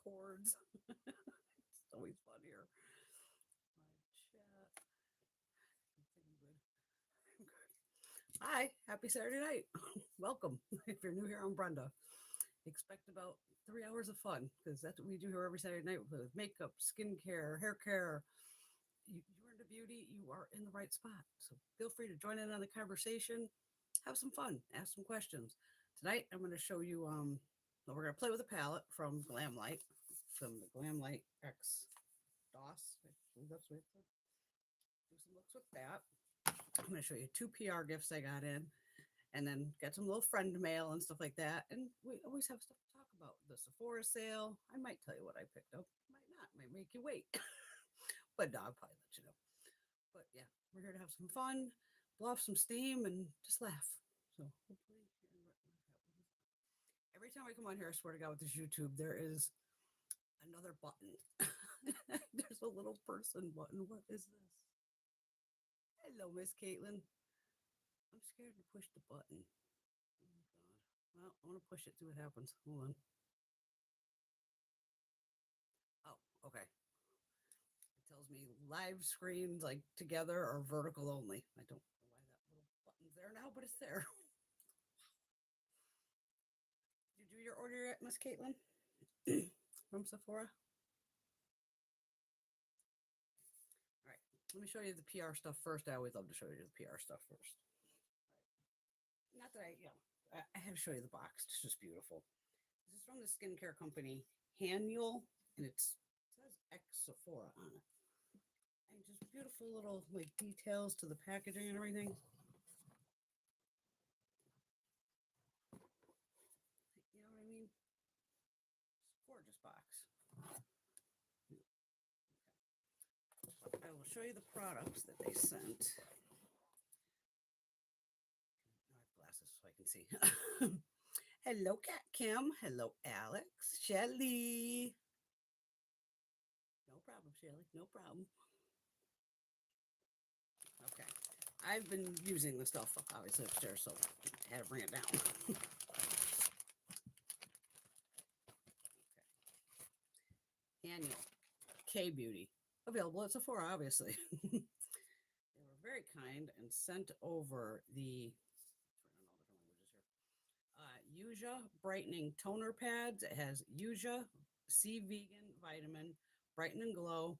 cords. It's always fun here. My chat. Good. Hi, happy Saturday night. Welcome. If you're new here, I'm Brenda. Expect about 3 hours of fun because that's what we do here every Saturday night with makeup, skincare, hair care. You're into beauty, you are in the right spot. So feel free to join in on the conversation, have some fun, ask some questions. Tonight, I'm going to show you, well, we're going to play with a palette from Glamlite, from the Glamlite X Daus. I believe that's what it's called. Do some looks with that. I'm going to show you 2 PR gifts I got in, and then get some little friend mail and stuff like that. And we always have stuff to talk about. The Sephora sale. I might tell you what I picked up. Might not. Might make you wait. But no, I'll probably let you know. But yeah, we're here to have some fun, blow off some steam, and just laugh. So hopefully, every time I come on here, I swear to God, with this YouTube, there is another button. There's a little person button. What is this? Hello, Miss Caitlin. I'm scared to push the button. Oh my God. Well, I want to push it, see what happens. Hold on. Oh, okay. It tells me live screens like together or vertical only. I don't know why that little button's there now, but it's there. Did you do your order yet, Miss Caitlin? From Sephora? All right. Let me show you the PR stuff first. I always love to show you the PR stuff first. Not that I have to show you the box. It's just beautiful. This is from the skincare company Hanyul, and it says XOXO on it. And just beautiful little like details to the packaging and everything. You know what I mean? It's a gorgeous box. Okay. I will show you the products that they sent. Glasses so I can see. Hello, Cat Kim. Hello, Alex. Shelly. No problem, Shelly. No problem. Okay. I've been using the stuff obviously upstairs, so I had to bring it down. Okay. Annual K Beauty. Available at Sephora, obviously. They were very kind and sent over the Yuja Brightening Toner Pads. It has Yuja C Vegan Vitamin, Brighten and Glow,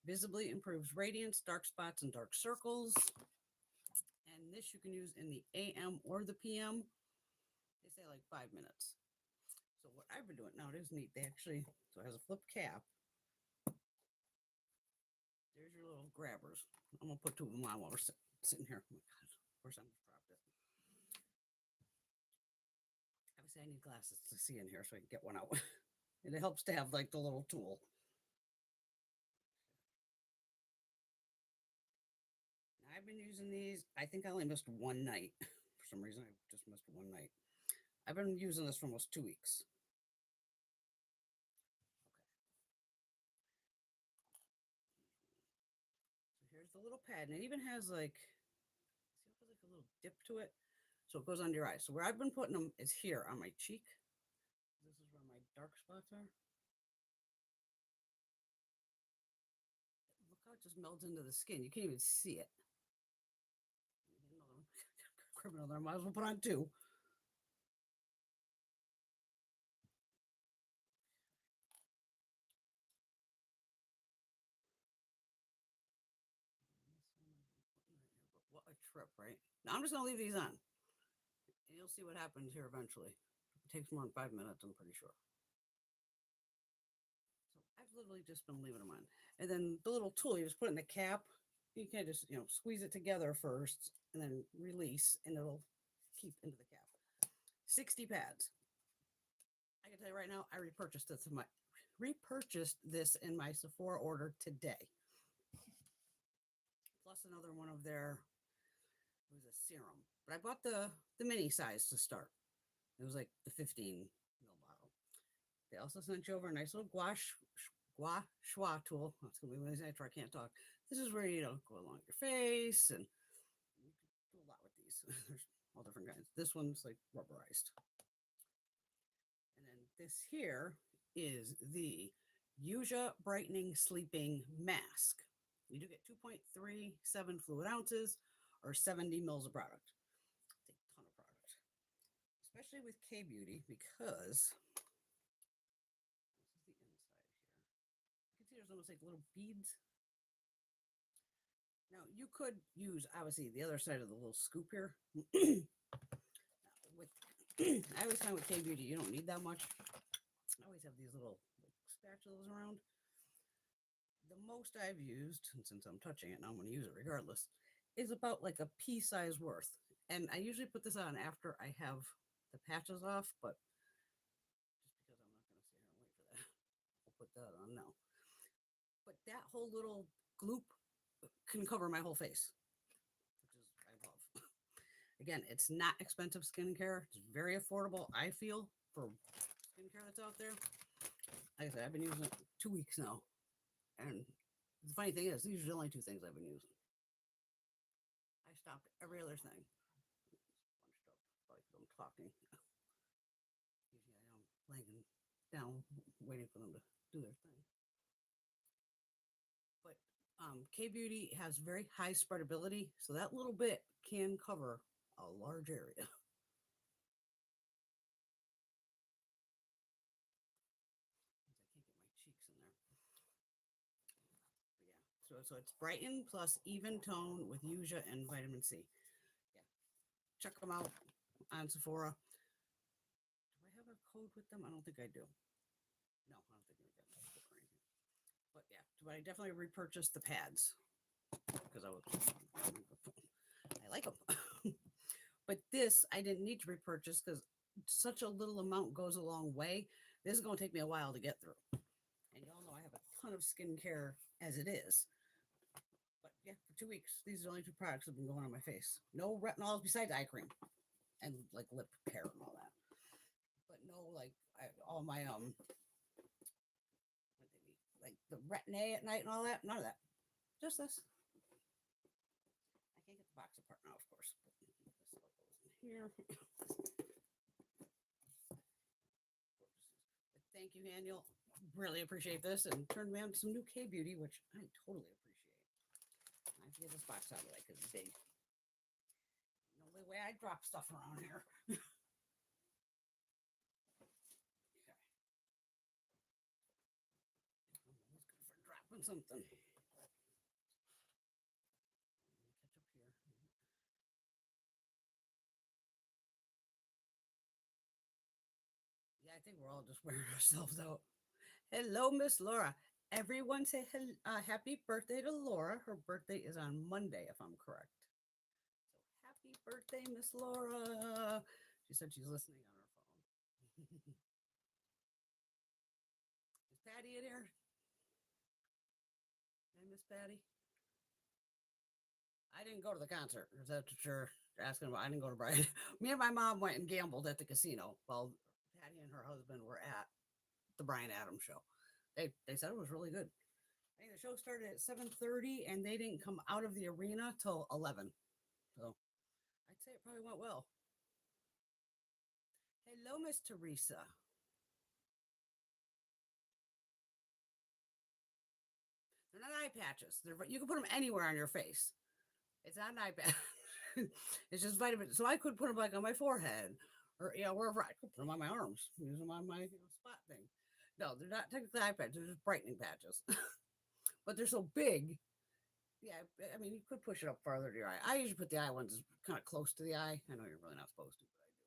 visibly improves radiance, dark spots, and dark circles. And this you can use in the AM or the PM. They say like 5 minutes. So what I've been doing now, it is neat. They actually, so it has a flip cap. There's your little grabbers. I'm going to put 2 of them on while we're sitting here. Oh my God. Of course, I just dropped it. Obviously, I need glasses to see in here so I can get one out. And it helps to have like the little tool. Now, I've been using these. I think I only missed one night. For some reason, I just missed one night. I've been using this for almost 2 weeks. Okay. So here's the little pad. And it even has like, see, it has like a little dip to it. So it goes under your eyes. So where I've been putting them is here on my cheek. This is where my dark spots are. Look how it just melds into the skin. You can't even see it. Criminal there. Might as well put on 2. What a trip, right? Now I'm just gonna leave these on. And you'll see what happens here eventually. It takes more than 5 minutes, I'm pretty sure. So I've literally just been leaving them on. And then the little tool, you just put in the cap. You can just, squeeze it together first and then release, and it'll keep into the cap. 60 pads. I can tell you right now, I repurchased this in my Sephora order today. Plus another one of their, it was a serum. But I bought the mini size to start. It was like the 15 ml bottle. They also sent you over a nice little Gua Sha tool. That's gonna be when I can't talk. This is where go along your face, and you can do a lot with these. There's all different kinds. This one's like rubberized. And then this here is the Yuja Brightening Sleeping Mask. You do get 2.37 fluid ounces or 70 mils of product. It's a ton of product, especially with K Beauty because this is the inside here. You can see there's almost like little beads. Now you could use obviously the other side of the little scoop here. With I always find with K Beauty you don't need that much. I always have these little spatulas around. The most I've used, and since I'm touching it now, I'm going to use it regardless, is about like a pea size worth. And I usually put this on after I have the patches off, but just because I'm not going to sit here and wait for that, I'll put that on now. But that whole little gloop can cover my whole face, which is I love. Again, it's not expensive skincare. It's very affordable, I feel, for skincare that's out there. Like I said, I've been using it 2 weeks now. And the funny thing is, these are the only two things I've been using. I stopped every other thing. Bunched up, like I'm talking. Usually I'm laying down, waiting for them to do their thing. But K Beauty has very high spreadability, so that little bit can cover a large area. So it's brighten plus even tone with Yuja and vitamin C. Yeah, check them out on Sephora. Do I have a code with them? I don't think I do. No, I don't think I got a code or anything. But yeah, but I definitely repurchased the pads because I like them. But this I didn't need to repurchase because such a little amount goes a long way. This is going to take me a while to get through. And y'all know I have a ton of skincare as it is. But yeah, for 2 weeks, these are the only two products that have been going on my face. No retinols besides eye cream and like lip care and all that. But no, like all my like the retin-A at night and all that. None of that. Just this. I can't get the box apart now, of course. But this goes in here. But thank you, Hanyul. Really appreciate this and turned me on to some new K Beauty, which I totally appreciate. I have to get this box out of the way because it's big. The only way I drop stuff around here. Okay. I'm always good for dropping something. Catch up here. Yeah, I think we're all just wearing ourselves out. Hello, Miss Laura. Everyone say happy birthday to Laura. Her birthday is on Monday, if I'm correct. So happy birthday, Miss Laura. She said she's listening on her phone. Is Patty in here? Hey, Miss Patty. I didn't go to the concert. Is that what you're asking about? I didn't go to Brian. Me and my mom went and gambled at the casino while Patty and her husband were at the Brian Adams show. They said it was really good. I think the show started at 7:30 and they didn't come out of the arena till 11. So I'd say it probably went well. Hello, Miss Teresa. They're not eye patches. You can put them anywhere on your face. It's not an eye patch. It's just vitamin. So I could put them like on my forehead or wherever. I could put them on my arms, use them on my spot thing. No, they're not technically eye patches. They're just brightening patches. But they're so big. Yeah, I mean, you could push it up farther to your eye. I usually put the eye ones kind of close to the eye. I know you're really not supposed to, but I do.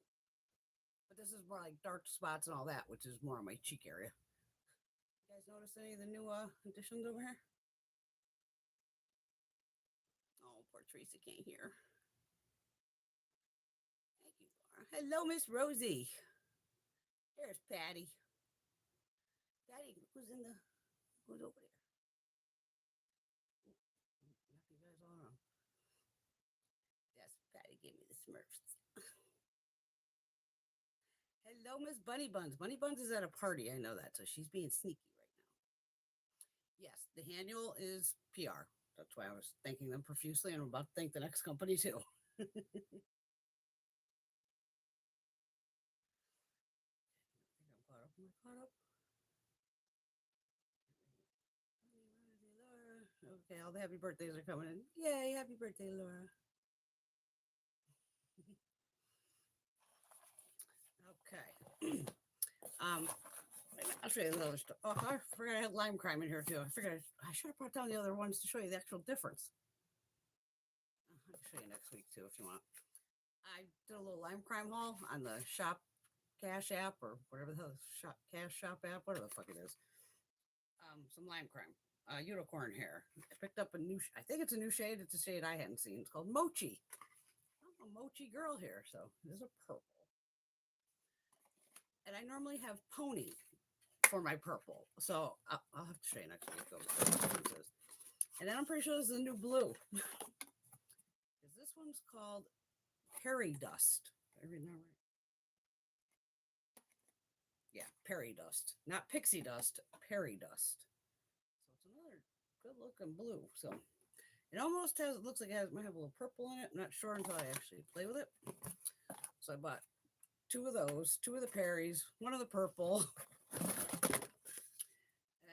But this is more like dark spots and all that, which is more on my cheek area. You guys notice any of the new additions over here? Oh, poor Teresa can't hear. Thank you, Laura. Hello, Miss Rosie. There's Patty. Patty, who's over there? You guys all know. Yes, Patty gave me the Smurfs. Hello, Miss Bunny Buns. Bunny Buns is at a party. I know that, so she's being sneaky right now. Yes, the Hanyul is PR. That's why I was thanking them profusely, and I'm about to thank the next company too. I think I'm caught up. Am I caught up? Okay, all the happy birthdays are coming in. Yay, happy birthday, Laura. Okay. I'll show you the other stuff. Oh, I forgot I had lime crime in here too. I figured I should have brought down the other ones to show you the actual difference. I'll show you next week too if you want. I did a little lime crime haul on the shop cash app or whatever the hell shop cash shop app, whatever the fuck it is. Some lime crime. Unicorn hair. I picked up a new I think it's a new shade. It's a shade I hadn't seen. It's called Mochi. I'm a mochi girl here, so it is a purple. And I normally have pony for my purple. So I'll have to show you next week. And then I'm pretty sure this is a new blue. Because this one's called Perry Dust. Did I read that right? Yeah, Perry Dust. Not pixie dust, Perry Dust. So it's another good looking blue. So it almost has, it looks like it might have a little purple in it. I'm not sure until I actually play with it. So I bought two of those, two of the Perrys, one of the purple. And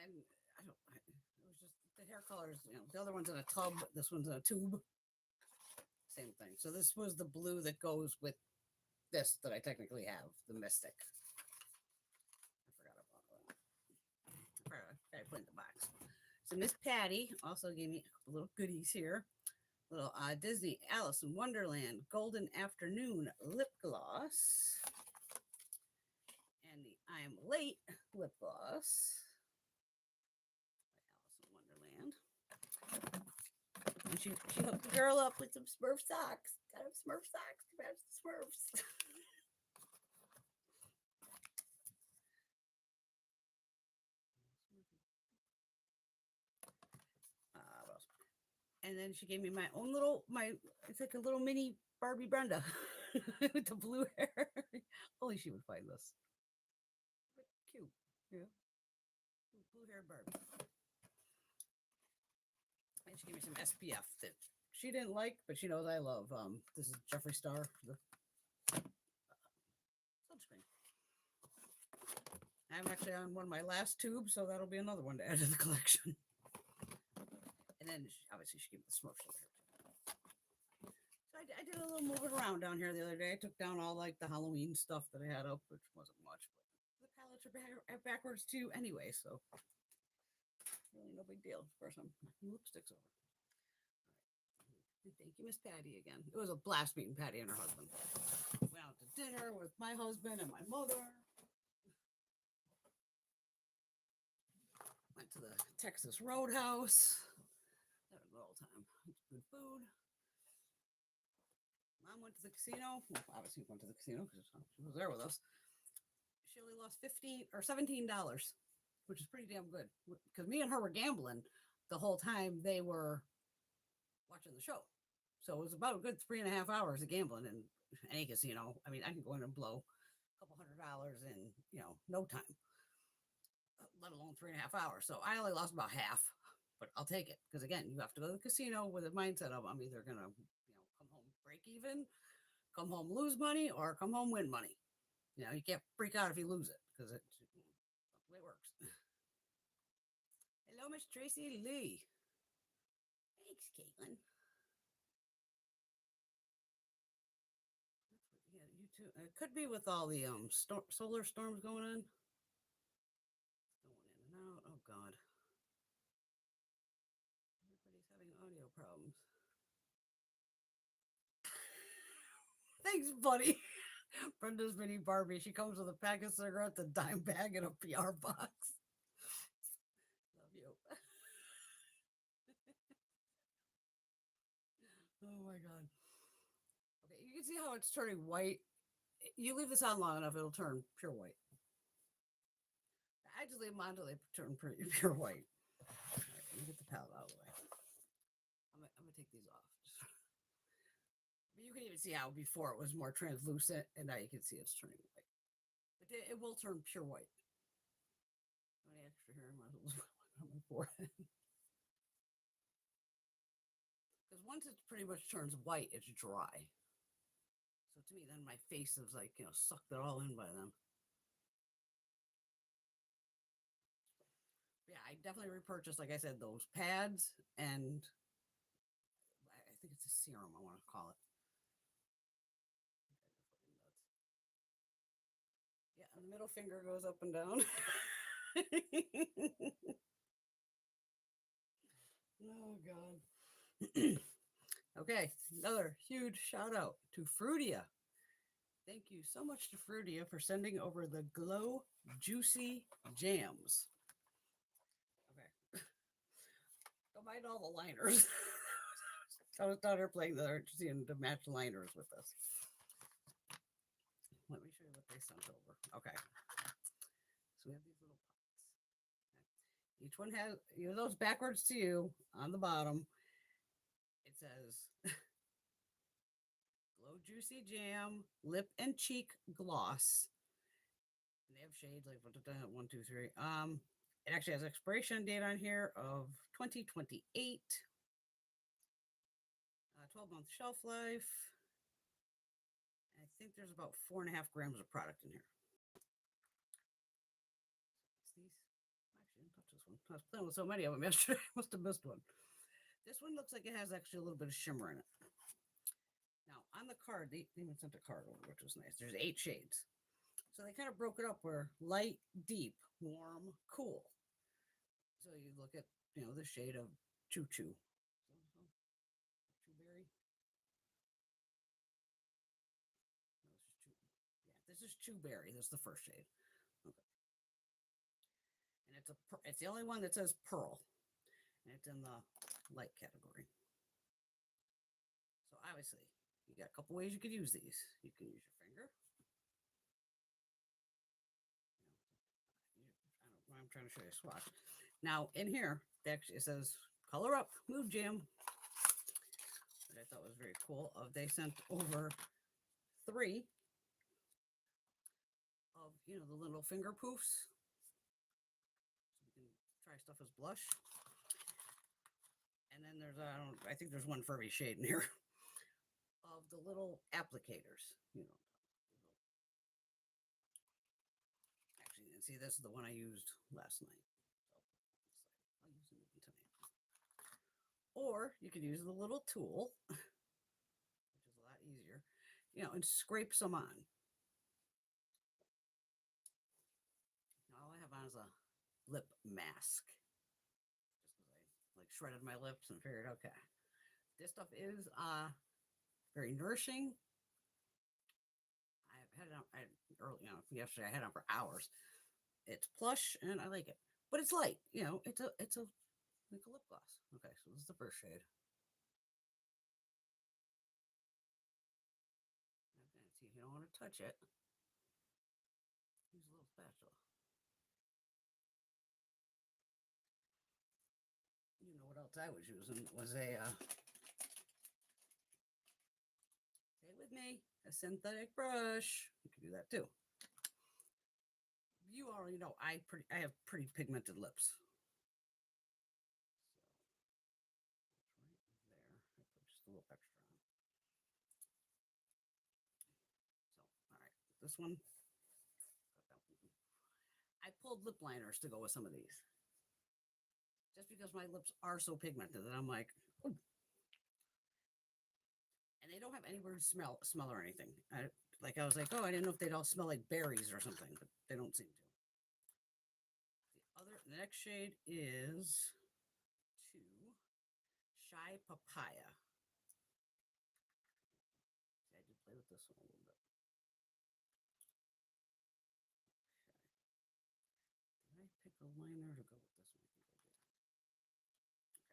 it was just the hair colors, the other one's in a tub, this one's in a tube. Same thing. So this was the blue that goes with this that I technically have, the Mystic. I forgot about that. I put in the box. So Miss Patty also gave me a couple little goodies here. Little Disney Alice in Wonderland Golden Afternoon lip gloss. And the I Am Late lip gloss. Alice in Wonderland. And she hooked the girl up with some Smurf socks. Got him Smurf socks to match the Smurfs. And then she gave me my own little, it's like a little mini Barbie Brenda with the blue hair. Only she would find this. But cute. Yeah. Blue haired Barbie. And she gave me some SPF that she didn't like, but she knows I love. This is Jeffree Star, the sunscreen. I'm actually on one of my last tubes, so that'll be another one to add to the collection. And then obviously she gave me the Smurfs over here. So I did a little moving around down here the other day. I took down all like the Halloween stuff that I had up, which wasn't much, but the palettes are backwards too anyway, so really no big deal. Of course, I'm knocking lipsticks over. All right. Thank you, Miss Patty, again. It was a blast meeting Patty and her husband. Went out to dinner with my husband and my mother. Went to the Texas Roadhouse. Had a good old time. Good food. Mom went to the casino. Well, obviously went to the casino because she was there with us. She only lost $15 or $17, which is pretty damn good. Because me and her were gambling the whole time they were watching the show. So it was about a good 3.5 hours of gambling in any casino. I mean, I can go in and blow a couple $100 in, no time, let alone 3.5 hours. So I only lost about half, but I'll take it. Because again, you have to go to the casino with a mindset of I'm either going to, come home break even, come home lose money, or come home win money. You can't freak out if you lose it because it's the way it works. Hello, Miss Tracy Lee. Thanks, Caitlin. Yeah, you too. It could be with all the solar storms going on. Going in and out. Oh God. Everybody's having audio problems. Thanks, buddy. Brenda's mini Barbie. She comes with a pack of cigarettes, a dime bag, and a PR box. Love you. Oh my God. Okay, you can see how it's turning white. You leave this on long enough, it'll turn pure white. I just leave them on until they turn pure white. All right, let me get the palette out of the way. I'm gonna take these off. But you can even see how before it was more translucent, and now you can see it's turning white. But it will turn pure white. Any extra hair might as well on my forehead. Because once it pretty much turns white, it's dry. So to me, then my face is like, sucked it all in by then. Yeah, I definitely repurchased, like I said, those pads, and I think it's a serum, I want to call it. Yeah, and the middle finger goes up and down. Oh, God. Okay, another huge shout out to Frudia. Thank you so much to Frudia for sending over the Glow Juicy Jams. Okay. Don't mind all the liners. I was down here playing the seeing to match liners with this. Let me show you what they sent over. Okay. So we have these little pots. Okay. Each one has, you know, those backwards to you on the bottom. It says Glow Juicy Jam Lip and Cheek Gloss. And they have shades like 1, 2, 3. It actually has expiration date on here of 2028. 12-month shelf life. I think there's about 4.5 grams of product in here. It's these. Actually, I didn't touch this one. I was playing with so many of them yesterday. I must have missed one. This one looks like it has actually a little bit of shimmer in it. Now, on the card, they even sent a card over, which was nice. There's 8 shades. So they kind of broke it up where light, deep, warm, cool. So you look at, you know, the shade of Choo Choo. Chewberry. No, this is Chewberry. This is the first shade. Okay. And it's the only one that says pearl. And it's in the light category. So obviously, you got a couple ways you could use these. You can use your finger. I'm trying to show you a swatch. Now in here, actually it says color up mood jam, which I thought was very cool. They sent over 3 of, you know, the little finger poofs. So you can try stuff as blush. And then there's I think there's one for every shade in here of the little applicators, you know. Actually, you can see this is the one I used last night. So I'll use it tonight. Or you could use the little tool, which is a lot easier, you know, and scrape some on. Now all I have on is a lip mask. Just because I like shredded my lips and figured, okay, this stuff is very nourishing. I've had it on early, you know, yesterday I had it on for hours. It's plush and I like it, but it's light. You know, it's a like a lip gloss. Okay, so this is the first shade. Okay, see if you don't want to touch it. Use a little spatula. You know what else I was using was a stay with me, a synthetic brush. You can do that too. You already know I have pretty pigmented lips. So right there, I put just a little extra on. So all right, this one. I pulled lip liners to go with some of these. Just because my lips are so pigmented that I'm like, ooh. And they don't have any weird smell or anything. I was like, oh, I didn't know if they'd all smell like berries or something, but they don't seem to. The next shade is 2 Shy Papaya. See, I did play with this one a little bit. Did I pick a liner to go with this one?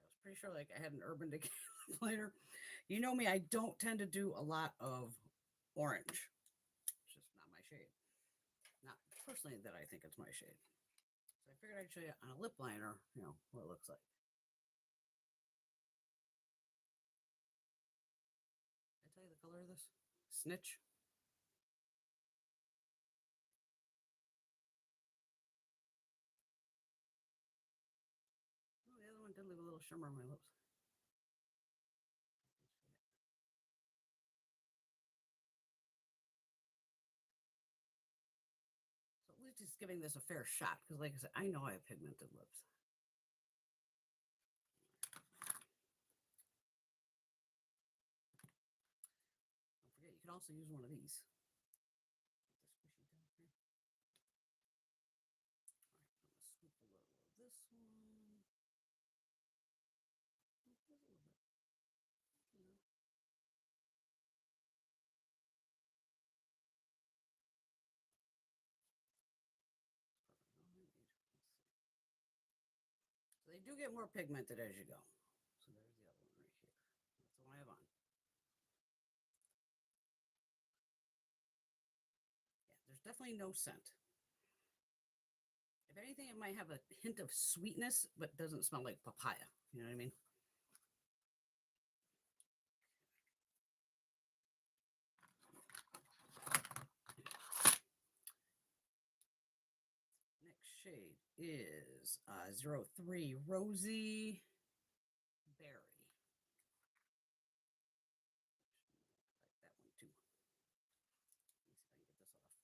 I was pretty sure like I had an Urban Decay liner. You know me, I don't tend to do a lot of orange. It's just not my shade. Not personally that I think it's my shade. So I figured I'd show you on a lip liner, you know, what it looks like. Did I tell you the color of this? Snitch. Oh, the other one did leave a little shimmer on my lips. So at least just giving this a fair shot because, like I said, I know I have pigmented lips. also use one of these. Scoop a little of this one. So they do get more pigmented as you go. So there's the other one right here. That's the one I have on. Yeah, there's definitely no scent. If anything, it might have a hint of sweetness, but doesn't smell like papaya. You know what I mean? Shade is 03 Rosy Berry. I like that one too.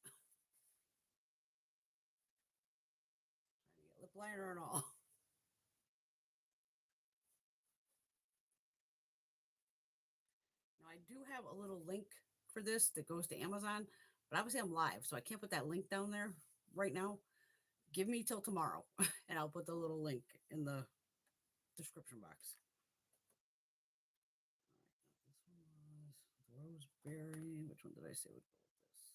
Let me see if I can get this off. Trying to get lip liner and all. Now I do have a little link for this that goes to Amazon, but obviously I'm live, so I can't put that link down there right now. Give me till tomorrow, and I'll put the little link in the description box. All right, this one was Roseberry. Which one did I say would go with this?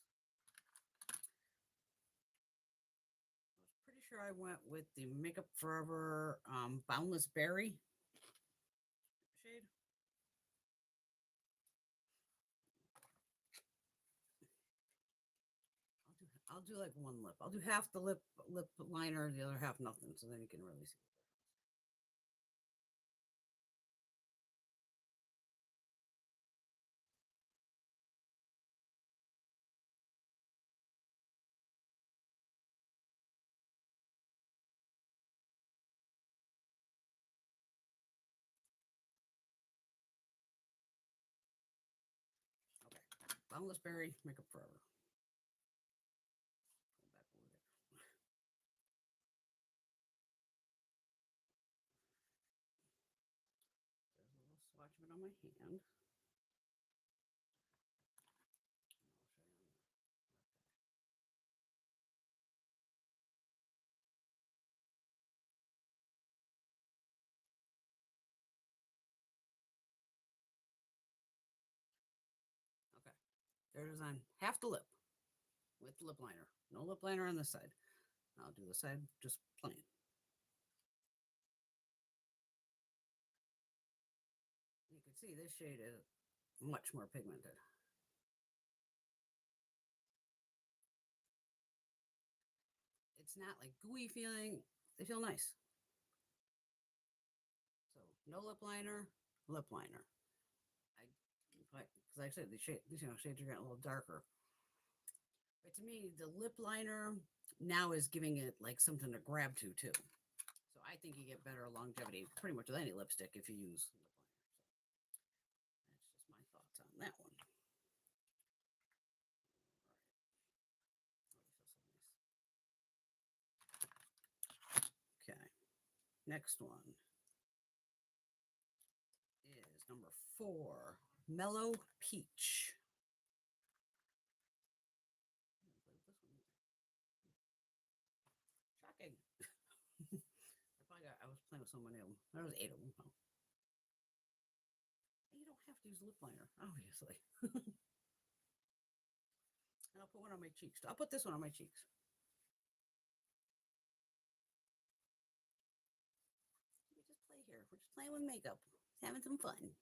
I was pretty sure I went with the Makeup Forever Boundless Berry shade. I'll do like one lip. I'll do half the lip liner, the other half nothing, so then you can really see. Okay, Boundless Berry, Makeup Forever. There's a little swatch of it on my hand. Okay, there it is on half the lip with lip liner. No lip liner on this side. I'll do the side just plain. You can see this shade is much more pigmented. It's not like gooey feeling. They feel nice. So no lip liner, lip liner. Because like I said, these shades are getting a little darker. But to me, the lip liner now is giving it like something to grab to too. So I think you get better longevity pretty much with any lipstick if you use lip liner. So that's just my thoughts on that one. Okay, next one is number 4, Mellow Peach. Shocking. I was playing with so many of them. There was 8 of them. Oh. You don't have to use lip liner, obviously. And I'll put one on my cheeks. I'll put this one on my cheeks. We just play here. We're just playing with makeup. Having some fun.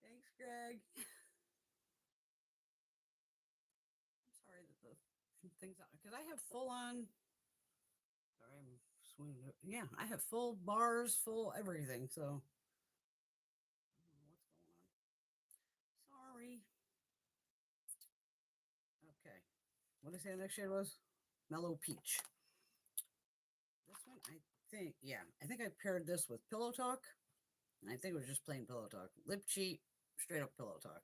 Thanks, Greg. I'm sorry that the things out because I have full on. Sorry, I'm swinging. Yeah, I have full bars, full everything. So what's going on? Sorry. Okay. What did I say the next shade was? Mellow Peach. This one, I think, yeah, I think I paired this with Pillow Talk. And I think it was just plain Pillow Talk. Lip Cheat, straight up Pillow Talk.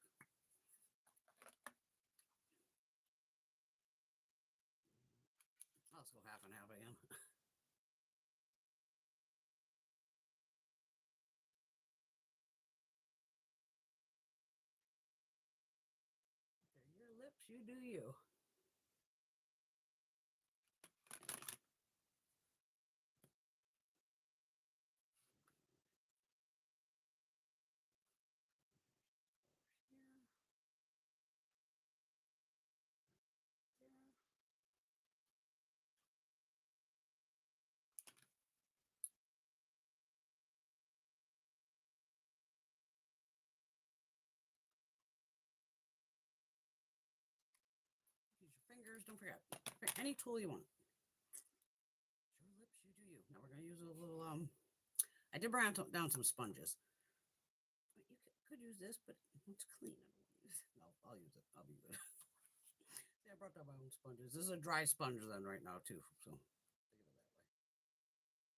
you do you. Use your fingers. Don't forget. Any tool you want. Your lips, you do you. Now we're going to use a little, I did bring down some sponges. You could use this, but it's clean. No, I'll use it. I'll be good. See, I brought down my own sponges. This is a dry sponge then right now too. So think of it that way.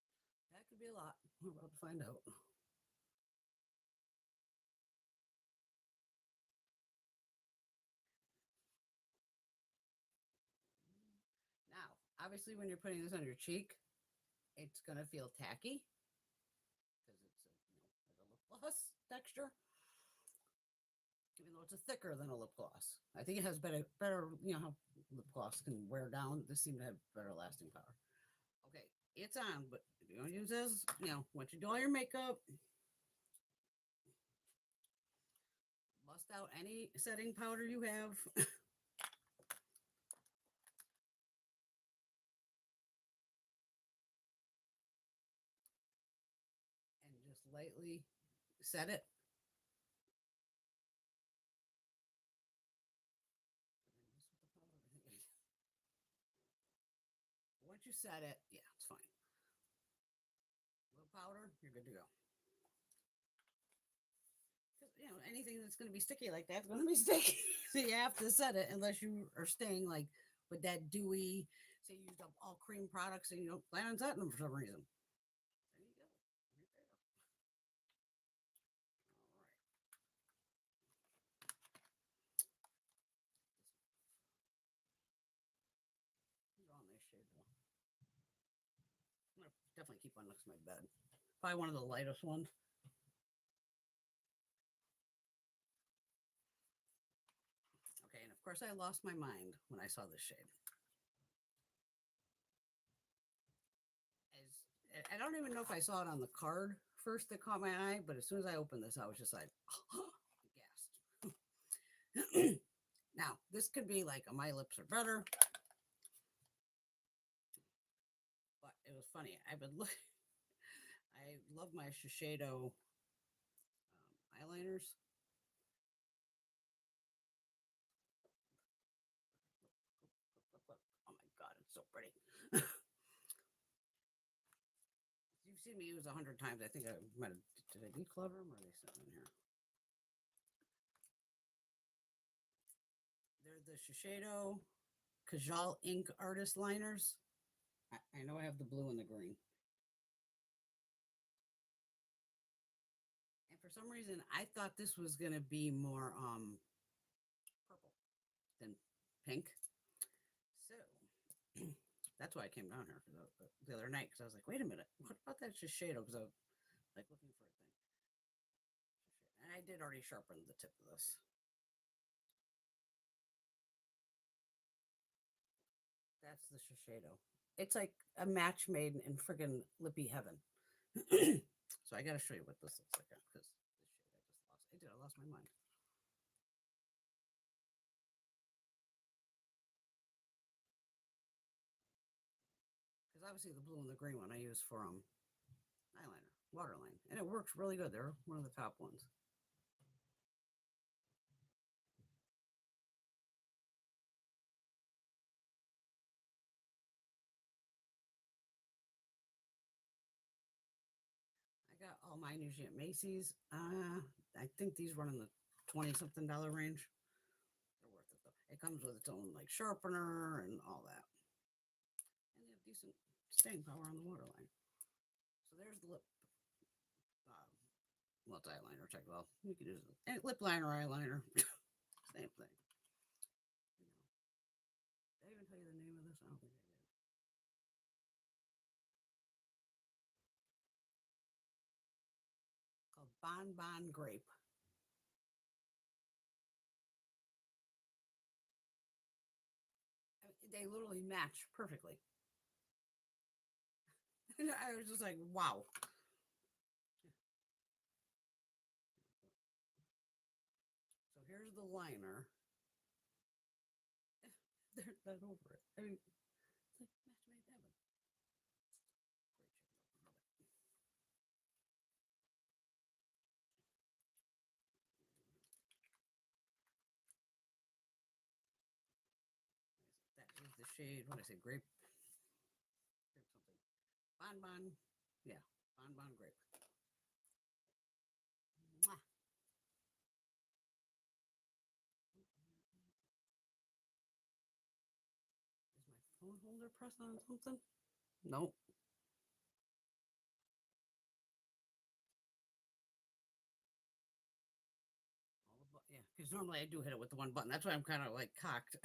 Okay. That could be a lot. We're about to find out. Now, obviously, when you're putting this on your cheek, it's gonna feel tacky because it's like a lip gloss texture. Even though it's thicker than a lip gloss, I think it has better. You know how lip gloss can wear down. This seems to have better lasting power. Okay, it's on, but if you don't use this, once you do all your makeup, bust out any setting powder you have. And just lightly set it. Once you set it, yeah, it's fine. A little powder, you're good to go. Anything that's going to be sticky like that's going to be sticky. So you have to set it unless you are staying like with that dewy, say you used up all cream products and you don't plan on setting them for some reason. There you go. Right there. All right. These are all nice shades though. I'm going to definitely keep one next to my bed. Probably one of the lightest ones. Okay, and of course I lost my mind when I saw this shade. I don't even know if I saw it on the card first that caught my eye, but as soon as I opened this, I was just like, gasped. Now, this could be like my lips are better, but it was funny. I love my Shiseido eyeliners. Oh my God, it's so pretty. You've seen me use 100 times. I think I might have, did I declutter them or are they sitting in here? They're the Shiseido Kajal Ink Artist Liners. I know I have the blue and the green. And for some reason, I thought this was going to be more purple than pink. So that's why I came down here the other night because I was like, wait a minute, what about that Shiseido? Because I was like looking for a thing. And I did already sharpen the tip of this. That's the Shiseido. It's like a match made in friggin' lippy heaven. So I got to show you what this looks like because this shade I lost my mind. Because obviously the blue and the green one I use for eyeliner, waterline, and it works really good. They're one of the top ones. I got all mine usually at Macy's. I think these run in the 20-something range. They're worth it though. It comes with its own like sharpener and all that. And they have decent staying power on the waterline. So there's the lip multi-liner check. Well, you could use it. Lip liner, eyeliner, same thing. Did I even tell you the name of this? I don't think I did. Called Bonbon Grape. They literally match perfectly. And I was just like, wow. So here's the liner. There's that over it. I mean, it's like match made in heaven. That is the shade. What did I say? Grape. Grape something. Bonbon. Yeah. Bonbon Grape. Mwah. Is my phone holder pressed on something? Nope. Yeah, because normally I do hit it with the one button. That's why I'm kind of like cocked.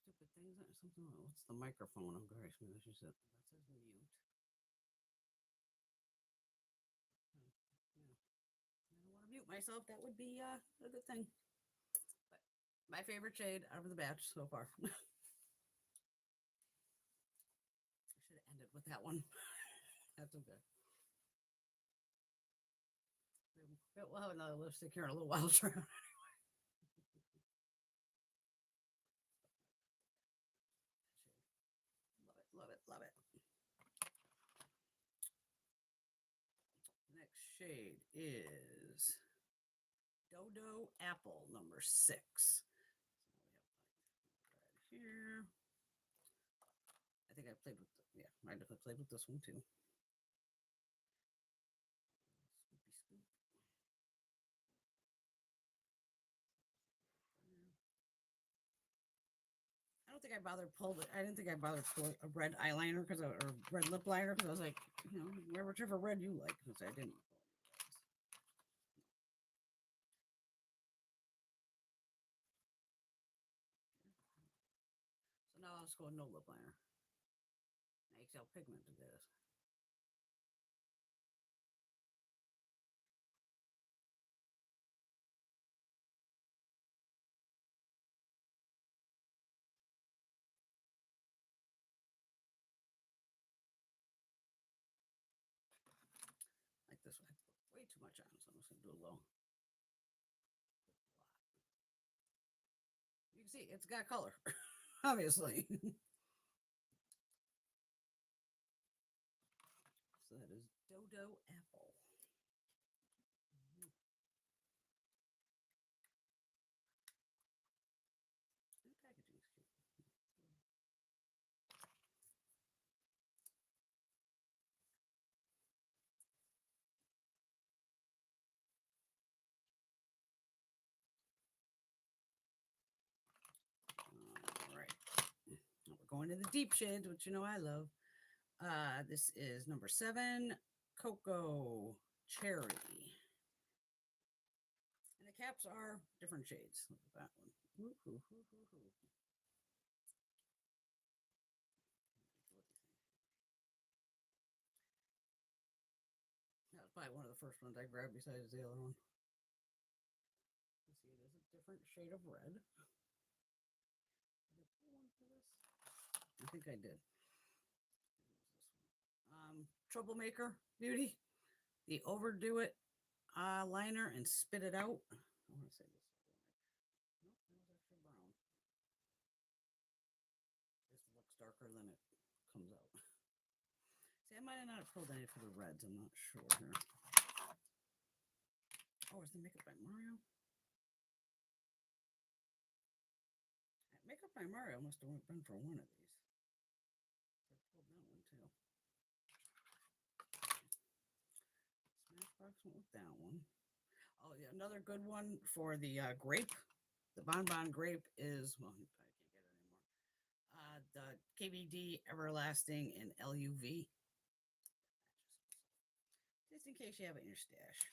Stupid things or something. What's the microphone? I'm very smooth. That says mute. I don't want to mute myself. That would be a good thing. But my favorite shade out of the batch so far. I should have ended with that one. That's okay. We'll have another lipstick here in a little while. Love it, love it, love it. Next shade is Dodo Apple number 6. So we have red here. I think I played with, I definitely played with this one too. I don't think I bothered pulled it. I didn't think I bothered pull a red eyeliner or red lip liner because I was like, wear whichever red you like. Because I didn't. So now I'll just go with no lip liner. XL pigment to this. Like this one. I put way too much on, so I'm just gonna do a little. You can see it's got color, obviously. So that is Dodo Apple. The packaging is cute. All right. Now we're going to the deep shades, which I love. This is number 7, Cocoa Cherry. And the caps are different shades. Look at that one. That was probably one of the first ones I grabbed besides the other one. You see, it is a different shade of red. Did I pull one for this? I think I did. Troublemaker Beauty, the Overdo It liner and Spit It Out. I want to say this. Nope, that was actually brown. This looks darker than it comes out. See, I might have not pulled any for the reds. I'm not sure here. Oh, is the Makeup by Mario? Makeup by Mario must have been for one of these. I pulled that one too. Smashbox went with that one. Oh yeah, another good one for the grape. The Bonbon Grape is, well, I can't get it anymore. The KVD Everlasting and LUV. Just in case you have it in your stash.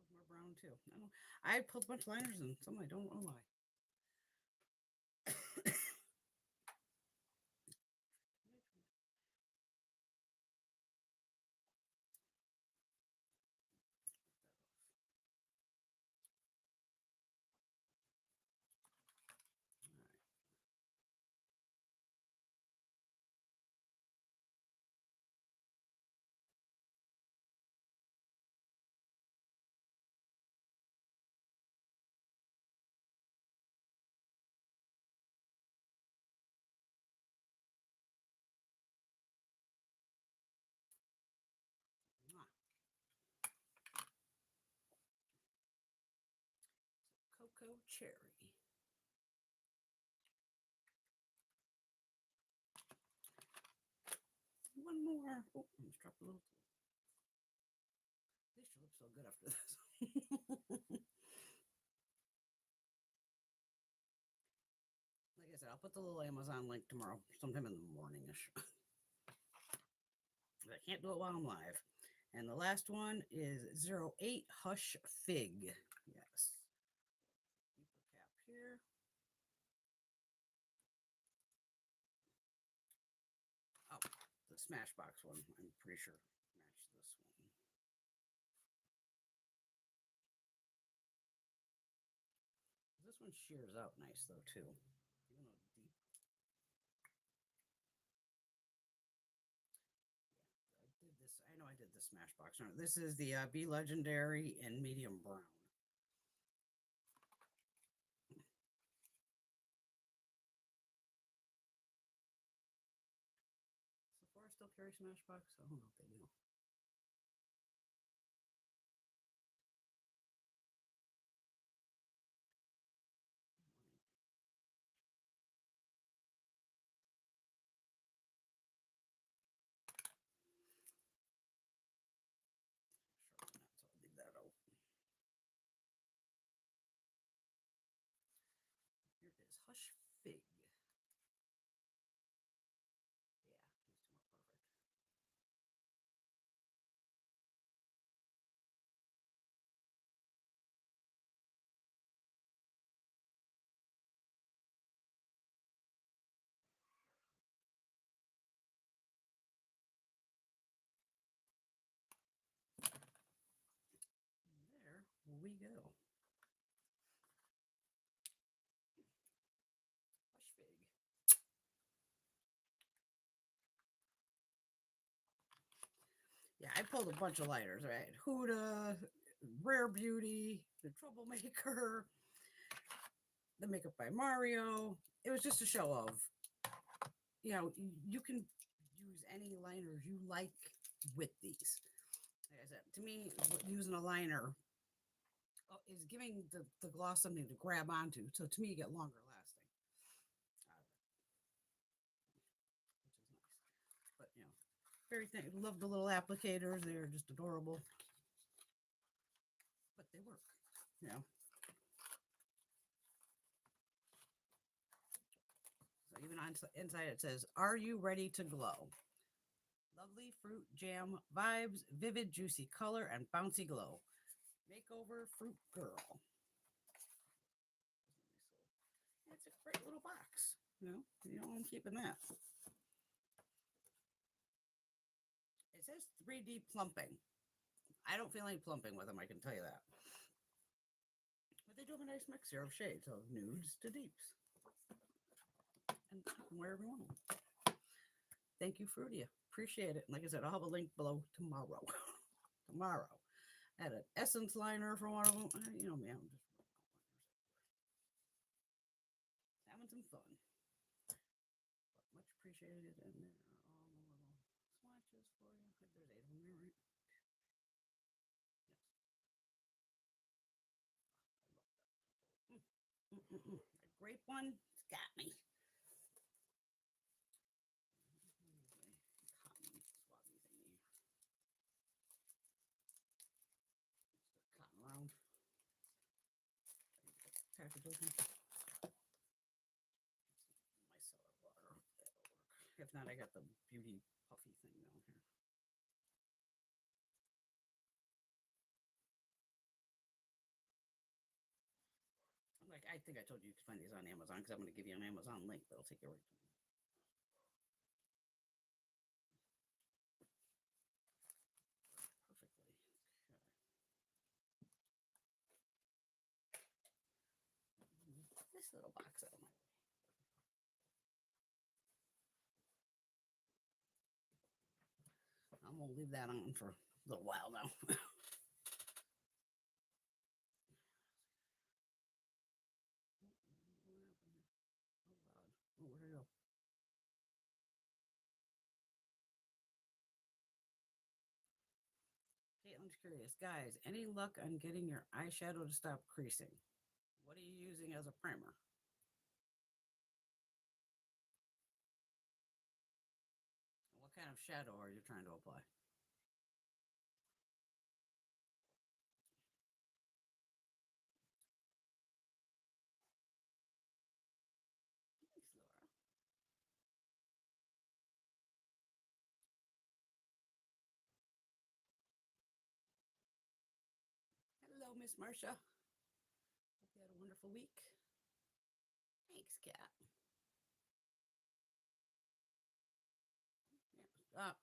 More brown too. I pulled a bunch of liners and some I don't know why. Cocoa Cherry. One more. Oh, I just dropped a little. They should look so good after this. Like I said, I'll put the little Amazon link tomorrow, sometime in the morning-ish. I can't do it while I'm live. And the last one is 08 Hush Fig. Yes. Keep the cap here. Oh, the Smashbox one, I'm pretty sure matched this one. This one shears out nice though too. Even though deep. I know I did the Smashbox. This is the Be Legendary in medium brown. Sephora still carry Smashbox? I don't know if they do. Hush Fig. Yeah, these two are perfect. There we go. Hush Fig. Yeah, I pulled a bunch of lighters, right? Huda, Rare Beauty, The Troublemaker, the Makeup by Mario. It was just a show of, you can use any liners you like with these. Like I said, to me, using a liner is giving the gloss something to grab onto. So to me, you get longer lasting. Which is nice. But, very thin. Love the little applicators. They're just adorable. But they work. So even on inside it says, "Are you ready to glow?" Lovely fruit jam vibes, vivid juicy color, and bouncy glow. Makeover Fruit Girl. It's a great little box. I'm keeping that. It says 3D plumping. I don't feel any plumping with them, I can tell you that. But they do have a nice mix here of shades, of nudes to deeps. And you can wear every one of them. Thank you, Frudia. Appreciate it. And like I said, I'll have a link below tomorrow. Tomorrow. I had an essence liner for one of them. You know me, I'm just having some fun. But much appreciated. And there are all the little swatches for you. There's 8 of them there, right? Yes. A grape one, it's got me. Cotton round. Package open. My soda water. That'll work. If not, I got the beauty puffy thing down here. Like, I think I told you you could find these on Amazon because I'm going to give you an Amazon link that'll take you right to them. Perfectly. Okay. This little box out of my way. I'm going to leave that on for a little while now. Oh, where'd it go? Caitlin's curious. Guys, any luck on getting your eyeshadow to stop creasing? What are you using as a primer? What kind of shadow are you trying to apply? Hello, Miss Marcia. Hope you had a wonderful week. Thanks, Kat.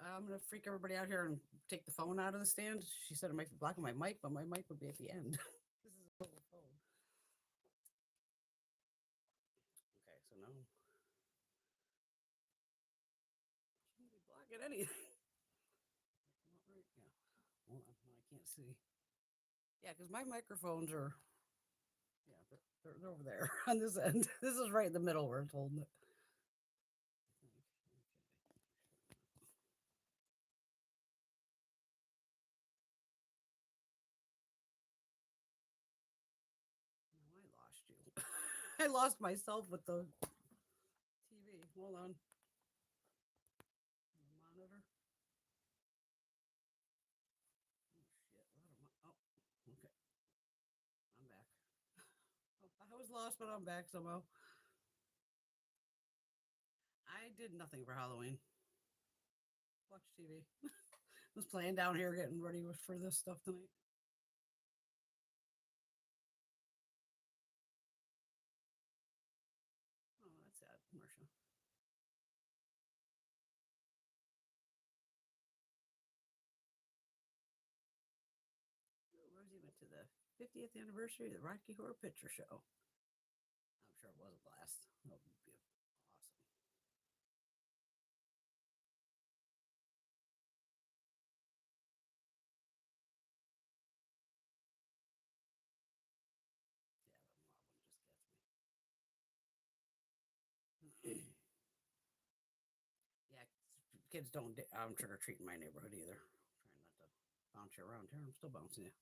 I'm gonna freak everybody out here and take the phone out of the stand. She said it might be blocking my mic, but my mic would be at the end. This is a little phone. Okay, so now shouldn't be blocking anything. Right, yeah. Hold on, I can't see. Yeah, because my microphones are, yeah, they're over there on this end. This is right in the middle where it's holding it. Now I lost you. I lost myself with the TV. Hold on. The monitor. Oh, shit. Okay. I'm back. Oh, I was lost, but I'm back somehow. I did nothing for Halloween. Watch TV. Was playing down here, getting ready for this stuff tonight. Oh, that's sad, Marcia. Rosie went to the 50th anniversary of the Rocky Horror Picture Show. I'm sure it was a blast. That would be awesome. Yeah, the mob one just gets me. Yeah, kids don't trick or treat in my neighborhood either. I'm trying not to bounce you around here. I'm still bouncing you.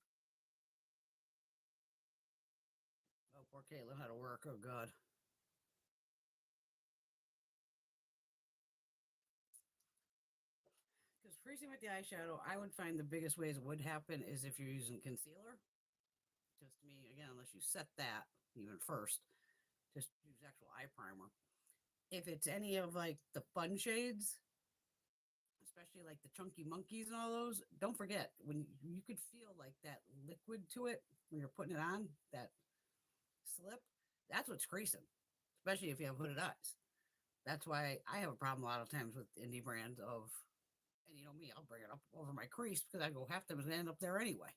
Oh, poor Caitlin had to work. Oh, God. Because freezing with the eyeshadow, I would find the biggest ways it would happen is if you're using concealer. Just to me, again, unless you set that even first, just use actual eye primer. If it's any of like the fun shades, especially like the chunky monkeys and all those, don't forget when you could feel like that liquid to it when you're putting it on, that slip, that's what's creasing, especially if you have hooded eyes. That's why I have a problem a lot of times with indie brands of, and you know me, I'll bring it up over my crease because I go half them and end up there anyway.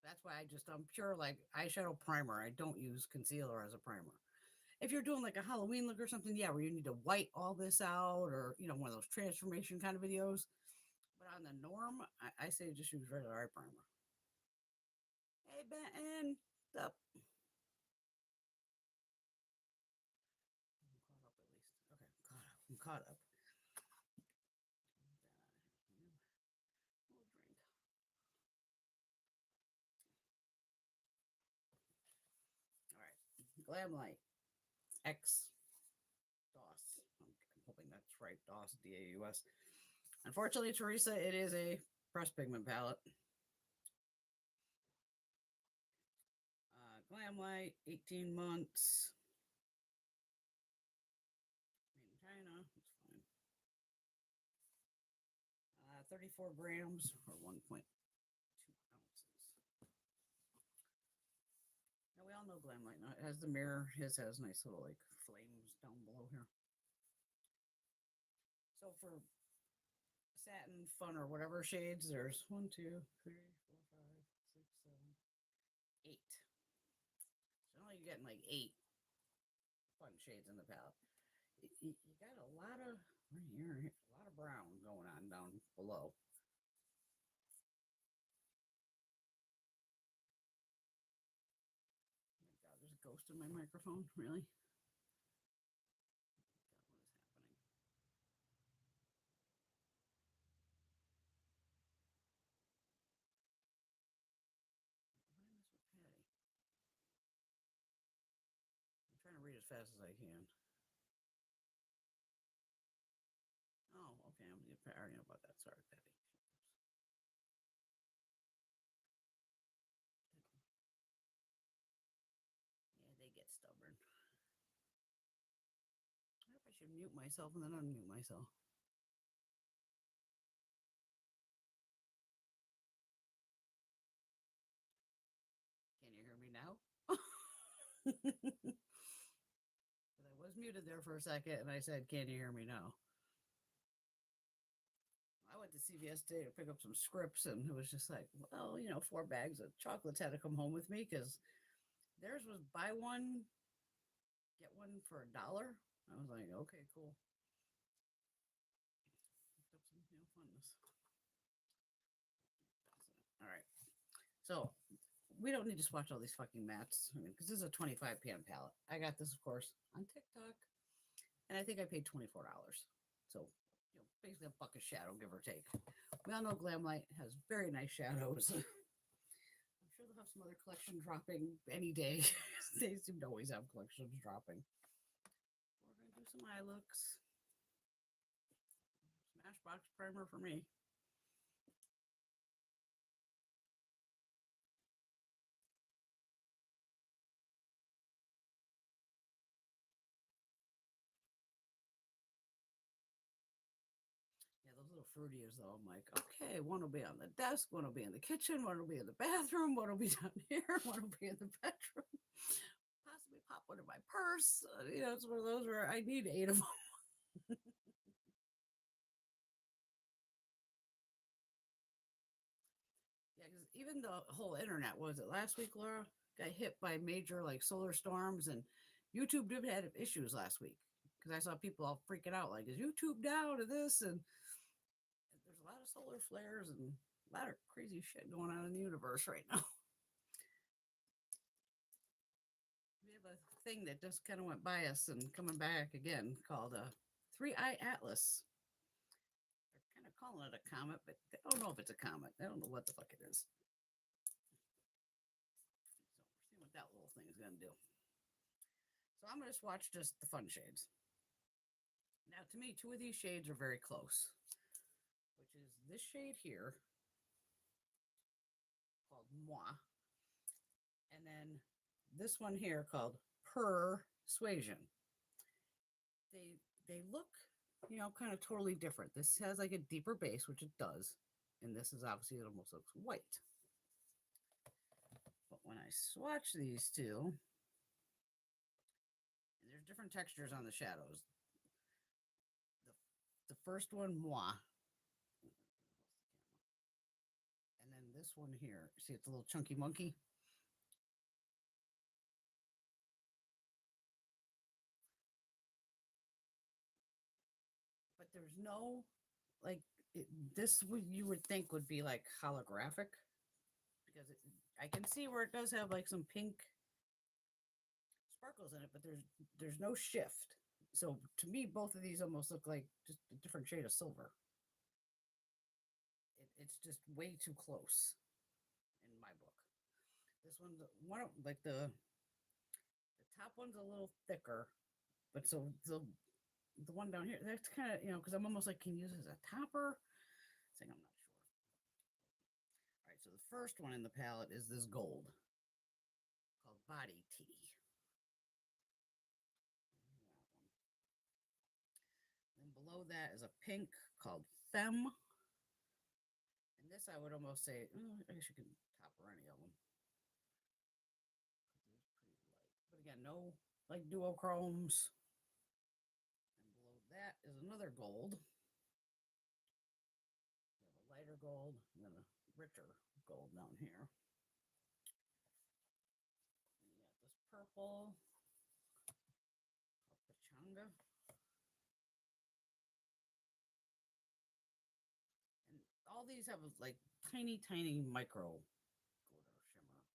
That's why I'm pure like eyeshadow primer. I don't use concealer as a primer. If you're doing like a Halloween look or something, yeah, where you need to white all this out or, you know, one of those transformation kind of videos. But on the norm, I say just use regular eye primer. Hey, Ben, up. I'm caught up. All right. Glamlite X Daus. I'm hoping that's right. Daus, DAUS. Unfortunately, Teresa, it is a pressed pigment palette. Glamlite, 18 months. Made in China. It's fine. 34 grams or 1.2 ounces. Now we all know Glamlite. Now it has the mirror. His has nice little like flames down below here. So for satin fun or whatever shades, there's 1, 2, 3, 4, 5, 6, 7, 8. So now you're getting like 8 fun shades in the palette. You got a lot of right here, a lot of brown going on down below. Oh my God, there's a ghost in my microphone. Really? fast as I can. Oh, okay. I already know about that. Sorry, Patty. Yeah, they get stubborn. I wonder if I should mute myself and then unmute myself. Can you hear me now? I was muted there for a second and I said, can you hear me now? I went to CVS today to pick up some scripts and it was just like, well, 4 bags of chocolates had to come home with me because theirs was buy one, get one for $1. I was like, okay, cool. Picked up some, funness. All right. So we don't need to swatch all these fucking mats because this is a 25 pan palette. I got this, of course, on TikTok, and I think I paid $24. So, basically a buck of shadow, give or take. We all know Glamlite has very nice shadows. I'm sure they'll have some other collection dropping any day. They seem to always have collections dropping. We're gonna do some eye looks. Smashbox primer for me. Yeah, those little Frudias though, I'm like, okay, one will be on the desk, one will be in the kitchen, one will be in the bathroom, one will be down here, one will be in the bedroom. Possibly pop one in my purse. It's one of those where I need 8 of them. Yeah, because even the whole internet, was it last week, Laura, got hit by major like solar storms, and YouTube did have issues last week because I saw people all freaking out like, is YouTube down to this? And there's a lot of solar flares and a lot of crazy shit going on in the universe right now. We have a thing that just kind of went by us and coming back again called a 3-eye atlas. They're kind of calling it a comet, but they don't know if it's a comet. They don't know what the fuck it is. So we're seeing what that little thing is going to do. So I'm going to swatch just the fun shades. Now, to me, 2 of these shades are very close, which is this shade here called Moi, and then this one here called Persuasion. They look, kind of totally different. This has like a deeper base, which it does, and this is obviously, it almost looks white. But when I swatch these two, and there's different textures on the shadows. The first one, Moi, and then this one here. See, it's a little chunky monkey. But there's no, like, this you would think would be like holographic because I can see where it does have like some pink sparkles in it, but there's no shift. So to me, both of these almost look like just a different shade of silver. It's just way too close in my book. This one's like the top one's a little thicker, but so the one down here, that's kind of, because I'm almost like, can you use it as a topper? It's like, I'm not sure. All right, so the first one in the palette is this gold called Body Tea. Then below that is a pink called Femme. And this I would almost say, I guess you can topper any of them. But again, no like duochromes. That is another gold. We have a lighter gold and then a richer gold down here. And you got this purple, pachanga. And all these have like tiny, tiny micro glitter shimmer.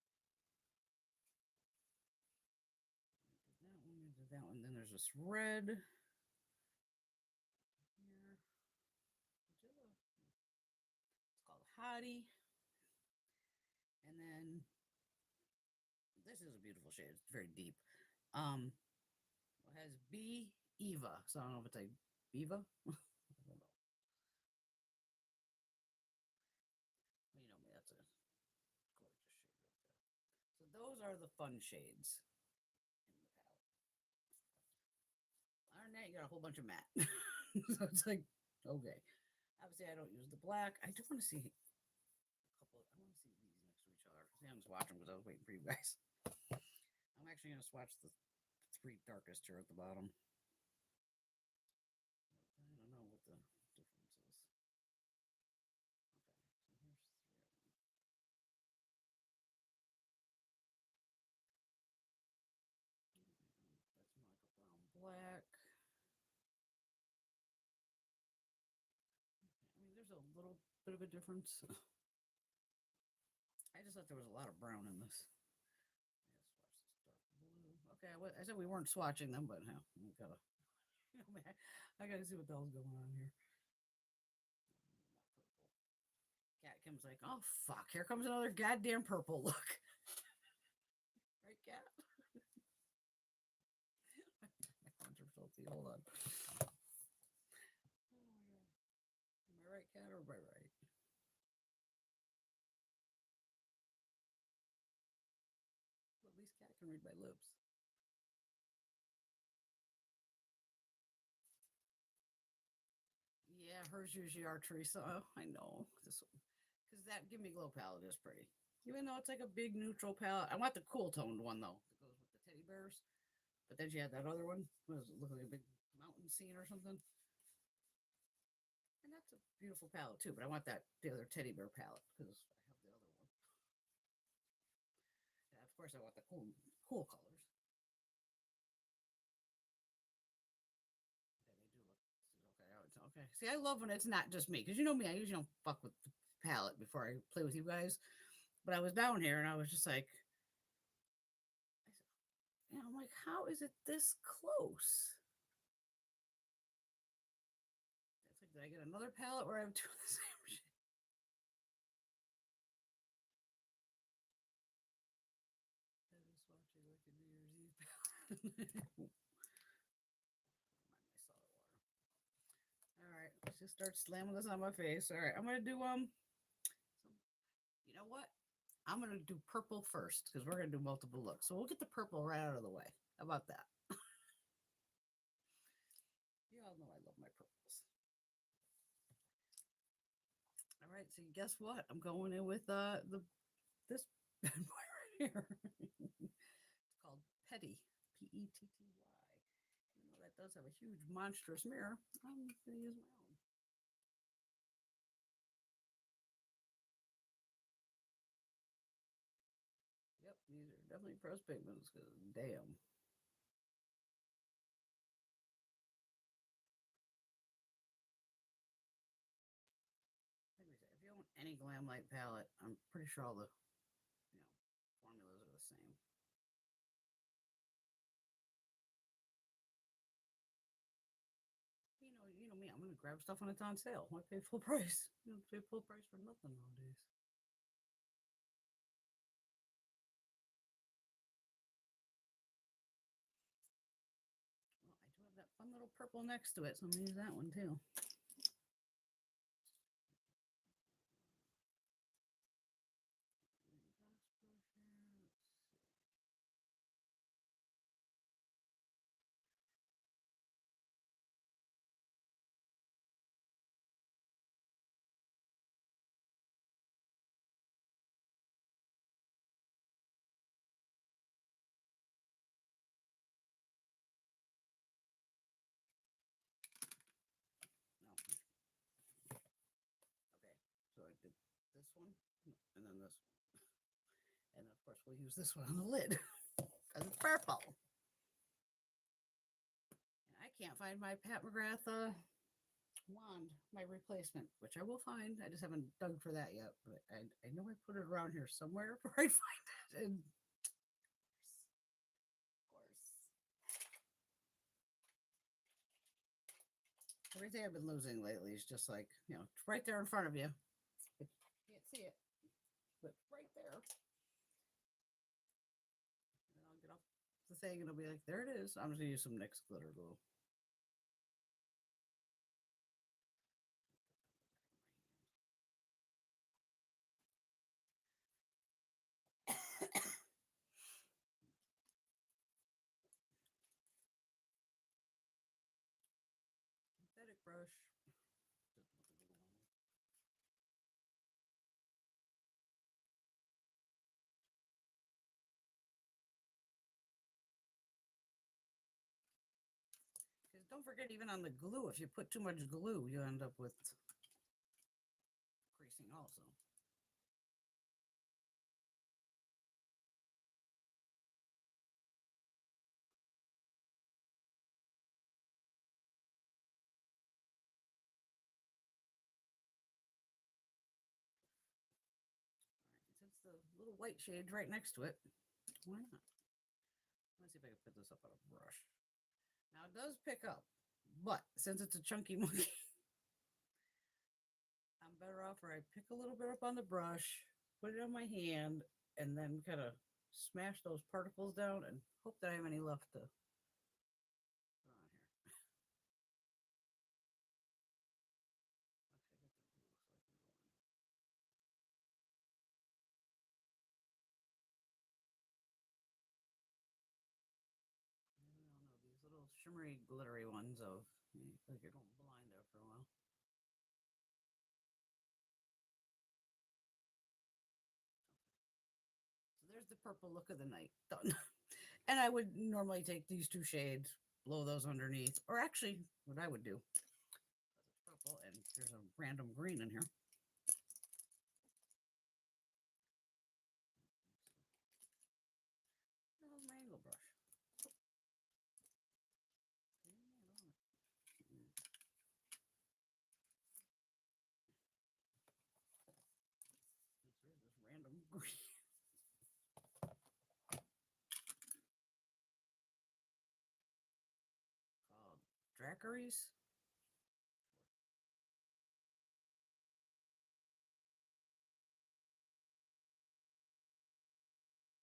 That one. Then there's this red. Hottie. And then this is a beautiful shade. It's very deep. has B Eva. So I don't know if it's a Eva. I don't know. You know me, that's a gorgeous shade right there. So those are the fun shades in the palette. Other than that, you got a whole bunch of matte. So it's like, okay. Obviously, I don't use the black. I do want to see a couple. I want to see these next to each other. See, I'm just watching because I was waiting for you guys. I'm actually going to swatch the three darkest here at the bottom. I don't know what the difference is. Okay, so here's three of them. That's Michael Brown Black. I mean, there's a little bit of a difference. I just thought there was a lot of brown in this. Okay, I said we weren't swatching them, but now we gotta. I gotta see what the hell's going on here. Cat Kim's like, oh fuck, here comes another goddamn purple look. Right, Cat? My hands are filthy. Hold on. Am I right, Cat, or am I right? Well, at least Cat can read my lips. Yeah, hers usually are Teresa. Oh, I know this one because that Give Me Glow palette is pretty. Even though it's like a big neutral palette, I want the cool toned one though that goes with the teddy bears. But then she had that other one. What does it look like, a big mountain scene or something? And that's a beautiful palette too. But I want that the other teddy bear palette because I have the other one. And of course, I want the cool colors. Okay. See, I love when it's not just me because you know me. I usually don't fuck with the palette before I play with you guys. But I was down here and I was just like, I'm like, how is it this close? It's like, did I get another palette where I'm doing the same shit? All right, let's just start slamming this on my face. All right, I'm gonna do you know what? I'm gonna do purple first because we're gonna do multiple looks. So we'll get the purple right out of the way. How about that? You all know I love my purples. All right, so guess what? I'm going in with this bad boy right here. It's called Petty, Petty. Even though that does have a huge monstrous mirror, I'm gonna use my own. Yep, these are definitely pressed pigments because damn. Like we said, if you own any Glamlite palette, I'm pretty sure all the formulas are the same. You know me. I'm gonna grab stuff when it's on sale. Why pay full price? You don't pay full price for nothing nowadays. Well, I do have that fun little purple next to it, so I'm gonna use that one too. No. Okay, so I did this one, and then this one. And of course, we'll use this one on the lid because it's purple. And I can't find my Pat McGrath wand, my replacement, which I will find. I just haven't dug for that yet, but I know I put it around here somewhere before I find it. And of course, everything I've been losing lately is just like, right there in front of you. But you can't see it, but right there. And then I'll get off the thing, and it'll be like, there it is. I'm just gonna use some NYX glitter glue. Synthetic brush. Because don't forget, even on the glue, if you put too much glue, you end up with creasing also. Since the little white shade's right next to it, why not? Let's see if I can put this up on a brush. Now it does pick up, but since it's a chunky monkey, I'm better off where I pick a little bit up on the brush, put it on my hand, and then kind of smash those particles down and hope that I have any left to put on here. These little shimmery, glittery ones of like you're going blind there for a while. So there's the purple look of the night done. And I would normally take these two shades, blow those underneath, or actually, what I would do, purple, and there's a random green in here. There's my angle brush. There's this random green. Called Dracaries.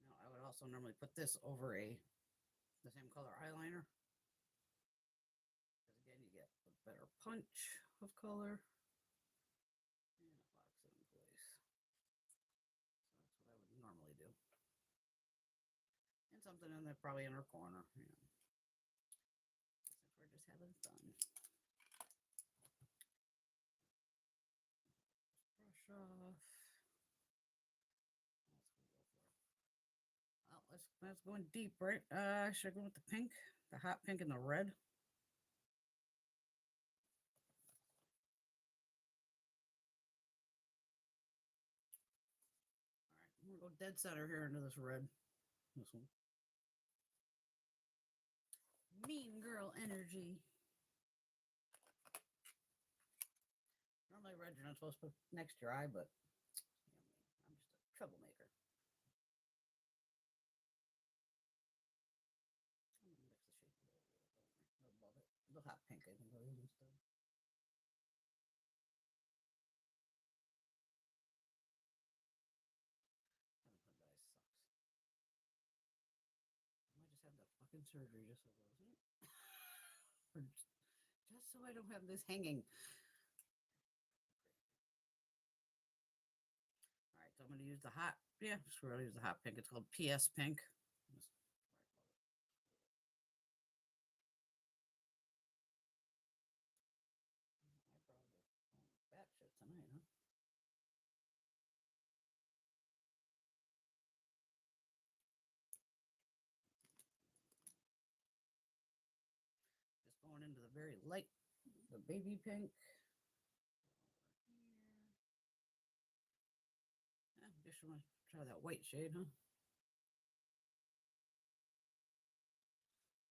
Now I would also normally put this over the same color eyeliner. Because again, you get a better punch of color. And it locks it in place. So that's what I would normally do. And something in there, probably in her corner. Yeah. Since we're just having fun. Brush off. Well, that's going deep, right? Should I go with the pink? The hot pink and the red? All right, I'm gonna go dead center here into this red. This one. Mean girl energy. Normally red you're not supposed to put next to your eye, but I'm just a troublemaker. I'm gonna mix the shape a little bit above it. The hot pink I think I'll use instead. Having put dye sucks. I might just have the fucking surgery just so those, or just so I don't have this hanging. All right, so I'm going to use the hot, screw it, I'll use the hot pink. It's called PS Pink. Bat shit tonight, huh? Just going into the very light, the baby pink. Just want to try that white shade, huh?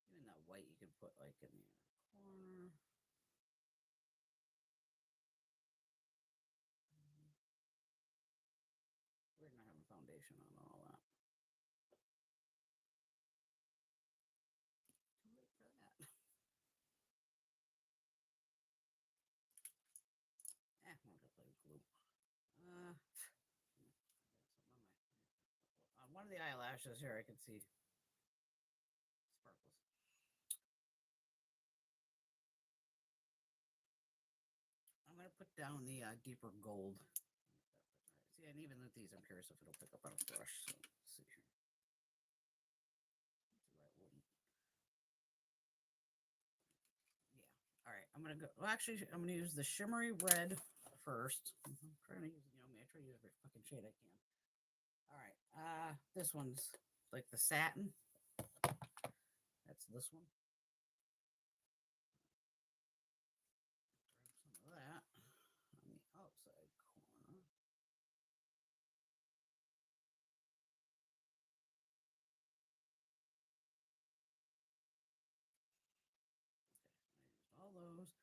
Even that white you can put like in the corner. We're not having foundation on all that. Too late for that. We'll just play with glue. On one of the eyelashes here, I can see put down the deeper gold. See, and even with these, I'm curious if it'll pick up on a brush. So let's see here. Yeah. All right. I'm gonna go. Well, actually, I'm gonna use the shimmery red first. I'm trying to use, I try to use every fucking shade I can. All right. This one's like the satin. That's this one. Grab some of that on the outside corner. Okay, all those.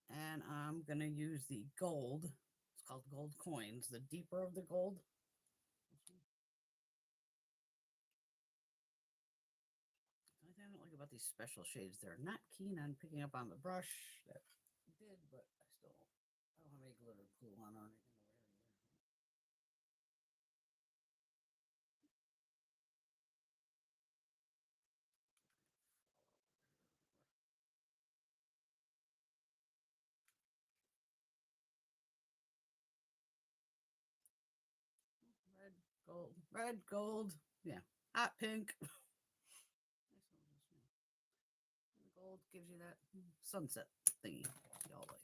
And I'm gonna use the gold. It's called gold coins. The deeper of the gold. The thing I don't like about these special shades, they're not keen on picking up on the brush. That did, but I don't have any glitter glue on or anything over here. Red, gold, yeah, hot pink. The gold gives you that sunset thingy y'all like.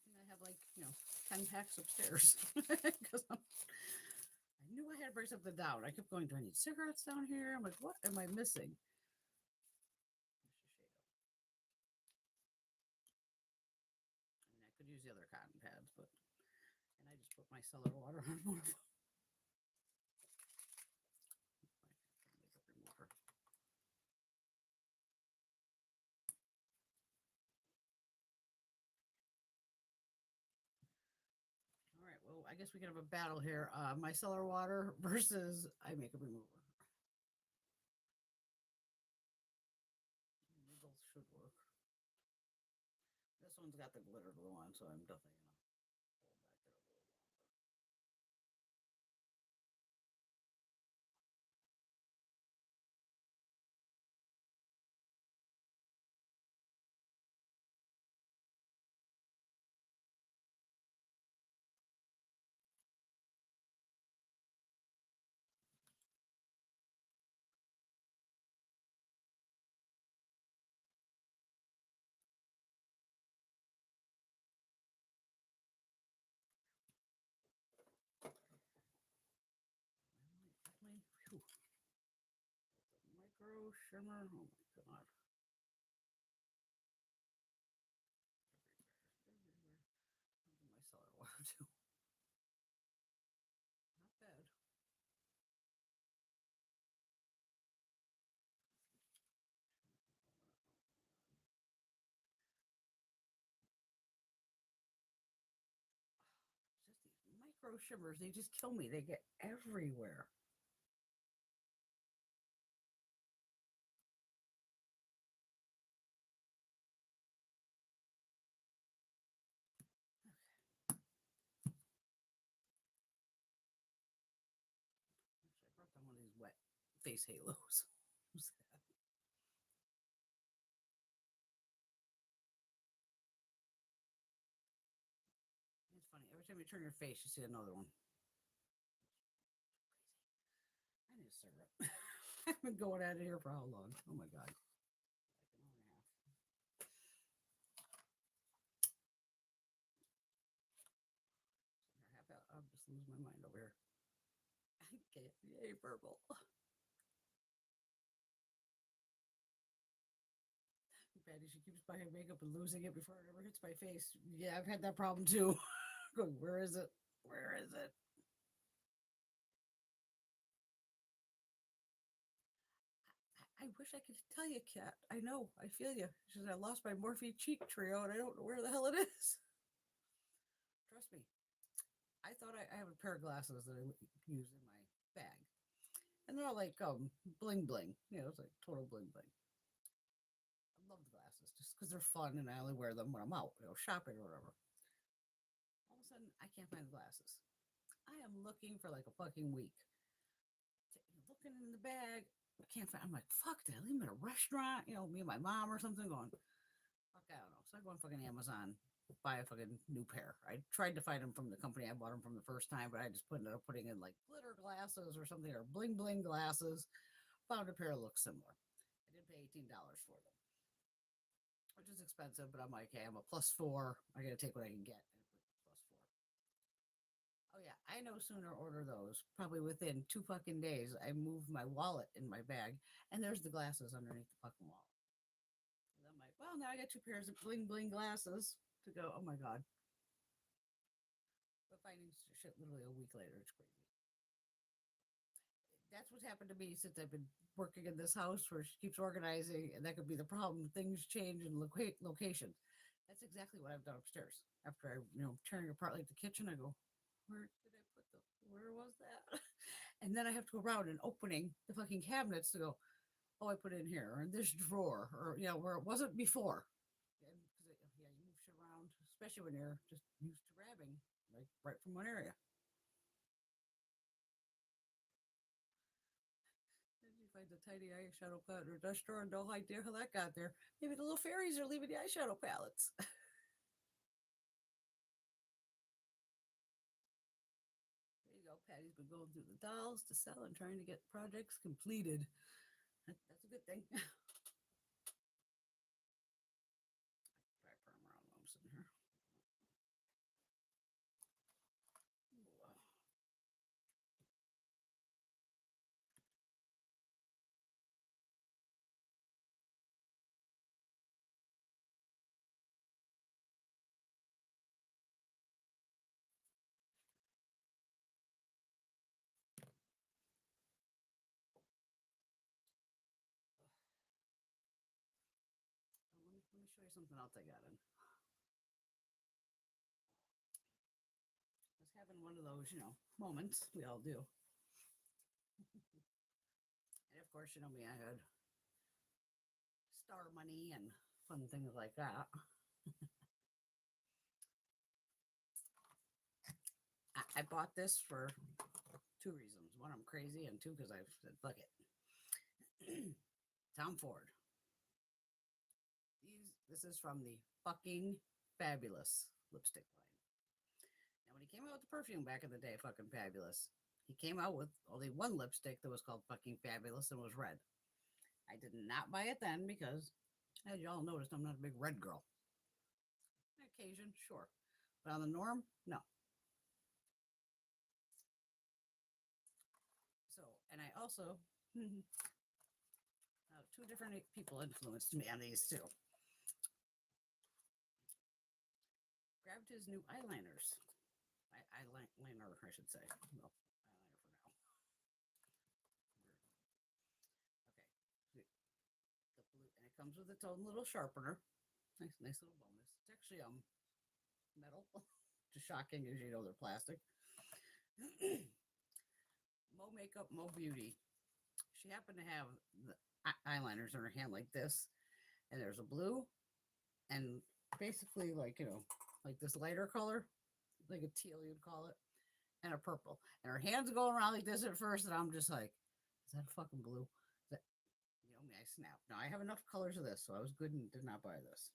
I have like 10 packs upstairs because I knew I had to bring something down. I kept going, do I need cigarettes down here? I'm like, what am I missing? I could use the other cotton pads, and I just put my cellar water on one of them. All right, well, I guess we can have a battle here. My cellar water versus eye makeup remover. They both should work. This one's got the glitter glue on, so I'm definitely gonna hold back there a little longer. Whew. Micro shimmer. Oh my god. My cellar water too. Not bad. Just these micro shimmers, they just kill me. They get everywhere. Actually, I brought down one of these wet face halos. Who's that? It's funny. Every time you turn your face, you see another one. I need a cigarette. I've been going at it here for how long? Oh my god. Like an hour and a half. I'll just lose my mind over here. Okay, yay, purple. Patty, she keeps buying makeup and losing it before it ever hits my face. Yeah, I've had that problem too. Going, where is it? Where is it? I wish I could tell you, Kat. I know. I feel you. She said, I lost my Morphe cheek trio and I don't know where the hell it is. Trust me. I thought I have a pair of glasses that I use in my bag. And they're all like bling bling. It's like total bling bling. I love the glasses just because they're fun and I only wear them when I'm out, shopping or whatever. All of a sudden, I can't find the glasses. I am looking for like a fucking week. Looking in the bag, I can't find. I'm like, fuck, did I leave them at a restaurant? You know, me and my mom or something going, fuck, I don't know. So I go on fucking Amazon, buy a fucking new pair. I tried to find them from the company I bought them from the first time, but I just ended up putting in like glitter glasses or something, or bling bling glasses. Found a pair that looks similar. I did pay $18 for them, which is expensive, but I'm like, hey, I'm a +4. I gotta take what I can get. +4. Oh yeah, I no sooner order those. Probably within 2 fucking days, I move my wallet in my bag, and there's the glasses underneath the fucking wallet. And I'm like, well, now I got 2 pairs of bling bling glasses to go. Oh my god! But finding shit literally a week later, it's crazy. That's what's happened to me since I've been working in this house where she keeps organizing, and that could be the problem. Things change in locations. That's exactly what I've done upstairs. After I, tearing apart like the kitchen, I go, where did I put where was that? And then I have to go around and opening the fucking cabinets to go, oh, I put it in here, or in this drawer, or, where it wasn't before. And because, yeah, you move shit around, especially when you're just used to grabbing like right from one area. Did you find the tiny eyeshadow palette or dust drawer and no idea how that got there? Maybe the little fairies are leaving the eyeshadow palettes. There you go. Patty's been going through the dolls to sell and trying to get projects completed. That's a good thing. Try primer on while I'm sitting here. Let me show you something else I got in. I was having one of those, moments. We all do. And of course, you know me, I had star money and fun things like that. I bought this for 2 reasons. One, I'm crazy, and two, because I said, fuck it. Tom Ford. This is from the fucking fabulous lipstick line. Now, when he came out with the perfume back in the day, fucking fabulous, he came out with only one lipstick that was called fucking fabulous and was red. I did not buy it then because, as y'all noticed, I'm not a big red girl. On occasion, sure. But on the norm, no. So, and I also, 2 different people influenced me on these too. Grabbed his new eyeliners. Eyeliner, I should say. Well, eyeliner for now. Okay. The blue, and it comes with its own little sharpener. Nice little bonus. It's actually metal. Just shocking as you know they're plastic. Mo Makeup, Mo Beauty. She happened to have the eyeliners in her hand like this, and there's a blue, and basically like like this lighter color, like a teal you'd call it, and a purple. And her hands go around like this at first, and I'm just like, is that fucking blue? Is that, me, I snapped. Now I have enough colors of this, so I was good and did not buy this.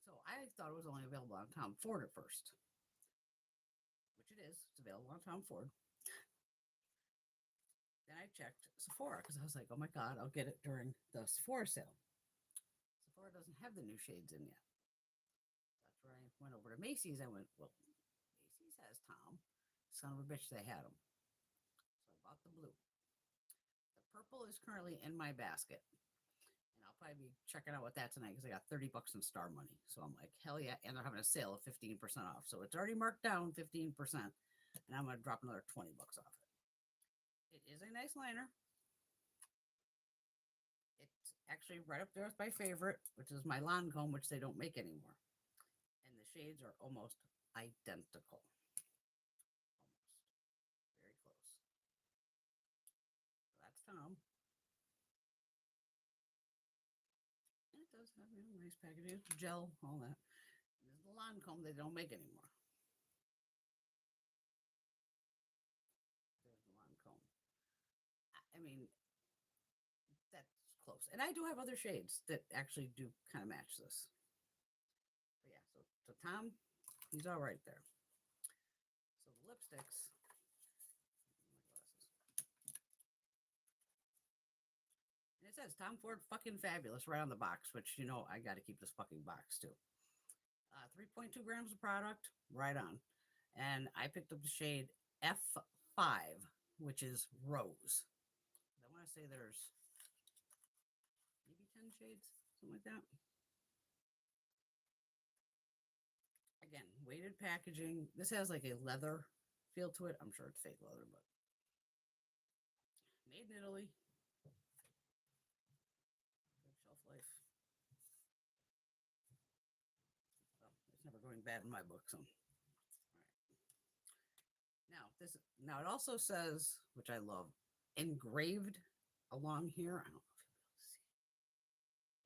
So I thought it was only available on Tom Ford at first, which it is. It's available on Tom Ford. Then I checked Sephora because I was like, oh my God, I'll get it during the Sephora sale. Sephora doesn't have the new shades in yet. That's where I went over to Macy's. I went, well, Macy's has Tom. Son of a bitch, they had them. So I bought the blue. The purple is currently in my basket. And I'll probably be checking out with that tonight because I got $30 in star money. So I'm like, hell yeah. And they're having a sale of 15% off. So it's already marked down 15%. And I'm going to drop another $20 off it. It is a nice liner. It's actually right up there with my favorite, which is my Lancome, which they don't make anymore. And the shades are almost identical. Almost. Very close. So that's Tom. And it does have nice packaging, gel, all that. And this is the Lancome they don't make anymore. There's the Lancome. Daus. And I do have other shades that actually do kind of match this. But yeah, so Tom, he's all right there. So the lipsticks. And it says Tom Ford fucking fabulous right on the box, which, you know, I got to keep this fucking box too. 3.2 grams of product, right on. And I picked up the shade F5, which is rose. I want to say there's maybe 10 shades, something like that. Again, weighted packaging. This has like a leather feel to it. I'm sure it's fake leather, but made in Italy. Good shelf life. Well, it's never going bad in my book. So, all right. Now it also says, which I love, engraved along here. I don't know if you'll be able to see.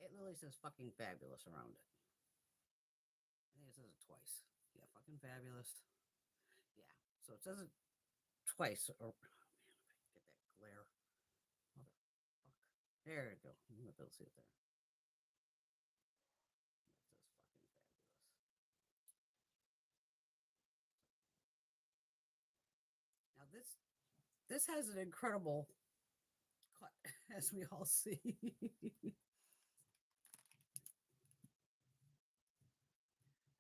It literally says "fucking fabulous" around it. I think it says it twice. Yeah, fucking fabulous. Yeah, so it says it twice. Or oh man, if I can get that glare. Motherfuck. There we go. I'm gonna be able to see it there. That says fucking fabulous. Now this has an incredible cut, as we all see.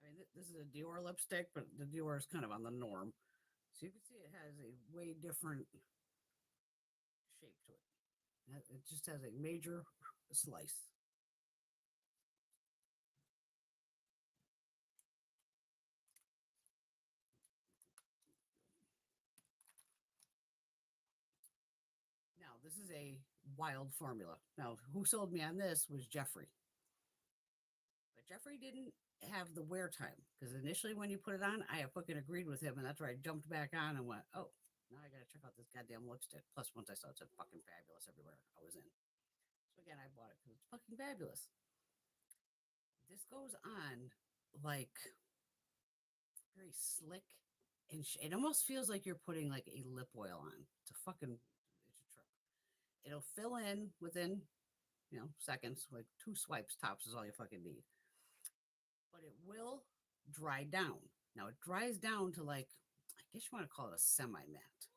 I mean, this is a Dior lipstick, but the Dior is kind of on the norm. So you can see it has a way different shape to it. It just has a major slice. Now, this is a wild formula. Now, who sold me on this was Jeffrey. But Jeffrey didn't have the wear time because initially when you put it on, I fucking agreed with him. And that's where I jumped back on and went, oh, now I got to check out this goddamn lipstick. Plus, once I saw it said fucking fabulous everywhere I was in. So again, I bought it because it's fucking fabulous. This goes on like very slick and it almost feels like you're putting like a lip oil on. It's a fucking, it's a trip. It'll fill in within, you know, seconds, like 2 swipes tops is all you fucking need. But it will dry down. Now it dries down to like, I guess you want to call it a semi-matte.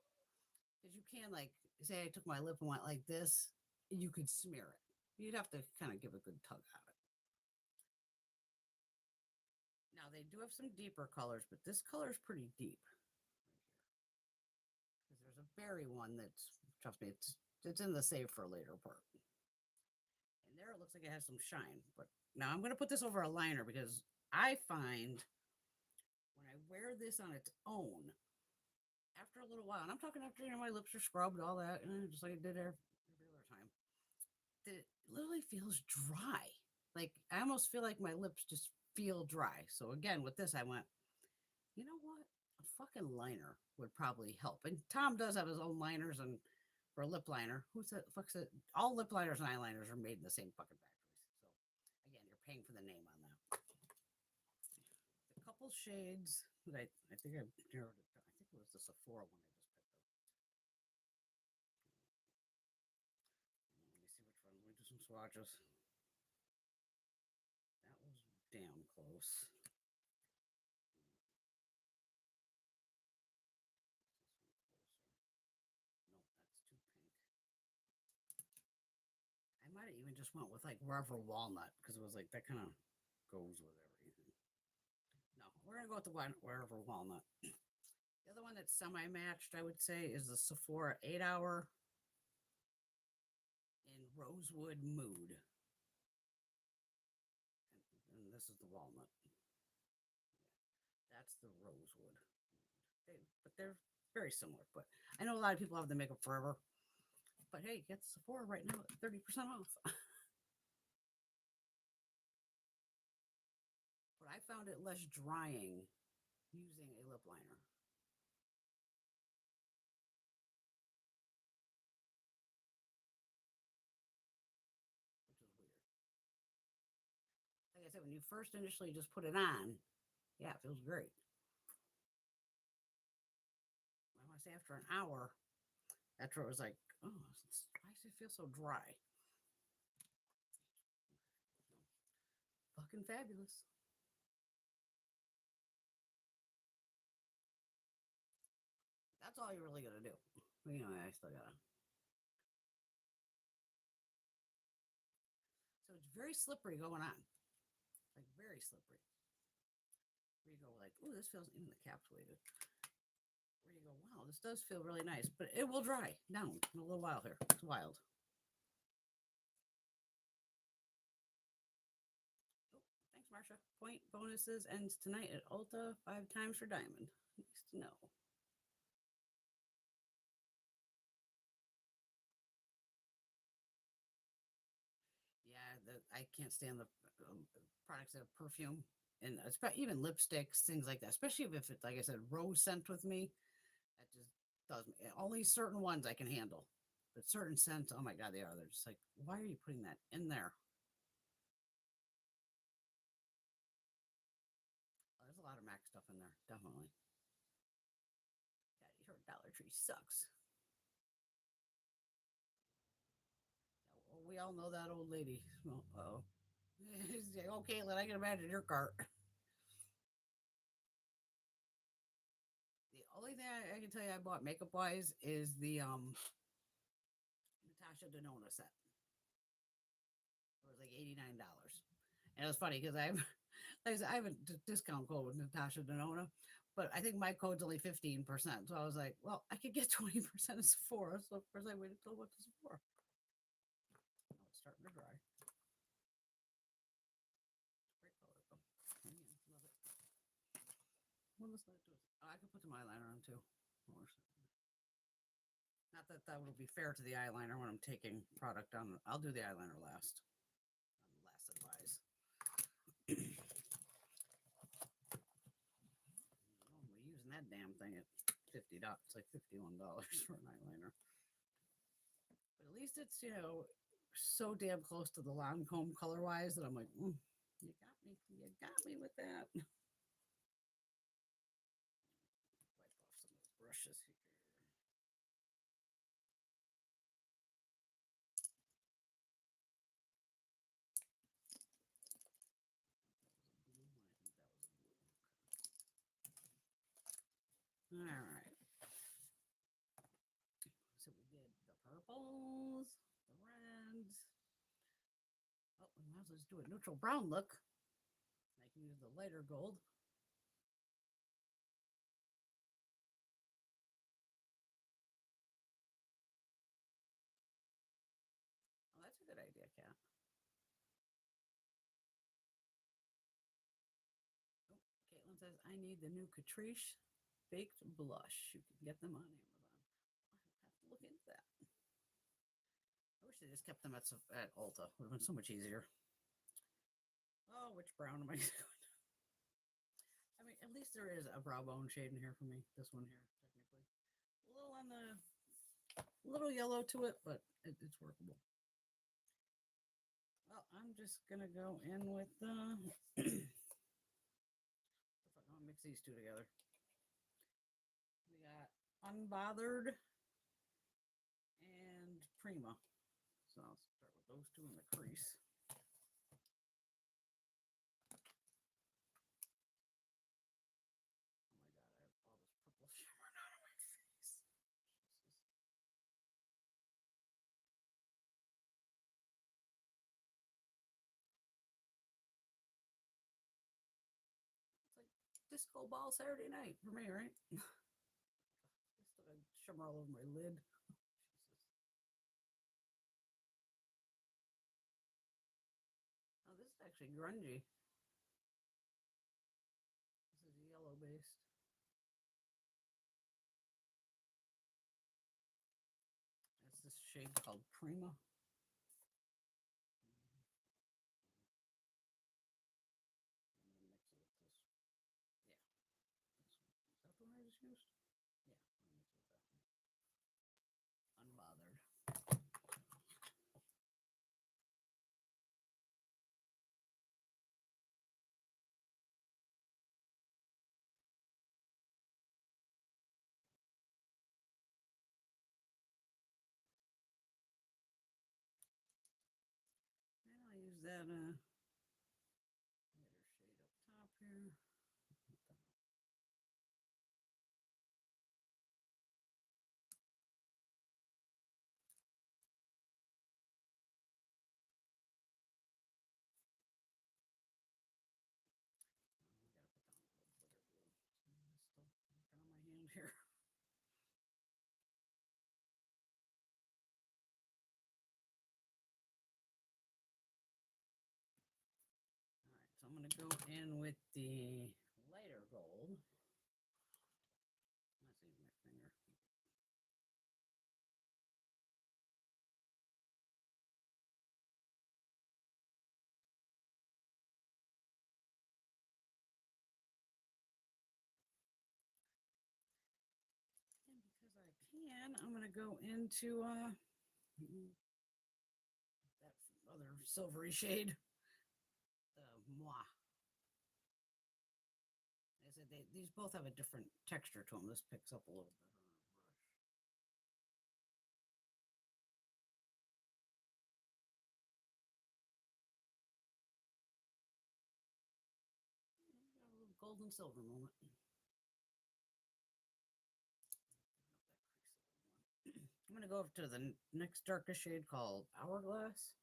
Because you can like, say I took my lip and went like this, you could smear it. You'd have to kind of give a good tug on it. Now they do have some deeper colors, but this color is pretty deep. Because there's a berry one that's, trust me, it's in the save for later part. And there it looks like it has some shine. But now I'm going to put this over a liner because I find when I wear this on its own, after a little while, and I'm talking after, you know, my lips are scrubbed, all that, just like I did every other time, that it literally feels dry. Like I almost feel like my lips just feel dry. So again, with this, I went, you know what? A fucking liner would probably help. And Tom does have his own liners, and for a lip liner, who said fucks it? All lip liners and eyeliners are made in the same fucking factories. So again, you're paying for the name on that. A couple shades that I think I narrowed it down. I think it was the Sephora one I just picked up. Let me see which one. Let me do some swatches. That was damn close. I might have even just went with like Wherever Walnut because it was like that kind of goes with everything. No, we're gonna go with the one Wherever Walnut. The other one that's semi-matched, I would say, is the Sephora 8-Hour in Rosewood Mood. And this is the walnut. That's the Rosewood. But they're very similar. But I know a lot of people have the Makeup Forever. But hey, get Sephora right now at 30% off. But I found it less drying using a lip liner. Which is weird. Like I said, when you first initially just put it on, yeah, it feels great. I want to say after an hour, after it was like, oh, why does it feel so dry? fucking fabulous. That's all you're really gonna do. You know, I still gotta. So it's very slippery going on, like very slippery. Where you go like, oh, this feels even encapsulated. Where you go, wow, this does feel really nice, but it will dry down in a little while here. It's wild. Oh, thanks, Marsha. Point bonuses ends tonight at Ulta. 5 times for diamond. Nice to know. Yeah, I can't stand the products that have perfume and even lipsticks, things like that. Especially if it's like I said, rose scent with me. That just does me. Only certain ones I can handle, but certain scents, oh my god, they are. They're just like, why are you putting that in there? Oh, there's a lot of Mac stuff in there, definitely. Yeah, your Dollar Tree sucks. Well, we all know that old lady. Oh, okay, let I can imagine your cart. The only thing I can tell you I bought makeup wise is the Natasha Denona set. It was like $89. And it was funny because I have a discount code with Natasha Denona, but I think my code's only 15%. So I was like, well, I could get 20% of Sephora. So of course I waited till what to Sephora. Oh, it's starting to dry. Great color though. Love it. What was that do? Oh, I could put some eyeliner on too. Not that that would be fair to the eyeliner when I'm taking product on. I'll do the eyeliner last. I'm less advised. I'm using that damn thing at $50. It's like $51 for an eyeliner. But at least it's, so damn close to the Lancome color wise that I'm like, you got me. You got me with that. Wipe off some of those brushes here. All right. So we did the purples, the reds. Oh, we might as well just do a neutral brown look. I can use the lighter gold. Oh, that's a good idea, Kat. Oh, Caitlin says, I need the new Catrice baked blush. You can get them on Amazon. I'll have to look into that. I wish they just kept them at Ulta. Would have been so much easier. Oh, which brown am I doing? I mean, at least there is a brow bone shade in here for me. This one here, technically. A little on the little yellow to it, but it's workable. Well, I'm just gonna go in with I'll mix these two together. We got Unbothered and Prima. So I'll start with those two in the crease. Disco ball Saturday night for me, right? Still got shimmer all over my lid. Oh, this is actually grungy. This is yellow based. That's this shade called Prima. Is that the one I just used? Yeah, Unbothered. And I'll use that going to go in with the lighter gold. Let's see my finger. And because I can, I'm going to go into that other silvery shade, the Moi. I said these both have a different texture to them. This picks up a little better on a brush. Got a little gold and silver moment. I'm going to go up to the next darkest shade called Hourglass.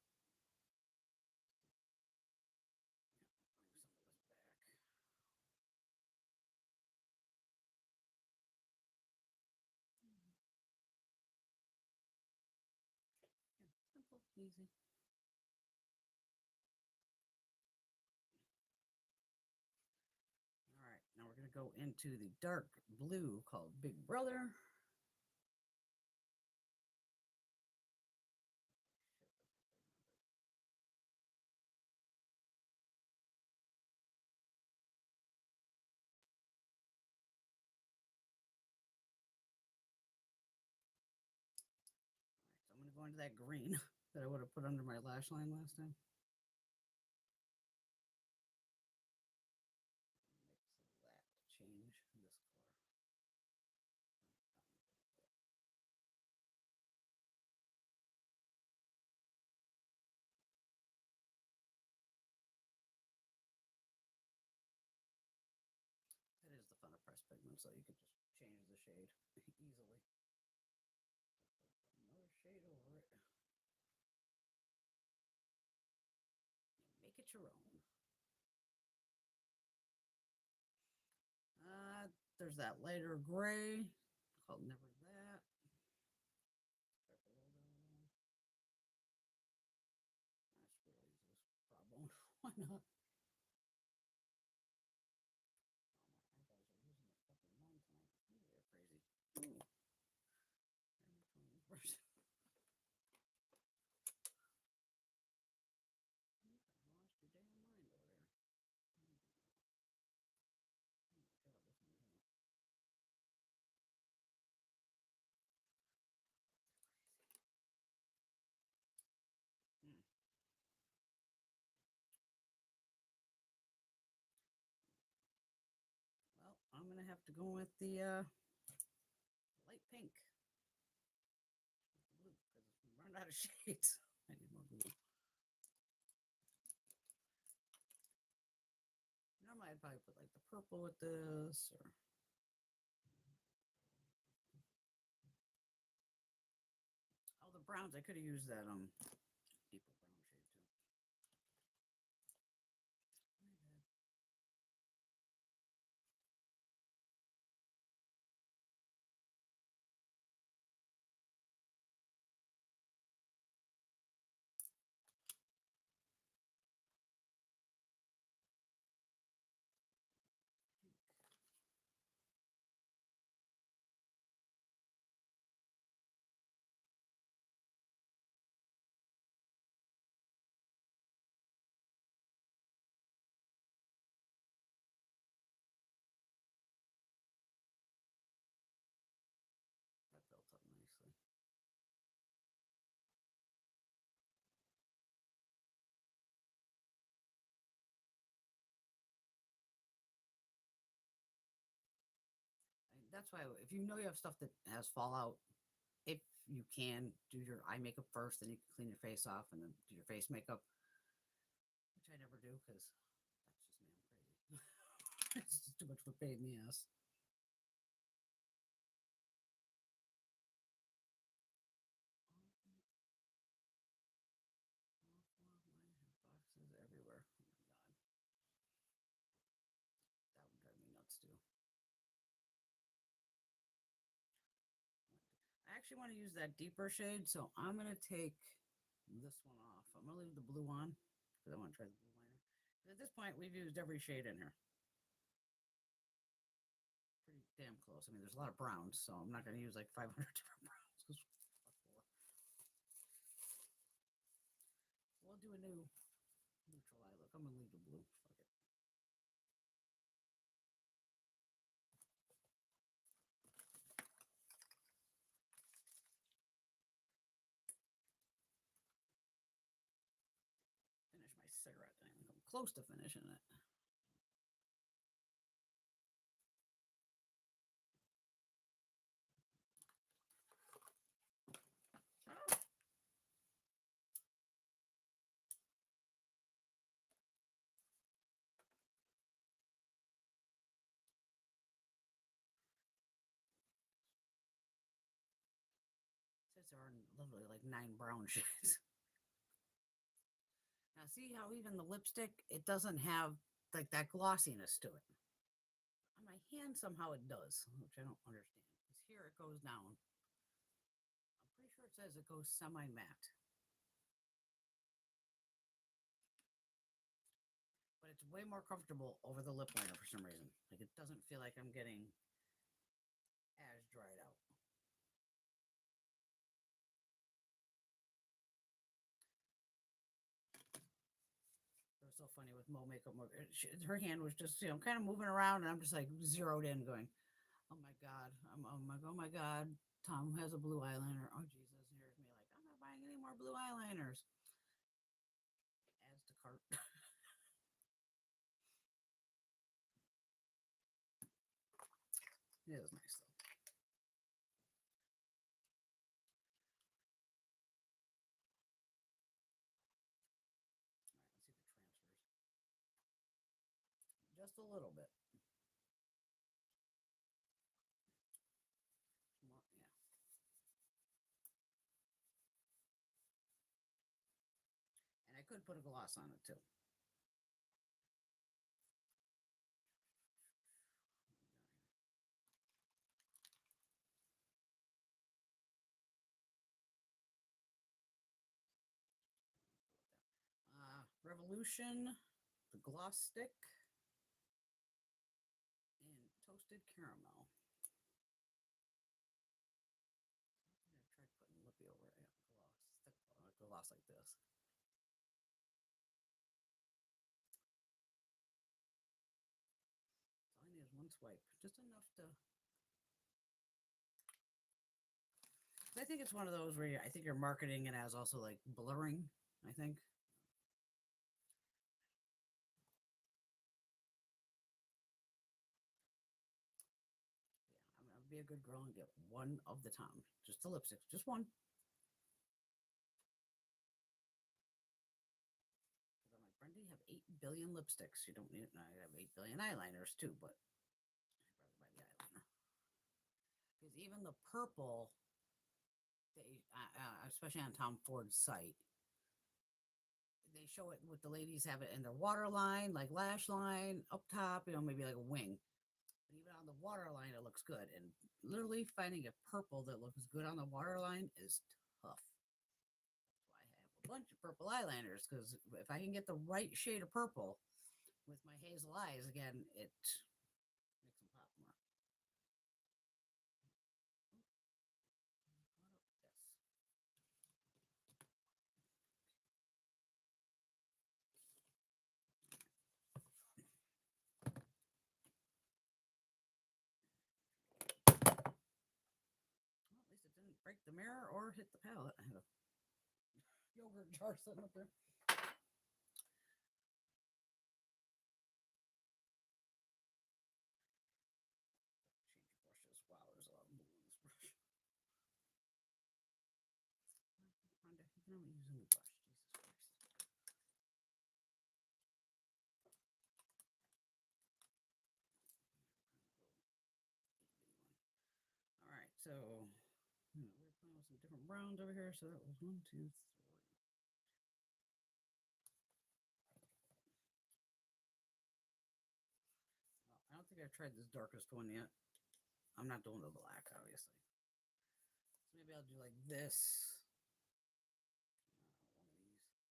Simple, easy. All right, now we're going to go into the dark blue called Big Brother. So I'm going to go into that green that I would have put under my lash line last time. Mix that to change this color. That is the fun of press pigment, so you can just change the shade easily. Another shade over it. Make it your own. There's that lighter gray called Never That. Why not? Crazy. Well, I'm going to have to go with the light pink. Blue, because we run out of shades. I need more blue. Normally I'd probably put like the purple with this, or oh, the browns. I could have used that deeper brown shade too. That built up nicely. That's why if you know you have stuff that has fallout, if you can do your eye makeup first, then you can clean your face off and then do your face makeup, which I never do because that's just me. I'm crazy. It's just too much of a pain in the ass. Boxes everywhere. Oh my god, that would drive me nuts too. I actually want to use that deeper shade, so I'm going to take this one off. I'm going to leave the blue on because I want to try the blue liner. At this point, we've used every shade in here. Pretty damn close. I mean, there's a lot of browns, so I'm not going to use like 500 different browns. We'll do a new neutral eye look. I'm going to leave the blue. Fuck it. Finish my cigarette. I'm close to finishing it. There are literally like 9 brown shades. Now see how even the lipstick, it doesn't have like that glossiness to it. On my hand somehow it does, which I don't understand. Because here it goes down. I'm pretty sure it says it goes semi-matte. But it's way more comfortable over the lip liner for some reason. Like it doesn't feel like I'm getting as dried out. So funny with Mo makeup. Her hand was just, kind of moving around, and I'm just like zeroed in, going, "Oh my god!" I'm like, "Oh my god!" Tom has a blue eyeliner. Oh Jesus! And here's me like, "I'm not buying any more blue eyeliners." Adds to cart. It is nice though. Just a little bit. More, yeah. And I could put a gloss on it too. Revolution, the gloss stick, and toasted caramel. I tried putting lippy over it. Gloss like this. All I need is one swipe, just enough to. I think it's one of those where I think you're marketing it as also like blurring. I think. Yeah, I'm gonna be a good girl and get one of the Tom, just the lipstick, just one. I'm like, Brenda, you have 8 billion lipsticks. You don't need it. I have 8 billion eyeliners too, but I'd rather buy the eyeliner because even the purple. Especially on Tom Ford's site, they show it with the ladies have it in their waterline, like lash line up top, maybe like a wing. But even on the waterline, it looks good. And literally finding a purple that looks good on the waterline is tough. That's why I have a bunch of purple eyeliners, because if I can get the right shade of purple with my hazel eyes, again, it makes them pop more. Break the mirror or hit the palette. I have a yogurt jar sitting up there. Change brushes. Wow, there's a lot of blue in this brush. Rhonda, you can only use a new brush. Jesus Christ. All right, so we're playing with some different browns over here. So that was 1, 2, 3. I don't think I've tried this darkest one yet. I'm not doing the black, obviously. So maybe I'll do like this. One of these.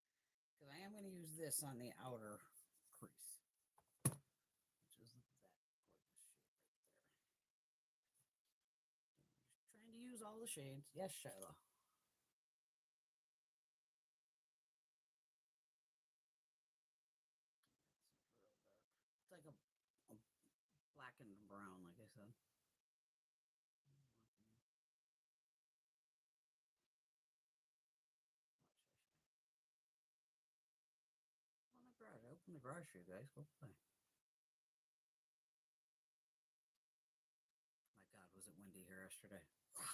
Because I am going to use this on the outer crease. Just look at that gorgeous shade right there. Just trying to use all the shades. Yes, Shiloh. It's like a black and brown, like I said. On the garage. I opened the garage for you guys. Go play. My God, was it windy here yesterday? Wow.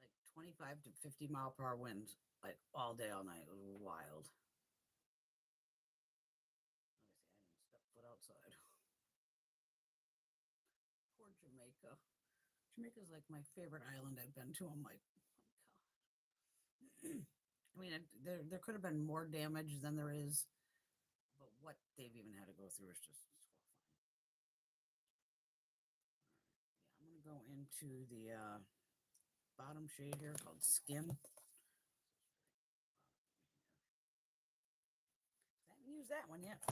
Like 25 to 50 mile per hour winds, like all day, all night. It was wild. Like I say, I didn't step foot outside. Poor Jamaica. Jamaica's like my favorite island I've been to. I'm like, oh my God. I mean, there could have been more damage than there is, but what they've even had to go through is just horrifying. Yeah, I'm gonna go into the bottom shade here called Skin. I haven't used that one yet.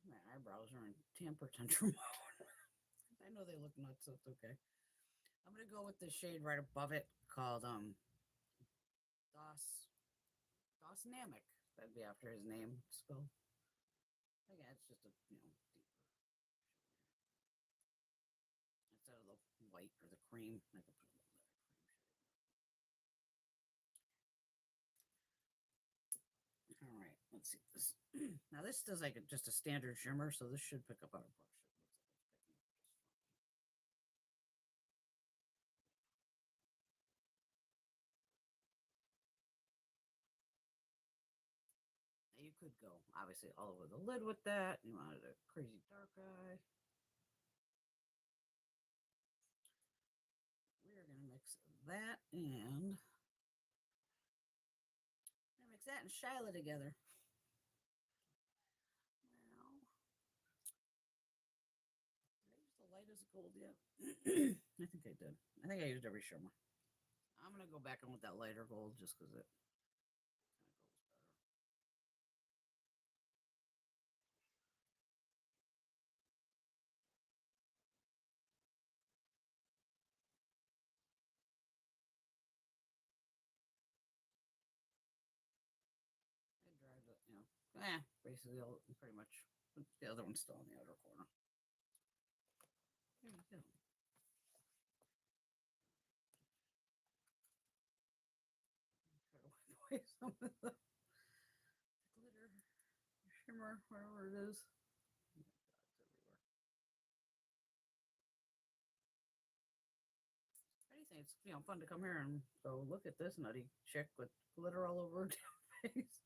My eyebrows are in temper tantrum mode. I know they look nuts, so it's okay. I'm gonna go with the shade right above it called Daus Namek. That'd be after his name spelled. Again, it's just a deeper instead of the white or the cream. I could put a little bit of cream shade. All right, let's see this. Now this does like just a standard shimmer, so this should pick up on a brush. You could go obviously all over the lid with that. You wanted a crazy dark eye. We are gonna mix that and mix that and Shiloh together. Well, did I use the lightest gold yet? I think I did. I think I used every shimmer. I'm gonna go back in with that lighter gold just because it drives it, basically all, pretty much. The other one's still in the outer corner. There you go. Try to wipe away some of the glitter, shimmer, whatever it is. Anything, it's fun to come here and go look at this nutty chick with glitter all over her damn face.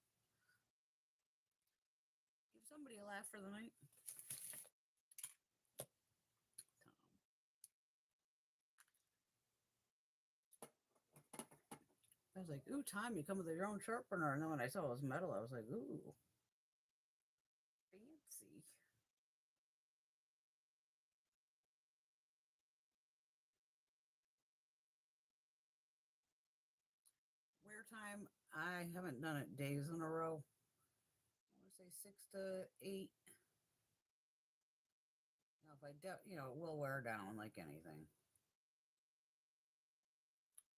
Give somebody a laugh for the night. I was like, ooh, Tom, you come with your own sharpener. And then when I saw it was metal, I was like, ooh, fancy. Wear time, I haven't done it days in a row. I want to say 6 to 8. Now, if I do, it will wear down like anything.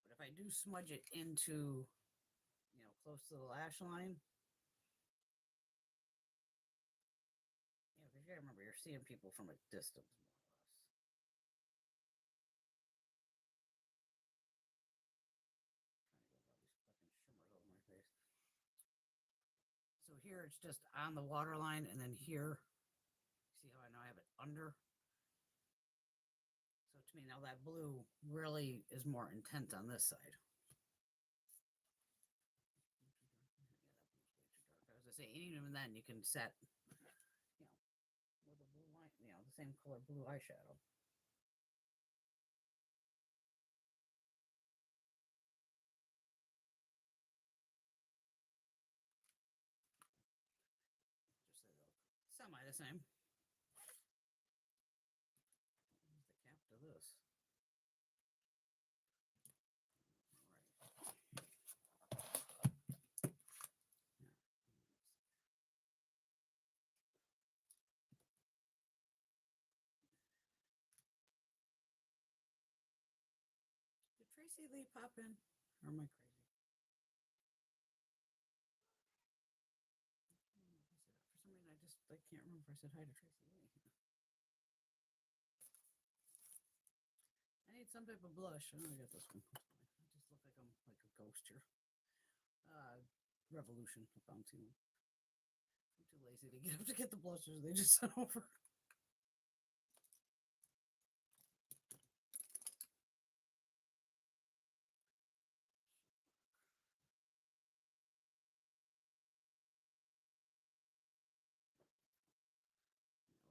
But if I do smudge it into, close to the lash line, because you gotta remember, you're seeing people from a distance, more or less. So here it's just on the water line, and then here, see how I know I have it under? So to me now that blue really is more intense on this side. As I say, even then you can set, with a blue line, the same color blue eyeshadow. the same. Where's the cap to this? Did Tracy Lee pop in? Or am I crazy? For some reason, I can't remember if I said hi to Tracy Lee. I need some type of blush. Oh, I got this one. I just look like I'm like a ghost here. Revolution. I found two. I'm too lazy to get up to get the blushes. They just sent over.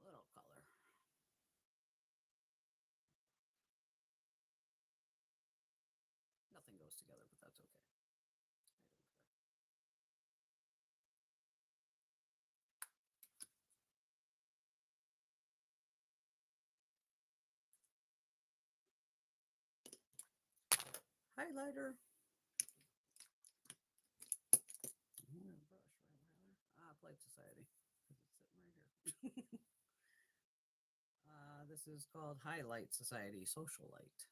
A little color. Nothing goes together, but that's okay. Highlighter. Plate Society. It's sitting right here. This is called Highlight Society Social Light.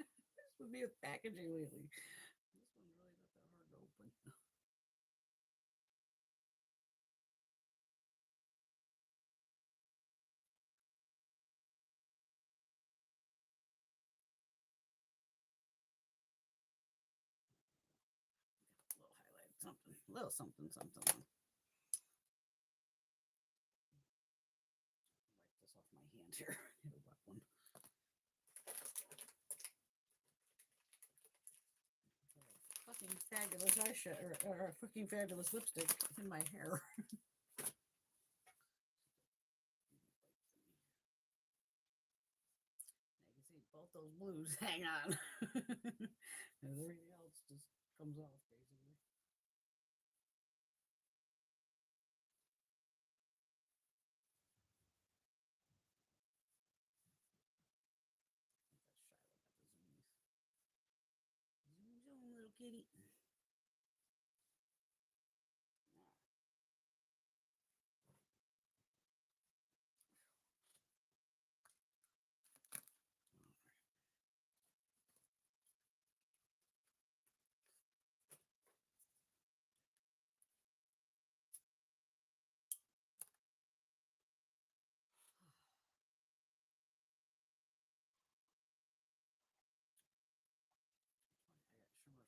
This would be with packaging lately. This one's really not that hard to open. Something, a little something. Wipe this off my hand here. Get a wet one. Fucking fabulous eyeshadow or fucking fabulous lipstick in my hair. Now you can see both those blues hang on. And everything else just comes off basically. Zoom, little kitty.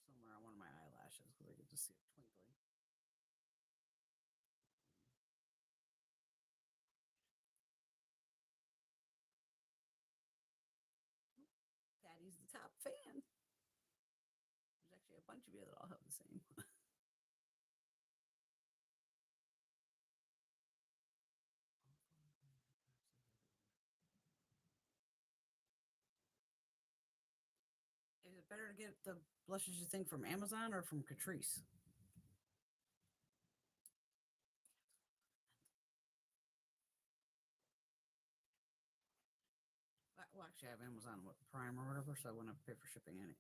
Somewhere on one of my eyelashes because I could just see it twinkling. Daddy's the top fan. There's actually a bunch of you that all have the same. Is it better to get the blushes you think from Amazon or from Catrice? Well, actually, I have Amazon Prime or whatever, so I wouldn't have to pay for shipping anyway.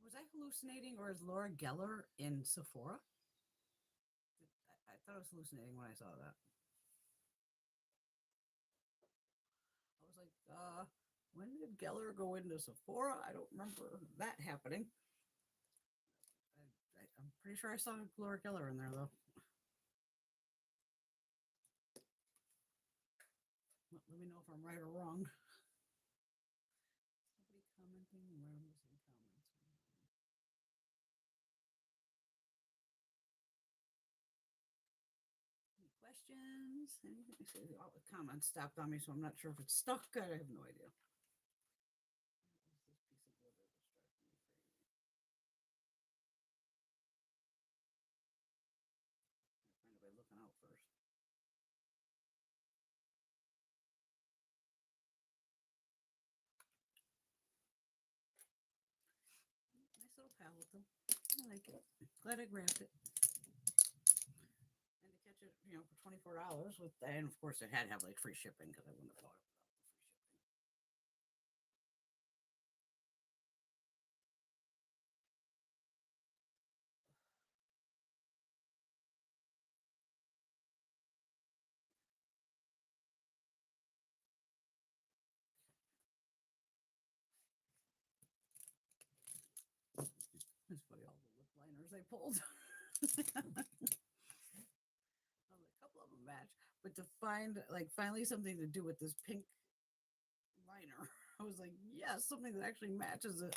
Was I hallucinating, or is Laura Geller in Sephora? I thought I was hallucinating when I saw that. I was like, when did Geller go into Sephora? I don't remember that happening. I'm pretty sure I saw Laura Geller in there, though. Let me know if I'm right or wrong. Somebody commenting where I'm missing comments. Any questions? Anything? All the comments stopped on me, so I'm not sure if it's stuck. I have no idea. Find a way looking out first. pal with them. I like it. Glad I grabbed it. And to catch it, for $24 with, and of course it had to have like free shipping because I wouldn't have bought it without the free shipping. It's funny, all the lip liners I pulled. A couple of them match, but to find like finally something to do with this pink liner, I was like, yes, something that actually matches it.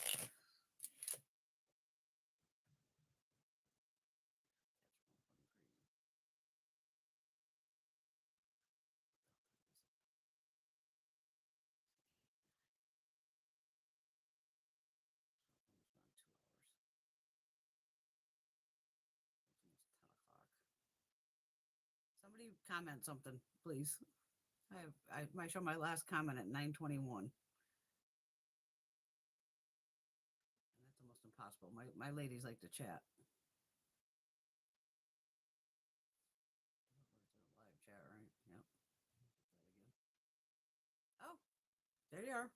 Somebody comment something, please. I might show my last comment at 9:21. And that's almost impossible. My ladies like to chat. Live chat, right? Yep. Oh, there you are.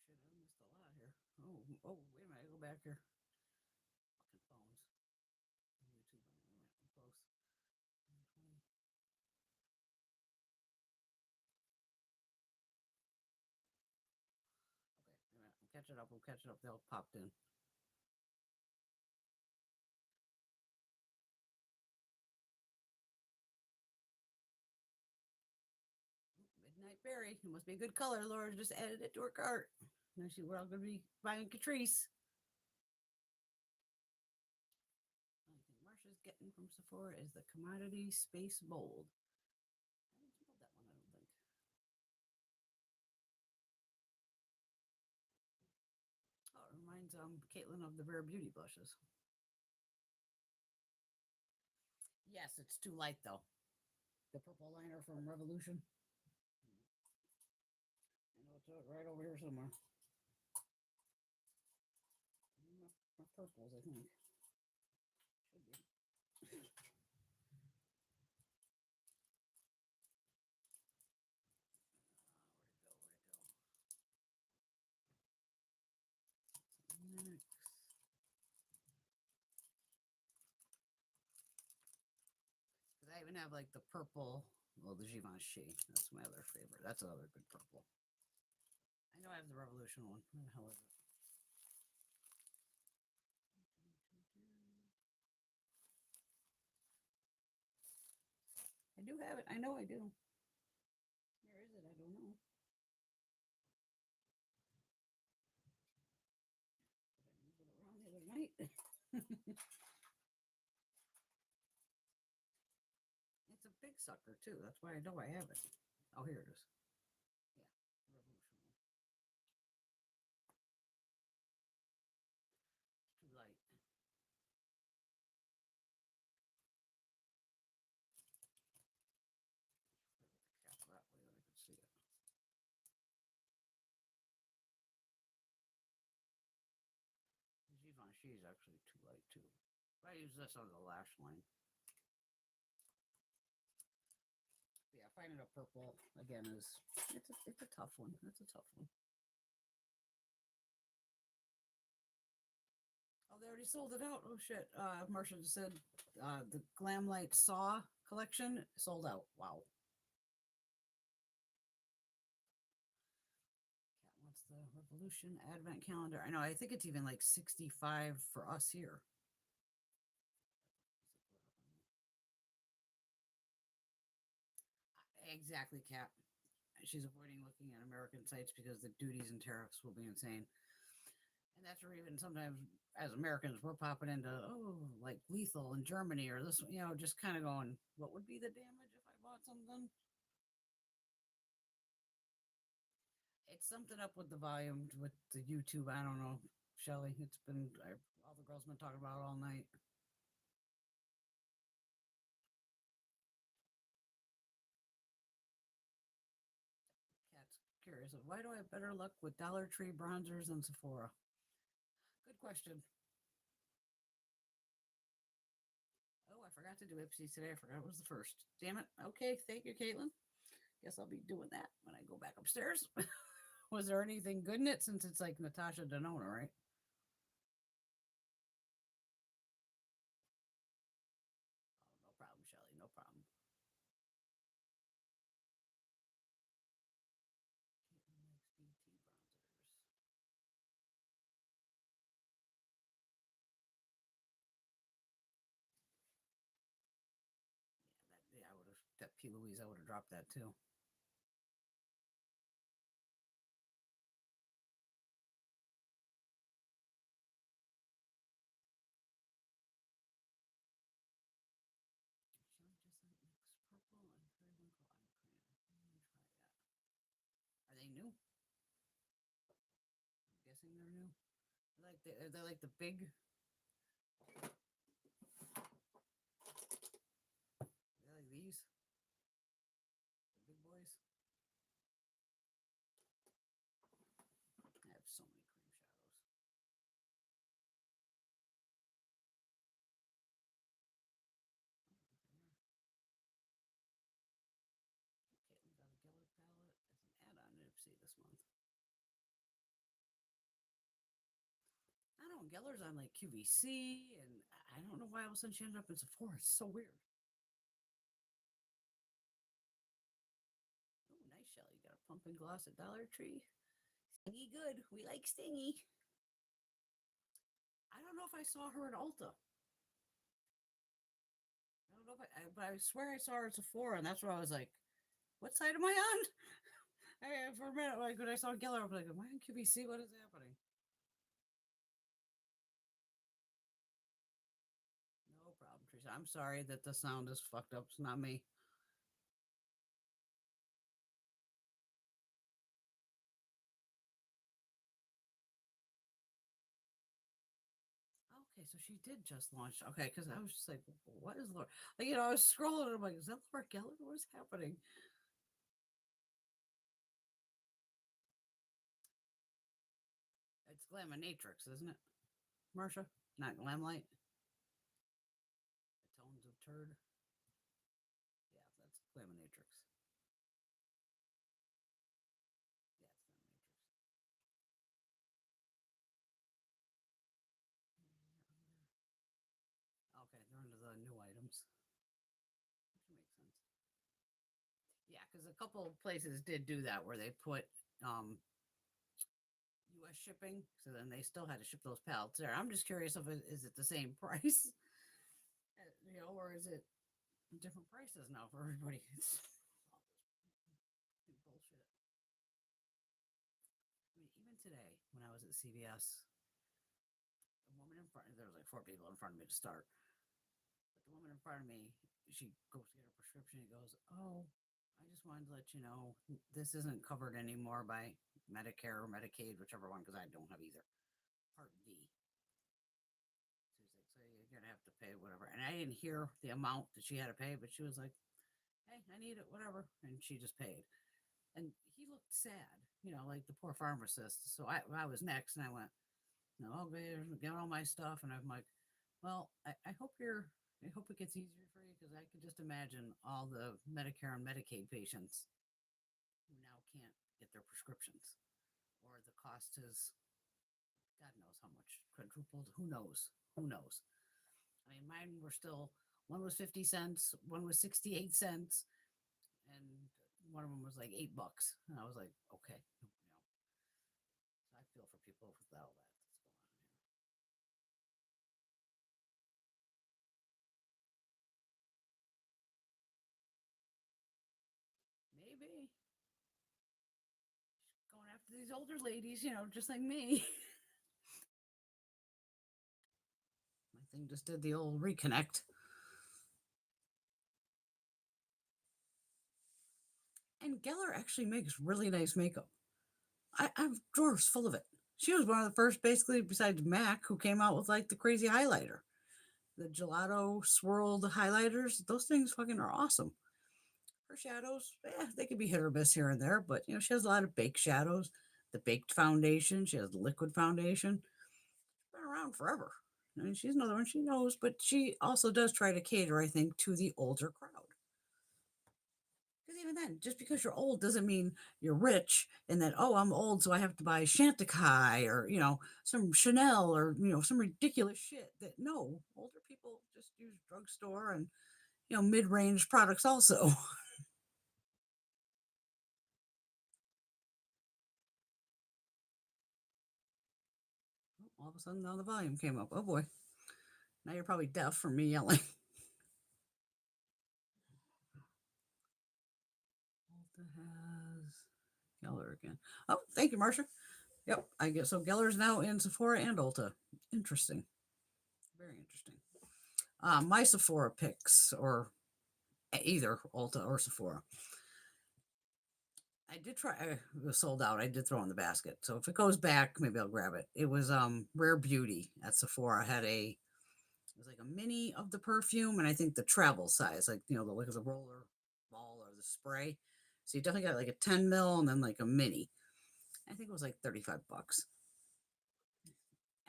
Shit, I missed a lot here. Oh, wait a minute. Go back here. Fucking phones. YouTube. I'm close. 20. Okay, we'll catch it up. We'll catch it up. They'll popped in. Midnight Berry. It must be a good color. Laura just added it to her cart. Now we're all going to be buying Catrice. I think Marsha's getting from Sephora is the Commodity Space Bold. I haven't smelled that one, I don't think. Oh, it reminds Caitlin of the Rare Beauty blushes. Yes, it's too light though. The purple liner from Revolution. I know it's right over here somewhere. My purples, I think. Should be. Where'd it go? Next. Because I even have like the purple, well, the Givenchy. That's my other favorite. That's another good purple. I know I have the Revolution one. Where the hell is it? I do have it. I know I do. Where is it? I don't know. Did I move it around the other night? It's a big sucker too. That's why I know I have it. Oh, here it is. Yeah, Revolution. It's too light. Cap that way that I could see it. The Givenchy is actually too light too. I use this on the lash line. Yeah, finding a purple again is it's a tough one. It's a tough one. Oh, they already sold it out. Oh shit. Marsha just said the Glamlite Saw collection sold out. Wow. What's the Revolution Advent calendar? I know. I think it's even like 65 for us here. Exactly, Cap. She's avoiding looking at American sites because the duties and tariffs will be insane. And that's where even sometimes as Americans, we're popping into, like Lethal in Germany or this, just kind of going, what would be the damage if I bought something? It's something up with the volume, with the YouTube. I don't know, Shelly. It's been, all the girls been talking about it all night. Why do I have better luck with Dollar Tree bronzers than Sephora? Good question. Oh, I forgot to do Ipsy today. I forgot it was the first. Damn it. Okay, thank you, Caitlin. Guess I'll be doing that when I go back upstairs. Was there anything good in it since it's like Natasha Denona, right? Oh, no problem, Shelly. No problem. Caitlin likes BT bronzers. Yeah, I would have that P. Louise. I would have dropped that too. Shelly just sent mix purple and periwinkle eye cream. I'm gonna try that. Are they new? I'm guessing they're new. They're like the big. They're like these. The big boys. I have so many cream shadows. Caitlin got a Geller palette as an add-on to Ipsy this month. I don't know. Geller's on like QVC, and I don't know why all of a sudden she ended up in Sephora. It's so weird. Oh, nice, Shelly. You got a pumpkin gloss at Dollar Tree. Stingy good. We like stingy. I don't know if I saw her at Ulta. I don't know if but I swear I saw her at Sephora, and that's where I was like, "What side am I on?" For a minute, like when I saw Geller, I was like, "Am I on QVC? What is happening?" No problem, Teresa. I'm sorry that the sound is fucked up. It's not me. Okay, so she did just launch. Okay, because I was just like, what is Laura? Like, I was scrolling and I'm like, is that Laura Geller? What is happening? It's Glaminatrix, isn't it? Marsha? Not Glamlite? The Tones of Turd? Yeah, that's Glaminatrix. Yeah, it's Glaminatrix. Okay, they're under the new items, which makes sense. Yeah, because a couple places did do that where they put US shipping, so then they still had to ship those pallets there. I'm just curious if is it the same price, or is it different prices now for everybody? It's bullshit. I mean, even today when I was at CVS, the woman in front, there was like four people in front of me to start, but the woman in front of me, she goes to get her prescription. He goes, "Oh, I just wanted to let you know this isn't covered anymore by Medicare or Medicaid, whichever one, because I don't have either. Part D." She was like, "So you're gonna have to pay whatever." And I didn't hear the amount that she had to pay, but she was like, "Hey, I need it, whatever," and she just paid. And he looked sad, like the poor pharmacist. So I was next, and I went, "No, I'll get all my stuff," and I'm like, "Well, I hope I hope it gets easier for you because I could just imagine all the Medicare and Medicaid patients who now can't get their prescriptions, or the cost is God knows how much quadrupled. Who knows? Who knows? I mean, mine were still one was 50 cents, one was 68 cents, and one of them was like $8. And I was like, okay, So I feel for people with all that that's going on here. Maybe going after these older ladies, just like me. My thing just did the old reconnect. And Geller actually makes really nice makeup. I have drawers full of it. She was one of the first, basically, besides Mac, who came out with like the crazy highlighter. The gelato swirled highlighters. Those things fucking are awesome. Her shadows, they could be hit or miss here and there, but she has a lot of baked shadows. The baked foundation, she has the liquid foundation. Been around forever. I mean, she's another one she knows, but she also does try to cater, I think, to the older crowd. Because even then, just because you're old doesn't mean you're rich and that, oh, I'm old, so I have to buy Chantecaille or, some Chanel or, some ridiculous shit that no, older people just use drugstore and, mid range products also. All of a sudden, now the volume came up. Oh boy. Now you're probably deaf from me yelling. Ulta has Geller again. Oh, thank you, Marcia. Yep, I guess so. Geller's now in Sephora and Ulta. Interesting. Very interesting. My Sephora picks, or either Ulta or Sephora. I did try. It was sold out. I did throw in the basket. So if it goes back, maybe I'll grab it. It was Rare Beauty at Sephora. Had it was like a mini of the perfume, and I think the travel size, like the roller ball or the spray. So you definitely got like a 10 mil and then like a mini. I think it was like $35.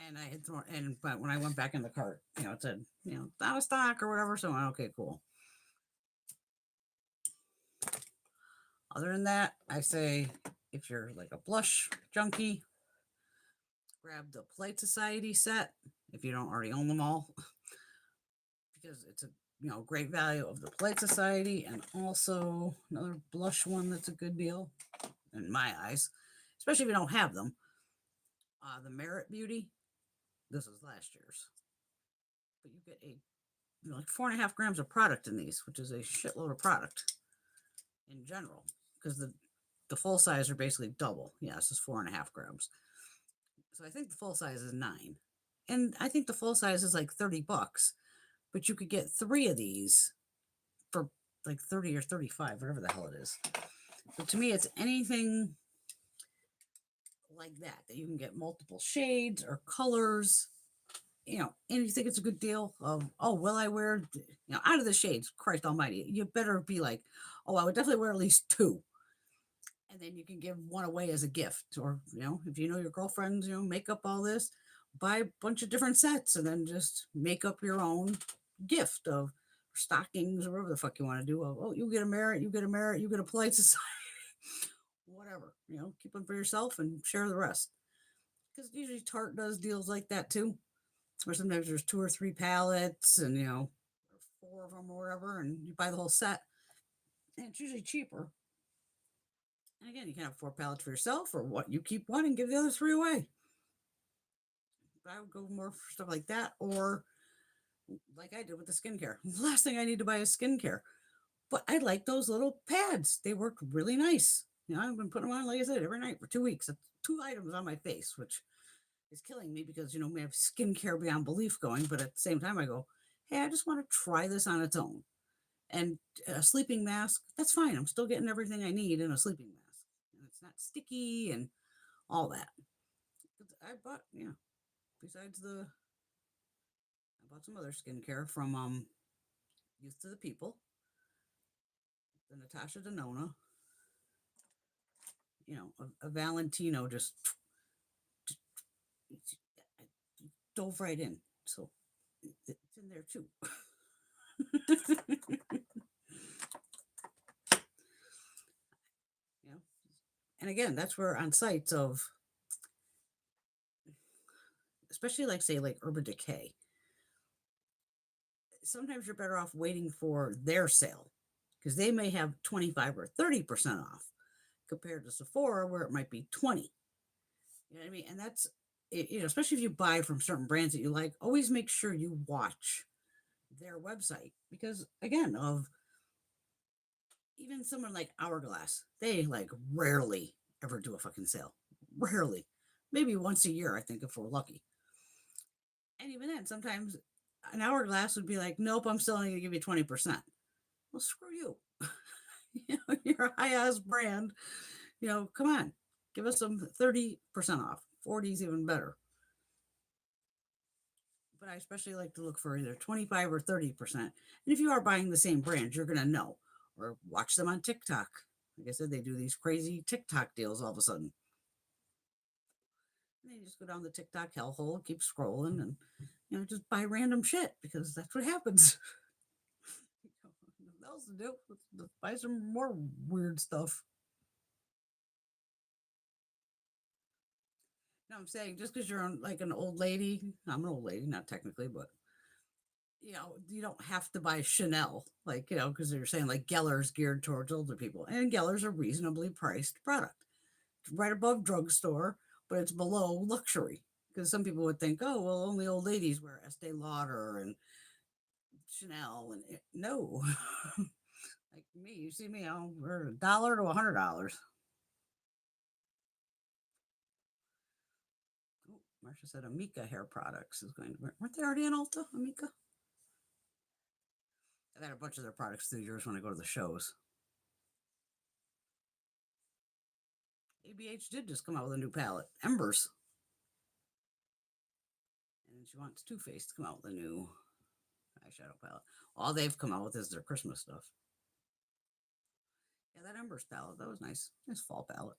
And I had thrown, but when I went back in the cart, it said, out of stock or whatever. So I went, okay, cool. Other than that, I say if you're like a blush junkie, grab the Polite Society set if you don't already own them all, because it's a great value of the Polite Society, and also another blush one that's a good deal in my eyes, especially if you don't have them. The Merit Beauty. This is last year's, but you get like 4.5 grams of product in these, which is a shitload of product in general, because the full size are basically double. Yeah, this is 4.5 grams. So I think the full size is 9. And I think the full size is like $30, but you could get 3 of these for like 30 or 35, whatever the hell it is. But to me, it's anything like that you can get multiple shades or colors, and you think it's a good deal of, oh, will I wear, out of the shades, Christ almighty, you better be like, oh, I would definitely wear at least 2. And then you can give one away as a gift, or if your girlfriends make up all this, buy a bunch of different sets and then just make up your own gift of stockings or whatever the fuck you want to do. Oh, you get a merit, you get a merit, you get a Polite Society. Whatever, keep them for yourself and share the rest, because usually Tarte does deals like that too, where sometimes there's 2 or 3 palettes and 4 of them or whatever, and you buy the whole set, and it's usually cheaper. And again, you can have 4 pallets for yourself, or what, you keep one and give the other 3 away. But I would go more for stuff like that, or like I did with the skincare. The last thing I need to buy is skincare, but I like those little pads. They work really nice. I've been putting them on, like I said, every night for 2 weeks. It's 2 items on my face, which is killing me because we have skincare beyond belief going. But at the same time, I go, hey, I just want to try this on its own. And a sleeping mask, that's fine. I'm still getting everything I need in a sleeping mask, and it's not sticky and all that. But I bought, besides I bought some other skincare from Youth to the People, the Natasha Denona, a Valentino just dove right in. So it's in there too. And again, that's where on sites of, especially like say like Urban Decay, sometimes you're better off waiting for their sale, because they may have 25 or 30% off compared to Sephora where it might be 20. You know what I mean? And that's, especially if you buy from certain brands that you like, always make sure you watch their website, because again, of even someone like Hourglass, they like rarely ever do a fucking sale. Rarely. Maybe once a year, I think, if we're lucky. And even then, sometimes an Hourglass would be like, nope, I'm still only going to give you 20%. Well, screw you. You're a high ass brand. Come on, give us some 30% off. 40 is even better. But I especially like to look for either 25 or 30%. And if you are buying the same brand, you're going to know, or watch them on TikTok. Like I said, they do these crazy TikTok deals all of a sudden. And you just go down the TikTok hellhole, keep scrolling, and just buy random shit because that's what happens. Nothing else to do. Let's buy some more weird stuff. No, I'm saying just because you're like an old lady, I'm an old lady, not technically, but you don't have to buy Chanel, like, because they're saying like Geller's geared towards older people, and Geller's a reasonably priced product. It's right above drugstore, but it's below luxury. Because some people would think, oh, well, only old ladies wear Estee Lauder and Chanel, and no, like me, you see me, I'll wear $1 to $100. Oh, Marcia said Amika hair products is going to. Weren't they already in Ulta, Amika? I've had a bunch of their products through yours when I go to the shows. ABH did just come out with a new palette, Embers. And she wants Too Faced to come out with a new eyeshadow palette. All they've come out with is their Christmas stuff. Yeah, that Embers palette, that was nice. Nice fall palette.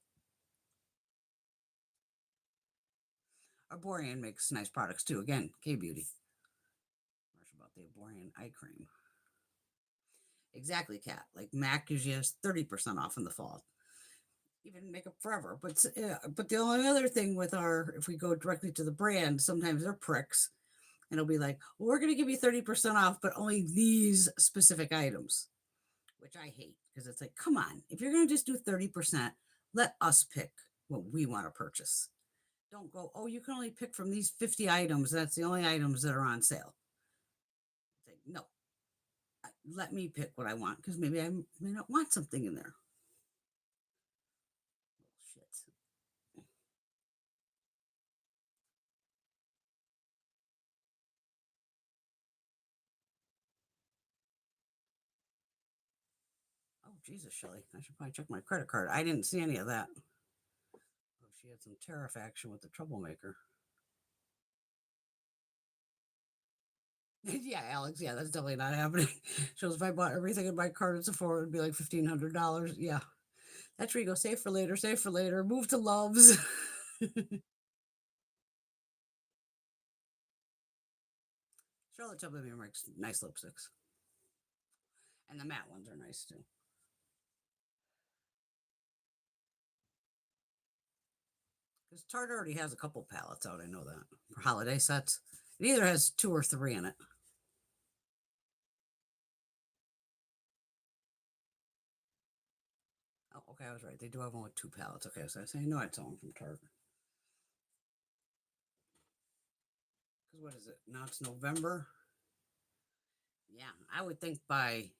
Arborian makes nice products too. Again, K-Beauty. About the Arborian eye cream. Exactly, Kat. Like MAC usually has 30% off in the fall. Even Makeup Forever. But the only other thing with if we go directly to the brand, sometimes they're pricks. And it'll be like, well, we're going to give you 30% off, but only these specific items, which I hate because it's like, come on, if you're going to just do 30%, let us pick what we want to purchase. Don't go, oh, you can only pick from these 50 items. That's the only items that are on sale. It's like, no, let me pick what I want because maybe I may not want something in there. Shit. Oh, Jesus, Shelly. I should probably check my credit card. I didn't see any of that. Oh, she had some tariff action with the troublemaker. Yeah, Alex. Yeah, that's definitely not happening. Shows if I bought everything in my card at Sephora, it'd be like $1,500. Yeah, that's where you go. Save for later. Save for later. Move to Loves. Charlotte Tilbury makes nice lipsticks, and the matte ones are nice too. Because Tarte already has a couple palettes out. I know that for holiday sets. It either has 2 or 3 in it. Oh, okay, I was right. They do have only 2 palettes. Okay, so I say no, I saw them from Tarte. Because what is it? Now it's November. Yeah, I would think by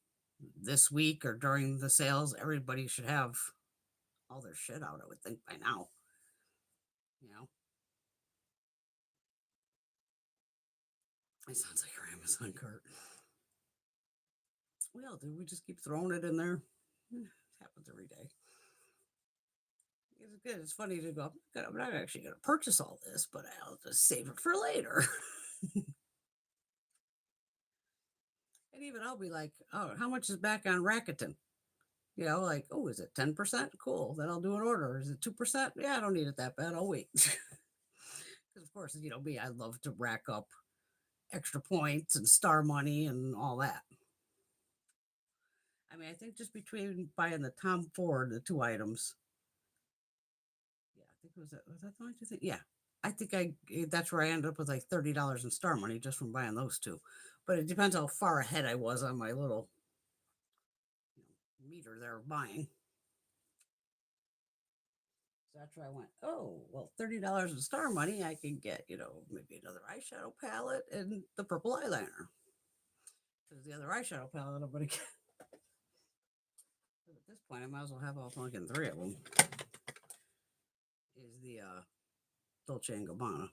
this week or during the sales, everybody should have all their shit out. I would think by now. You know, it sounds like your Amazon cart. Well, do we just keep throwing it in there? It happens every day. It's good. It's funny to go, I'm not actually going to purchase all this, but I'll just save it for later. And even I'll be like, oh, how much is back on Rakuten? Like, oh, is it 10%? Cool. Then I'll do an order. Is it 2%? Yeah, I don't need it that bad. I'll wait. Because, of course, me, I love to rack up extra points and star money and all that. I mean, I think just between buying the Tom Ford, the 2 items. Yeah, I think was that the only 2 things? Yeah. I think that's where I ended up with like $30 in star money just from buying those 2. But it depends how far ahead I was on my little meter there of buying. So after I went, oh, well, $30 in star money, I can get, maybe another eyeshadow palette and the purple eyeliner. Because the other eyeshadow palette I'm going to get. At this point, I might as well have all fucking 3 of them. Is the Dolce & Gabbana. Is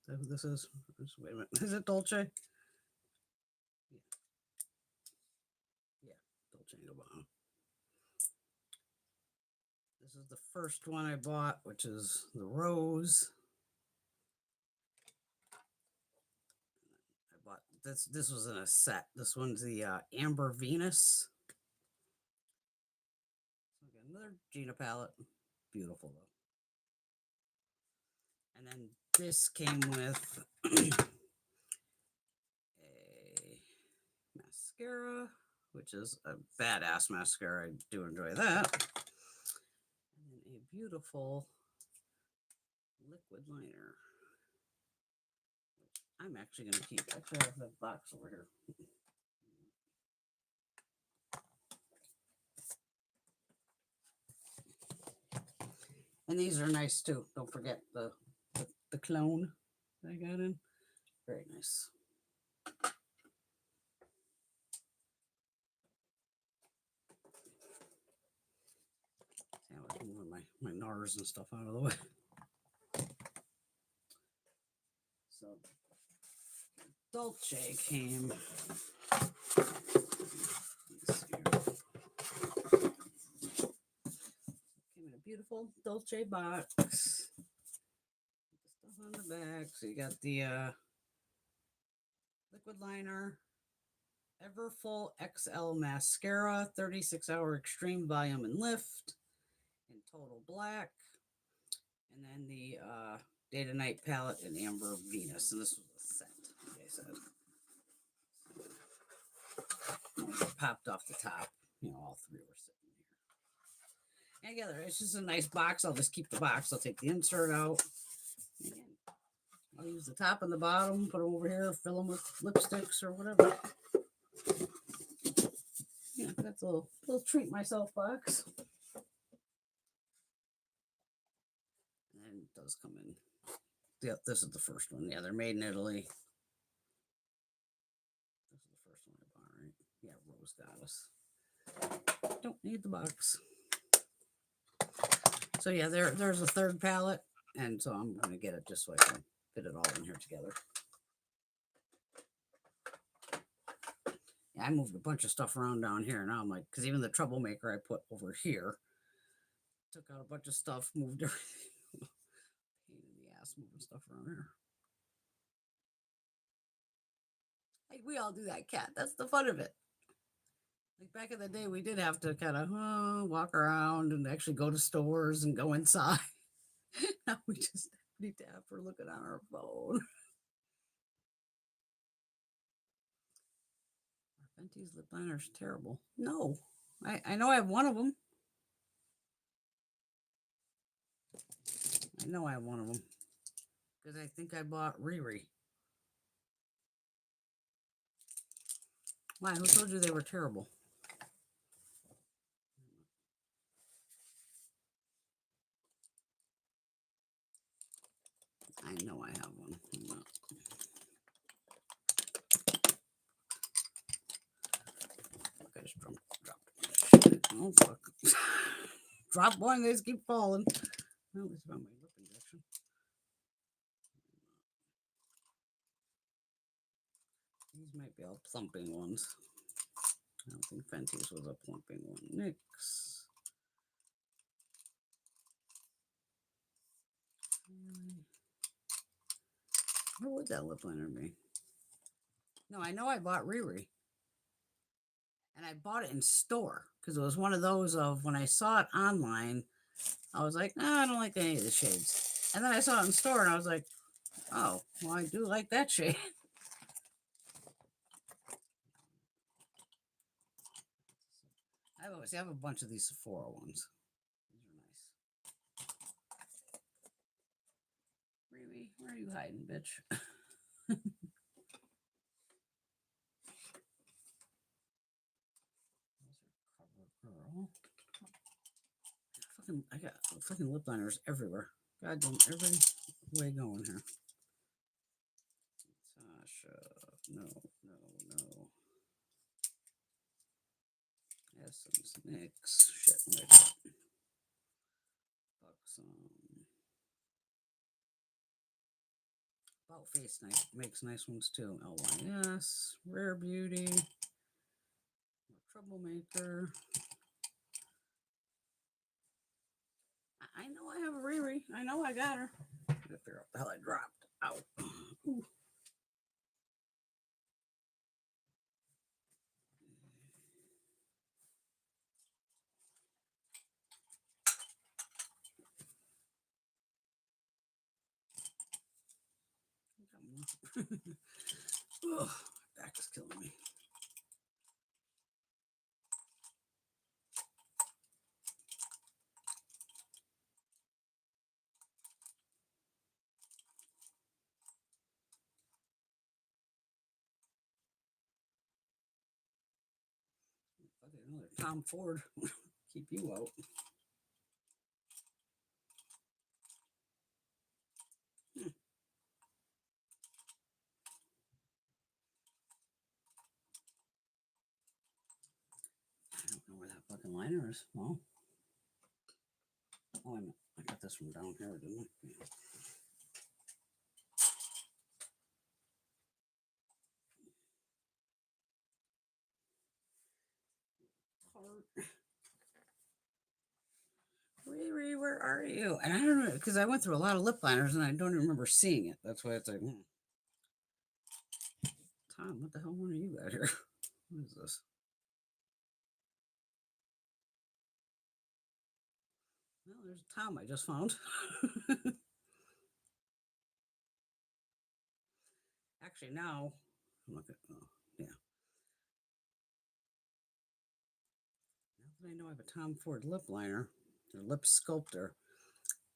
that who this is? Wait a minute. Is it Dolce? Yeah. Yeah, Dolce & Gabbana. This is the first one I bought, which is the rose. I bought this. This was in a set. This one's the Amber Venus. Another Gina palette. Beautiful though. And then this came with a mascara, which is a badass mascara. I do enjoy that. And then a beautiful liquid liner. I'm actually going to keep. Actually, I have that box over here. And these are nice too. Don't forget the clone that I got in. Very nice. Yeah, I was moving my NARS and stuff out of the way. So Dolce came. Came in a beautiful Dolce box. Stuff on the back. So you got the liquid liner, Everfull XL mascara, 36-hour extreme volume and lift, in total black, and then the day to night palette in amber Venus, and this was a set, like I said. It popped off the top, all three were sitting here. And together, it's just a nice box. I'll just keep the box. I'll take the insert out. Again, I'll use the top and the bottom, put them over here, fill them with lipsticks or whatever. Yeah, that's a little treat myself box. And it does come in. Yeah, this is the first one. Yeah, they're made in Italy. This is the first one I bought, right? Yeah, Rose Goddess. Don't need the box. So yeah, there's a third palette, and so I'm going to get it just so I can fit it all in here together. Yeah, I moved a bunch of stuff around down here. Now I'm like, because even the troublemaker I put over here, took out a bunch of stuff, moved everything. Pain in the ass moving stuff around here. Like we all do that, Cat. That's the fun of it. Like back in the day, we did have to kind of walk around and actually go to stores and go inside. Now we just need to have her looking on our phone. Fenty's lip liner is terrible. No, I know I have one of them. I know I have one of them because I think I bought Riri. Why? Who told you they were terrible? I know I have one. I just dropped it. Oh, fuck. Drop one, they just keep falling. Oh, it's about my lip injection. These might be all plumping ones. I don't think Fenty's was a plumping one. NYX. Where would that lip liner be? No, I know I bought Riri. And I bought it in store because it was one of those of when I saw it online, I was like, no, I don't like any of the shades. And then I saw it in store and I was like, oh, well, I do like that shade. I have a bunch of these Sephora ones. These are nice. Riri, where are you hiding, bitch? Girl. I got fucking lip liners everywhere. Goddamn, every way going here. Sasha, no. Essence, NYX, shit, NYX. About Face nice, makes nice ones too. LYS, Rare Beauty, Troublemaker. I know I have a Riri. I know I got her. I gotta figure out what the hell I dropped. Out. Ooh. Oh, back is killing me. Another Tom Ford. Keep you out. I don't know where that fucking liner is. Well, oh, I got this from down here, didn't I? Yeah. Riri, where are you? And I don't know, because I went through a lot of lip liners and I don't even remember seeing it. That's why it's like, Tom, what the hell are you got here? What is this? Well, there's Tom I just found. Actually, now, look at, oh, yeah. Now that I know I have a Tom Ford lip liner, or lip sculptor,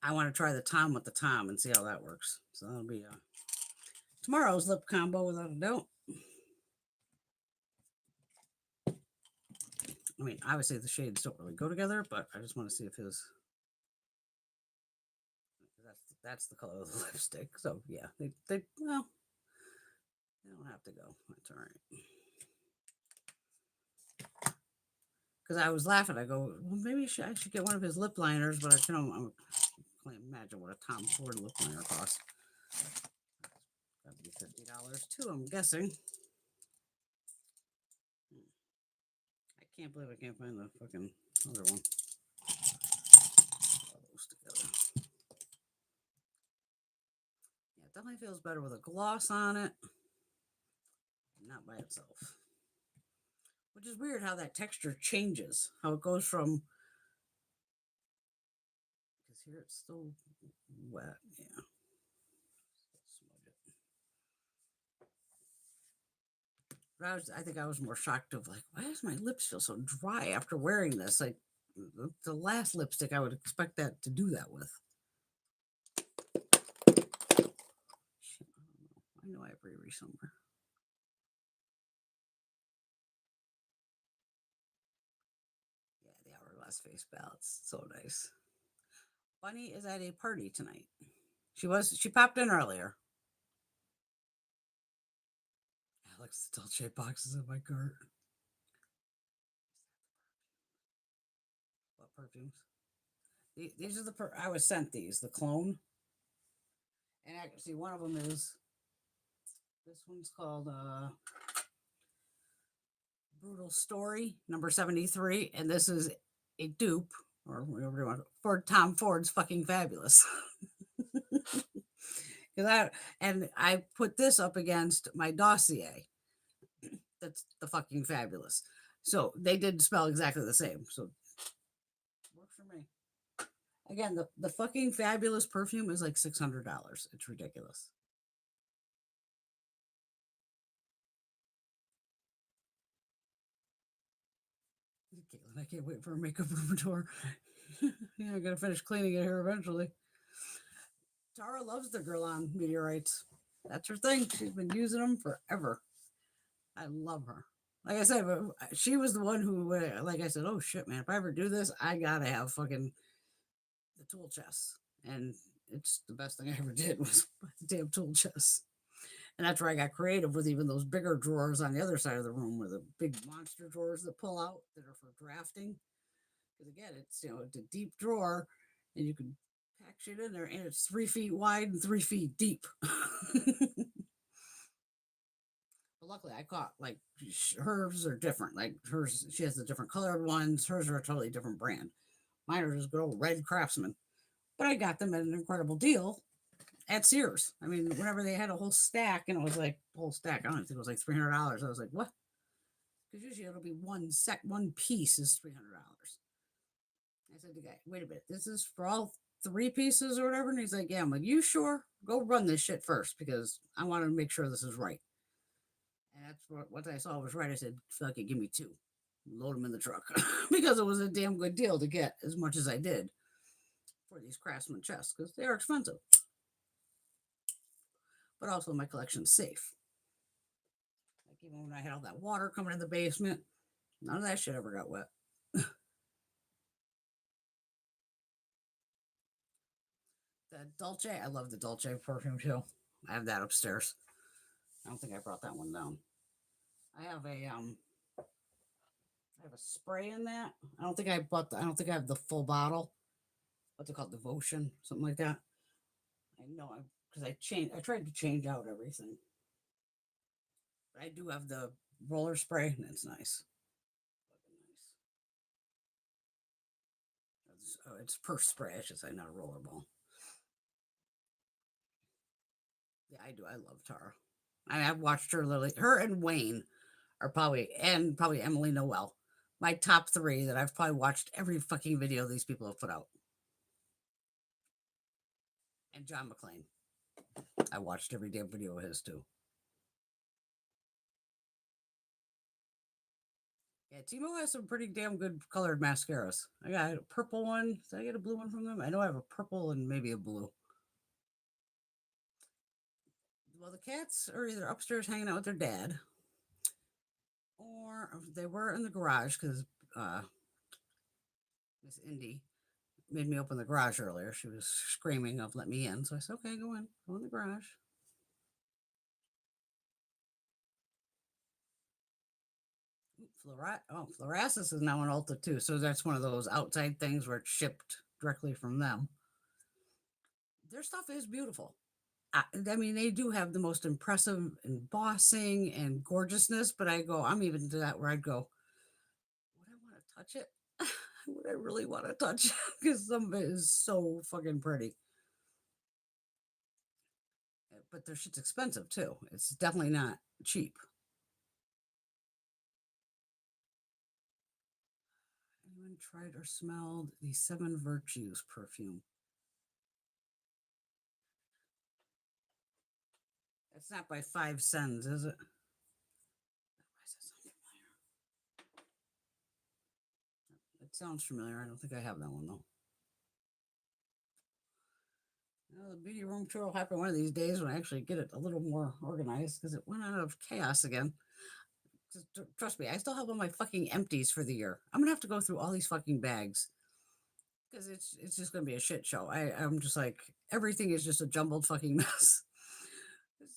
I want to try the Tom with the Tom and see how that works. So that'll be tomorrow's lip combo without a doubt. I mean, obviously the shades don't really go together, but I just want to see if his that's the color of the lipstick. So yeah, they well, they don't have to go. That's all right. Because I was laughing. I go, well, maybe I should get one of his lip liners, but I can't imagine what a Tom Ford lip liner costs. That'd be $50 too, I'm guessing. I can't believe I can't find the fucking other one. All those together. Yeah, it definitely feels better with a gloss on it, not by itself. Which is weird how that texture changes. How it goes from, because here it's still wet. Yeah. Smudge it. But I think I was more shocked of like, why does my lips feel so dry after wearing this? Like the last lipstick, I would expect that to do that with. Shit, I know I have Riri somewhere. Yeah, the Hourglass face balance, so nice. Bunny is at a party tonight. She popped in earlier. Alex still shape boxes in my cart. What perfumes? These are I was sent these, the clone. And actually one of them is, this one's called Brutal Story, number 73. And this is a dupe, or whatever you want, for Tom Ford's Fucking Fabulous. And I put this up against my dossier. That's the Fucking Fabulous. So they did spell exactly the same. So works for me. Again, the Fucking Fabulous perfume is like $600. It's ridiculous. Caitlin, I can't wait for a makeup room tour. Yeah, I gotta finish cleaning it here eventually. Tara loves the girl on meteorites. That's her thing. She's been using them forever. I love her. Like I said, she was the one who, like I said, oh shit, man, if I ever do this, I gotta have fucking the tool chest. And it's the best thing I ever did was the damn tool chest. And that's where I got creative with even those bigger drawers on the other side of the room, where the big monster drawers that pull out that are for drafting. Because again, it's a deep drawer, and you can pack shit in there, and it's 3 feet wide and 3 feet deep. But luckily, I caught like hers are different. Like hers, she has the different colored ones. Hers are a totally different brand. Mine are just good old Red Craftsman. But I got them at an incredible deal at Sears. I mean, whenever they had a whole stack, and it was like whole stack, I don't think it was like $300. I was like, what? Because usually it'll be one piece is $300. I said to the guy, wait a minute, this is for all 3 pieces or whatever. And he's like, yeah, I'm like, you sure? Go run this shit first because I want to make sure this is right. And that's what I saw was right. I said, fuck it, give me 2. Load them in the truck because it was a damn good deal to get as much as I did for these Craftsman chests because they are expensive. But also my collection's safe. Like even when I had all that water coming in the basement, none of that shit ever got wet. The Dolce, I love the Dolce perfume too. I have that upstairs. I don't think I brought that one down. I have a spray in that. I don't think I bought I don't think I have the full bottle. What's it called? Devotion, something like that. I know because I tried to change out everything. But I do have the roller spray, and it's nice. It's purse spray, I should say, not a roller ball. Yeah, I do. I love Tara. I've watched her literally. Her and Wayne are probably Emily Noel. My top 3 that I've probably watched every fucking video these people have put out. And John McClane. I watched every damn video of his too. Yeah, Timo has some pretty damn good colored mascaras. I got a purple one. Did I get a blue one from them? I know I have a purple and maybe a blue. Well, the cats are either upstairs hanging out with their dad, or they were in the garage because Miss Indy made me open the garage earlier. She was screaming of let me in. So I said, okay, go in the garage. Fluorescence is now an Ulta too. So that's one of those outside things where it's shipped directly from them. Their stuff is beautiful. I mean, they do have the most impressive embossing and gorgeousness, but I'm even to that where I'd go, would I want to touch it? Would I really want to touch it? Because some of it is so fucking pretty. But their shit's expensive too. It's definitely not cheap. Anyone tried or smelled the 7 Virtues perfume? It's not by 5 cents, is it? Why does that sound familiar? It sounds familiar. I don't think I have that one though. Well, the beauty room tour will happen one of these days when I actually get it a little more organized because it went out of chaos again. Trust me, I still have all my fucking empties for the year. I'm gonna have to go through all these fucking bags because it's just gonna be a shit show. I'm just like everything is just a jumbled fucking mess.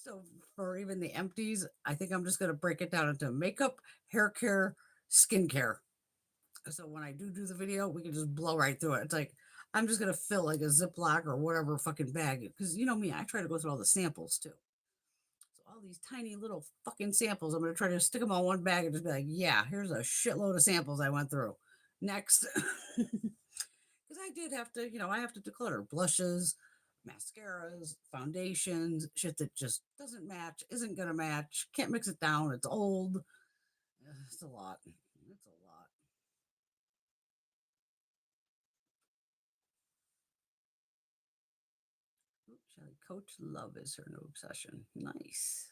So for even the empties, I think I'm just gonna break it down into makeup, hair care, skincare. So when I do the video, we can just blow right through it. It's like I'm just gonna fill like a Ziploc or whatever fucking bag because you know me, I try to go through all the samples too. So all these tiny little fucking samples, I'm gonna try to stick them on one bag and just be like, yeah, here's a shitload of samples I went through. Next, because I did have to, I have to declutter blushes, mascaras, foundations, shit that just doesn't match, isn't gonna match, can't mix it down, it's old. It's a lot. It's a lot. Shelly Coach Love is her new obsession. Nice.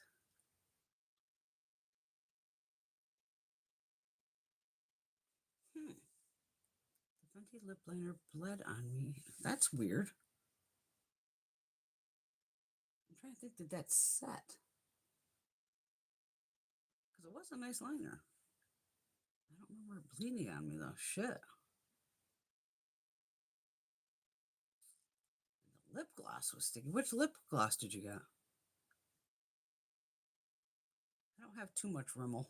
The Fenty lip liner bled on me. That's weird. I'm trying to think, did that set? Because it was a nice liner. I don't remember it bleeding on me though. Shit. The lip gloss was sticky. Which lip gloss did you get? I don't have too much Rimmel.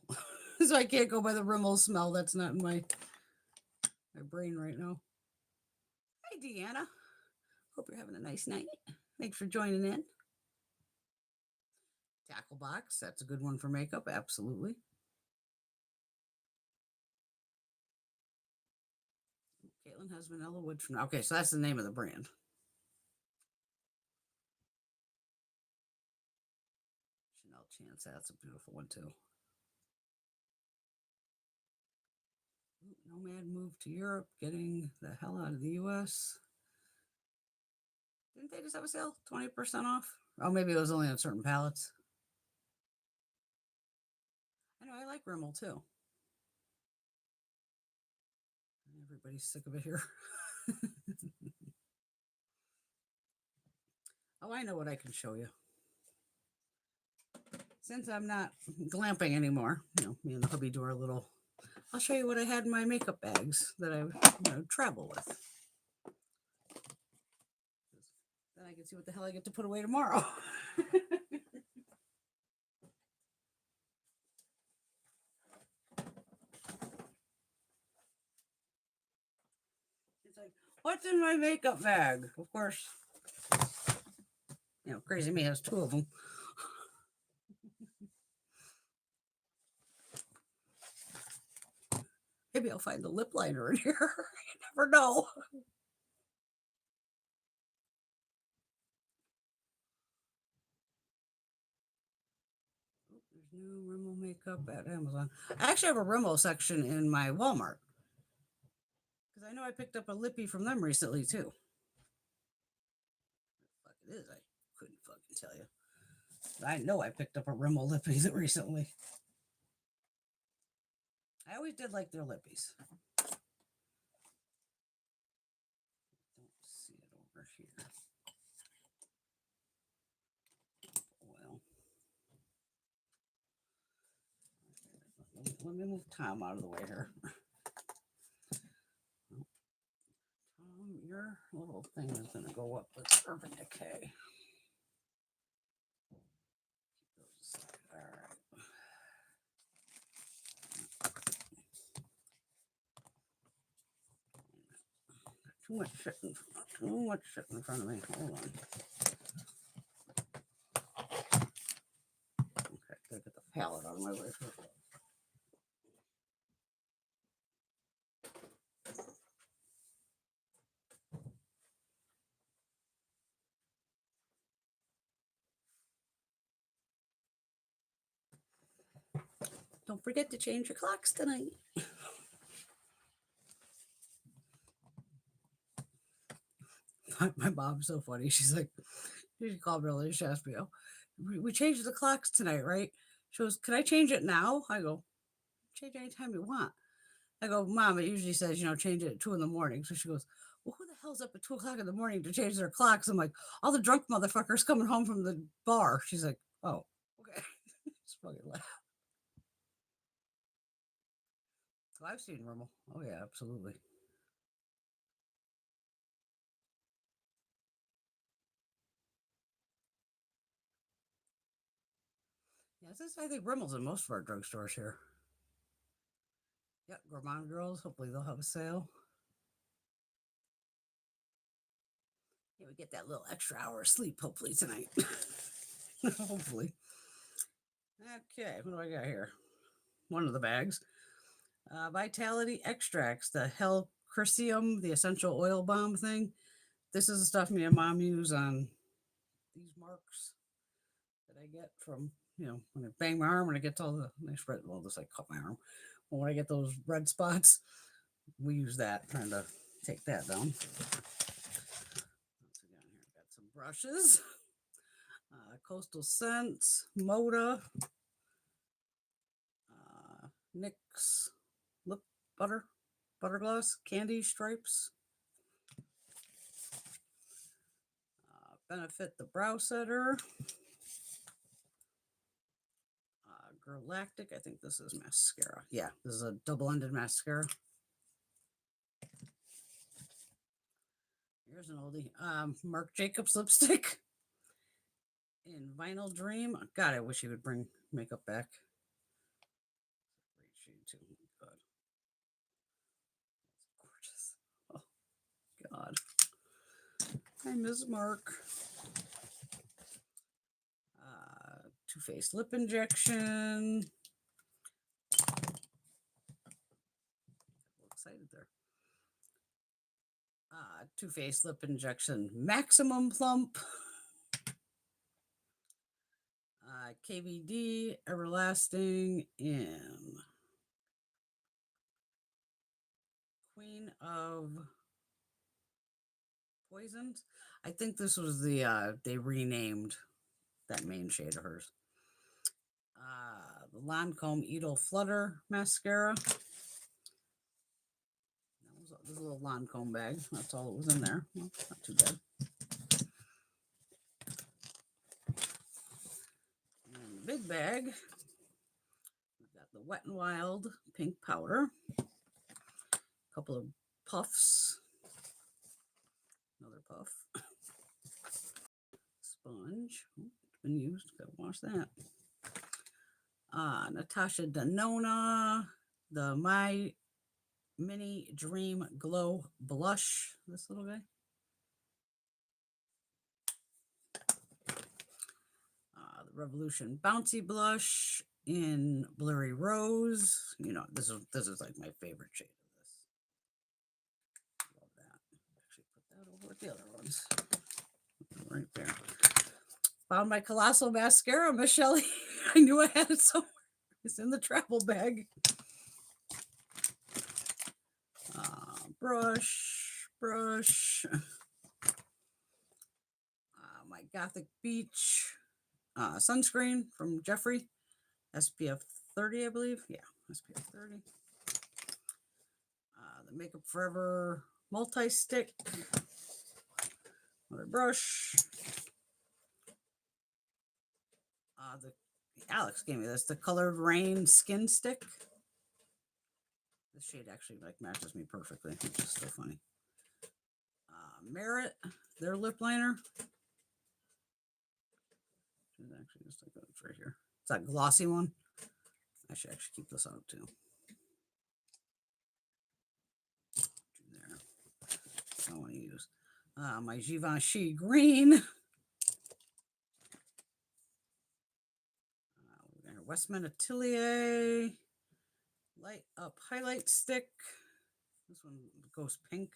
So I can't go by the Rimmel smell. That's not in my brain right now. Hi, Deanna. Hope you're having a nice night. Thanks for joining in. Tackle box. That's a good one for makeup. Absolutely. Caitlin has vanilla wood from. Okay, so that's the name of the brand. Chanel Chance. That's a beautiful one too. Nomad moved to Europe, getting the hell out of the US. Didn't they just have a sale? 20% off? Oh, maybe it was only on certain palettes. I know, I like Rimmel too. Everybody's sick of it here. Oh, I know what I can show you. Since I'm not glamping anymore, me and the hubby do our little. I'll show you what I had in my makeup bags that I travel with. Then I can see what the hell I get to put away tomorrow. It's like, what's in my makeup bag? Of course, Crazy Me has 2 of them. Maybe I'll find the lip liner in here. You never know. There's new Rimmel makeup at Amazon. I actually have a Rimmel section in my Walmart. Because I know I picked up a lippy from them recently, too. What the fuck it is, I couldn't fucking tell you. But I know I picked up a Rimmel lippy recently. I always did like their lippies. Don't see it over here. Well, let me move Tom out of the way here. Tom, your little thing is going to go up with Urban Decay. All right. Too much shit in front of me. Hold on. Okay, gotta get the palette out of my way. Don't forget to change your clocks tonight. My mom's so funny. She's like, she called me earlier. She asked me, "Oh, we changed the clocks tonight, right?" She goes, "Can I change it now?" I go, "Change anytime you want." I go, "Mom, it usually says, change it at 2 a.m. So she goes, "Well, who the hell's up at 2 o'clock in the morning to change their clocks?" I'm like, "All the drunk motherfuckers coming home from the bar." She's like, "Oh, okay." Just fucking laugh. Oh, I've seen Rimmel. Oh yeah, absolutely. Yeah, this is, I think Rimmel's in most of our drugstores here. Yep, Gourmand Girls. Hopefully they'll have a sale. Yeah, we get that little extra hour of sleep hopefully tonight. Hopefully. Okay, what do I got here? One of the bags. Vitality Extracts, the Hell-Crucium, the essential oil balm thing. This is the stuff me and Mom use on these marks that I get from, when I bang my arm and I get all the nice red, well, this I cut my arm. But when I get those red spots, we use that, trying to take that down. Once again, here I've got some brushes. Coastal Scents, MODA, NYX Lip Butter, Butter Gloss, Candy Stripes, Benefit the Brow Setter, Galactic, I think this is mascara. Yeah, this is a double-ended mascara. Here's an oldie. Marc Jacobs lipstick in Vinyl Dream. God, I wish he would bring makeup back. Great shade too. God. Gorgeous. Oh, God. I miss Mark. Too Faced lip injection. Excited there. Too Faced lip injection maximum plump. KVD everlasting in Queen of Poisoned. I think this was the they renamed that main shade of hers. The Lancome Edel Flutter mascara. That was a little Lancome bag. That's all that was in there. Well, not too bad. And the big bag, we've got the Wet n Wild pink powder, a couple of puffs, another puff, sponge. Oh, it's been used. Gotta wash that. Natasha Denona, the My Mini Dream Glow Blush. This little guy. The Revolution Bouncy Blush in Blurry Rose. You know, this is like my favorite shade of this. Love that. Actually, put that over with the other ones. Right there. Found my Colossal mascara, Michelle. I knew I had it somewhere. It's in the travel bag. Brush. My Gothic Beach sunscreen from Jeffree, SPF 30, I believe. Yeah, SPF 30. The Makeup Forever multi-stick. Another brush. Alex gave me this, the Colored Rain Skin Stick. This shade actually like matches me perfectly, which is so funny. Merit, their lip liner. It's actually just like it's right here. It's that glossy one. I should actually keep this out too. There. I want to use my Givenchy green. Westman Atelier Light Up Highlight Stick. This one goes pink.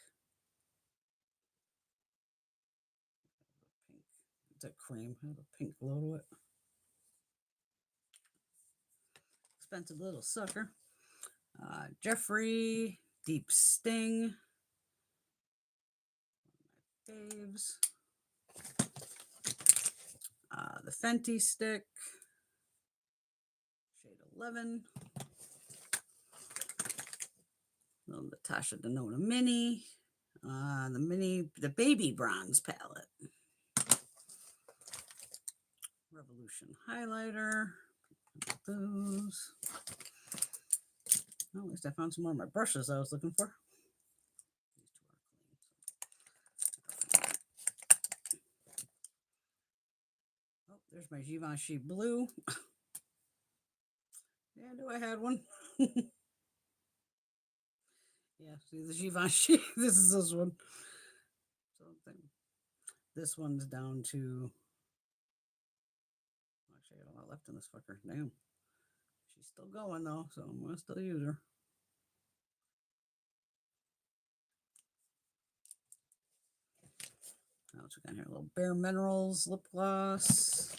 It's a cream. Has a pink glow to it. Expensive little sucker. Jeffree Deep Sting. My faves. The Fenty stick. Shade 11. The Natasha Denona Mini. The Baby Bronze palette. Revolution highlighter. Those. Well, at least I found some more of my brushes I was looking for. Oh, there's my Givenchy blue. Yeah, I knew I had one. Yeah, see the Givenchy. This is this one. Something. This one's down to. Actually, I got a lot left in this fucker. Damn. She's still going though, so I'm gonna still use her. Now what we got here? A little Bare Minerals lip gloss.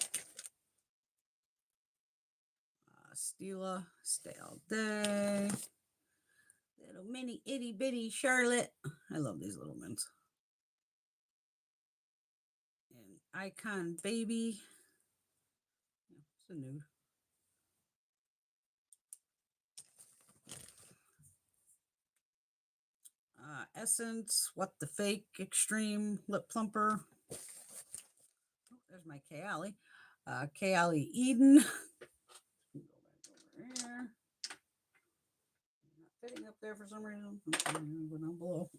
Stila Stay All Day. Little mini itty bitty Charlotte. I love these little mints. And Icon Baby. Yeah, it's a nude. Essence What the Fake Extreme Lip Plumper. Oh, there's my Kayali. Kayali Eden. Go back over here. Not fitting up there for some reason. I'm going to go down below.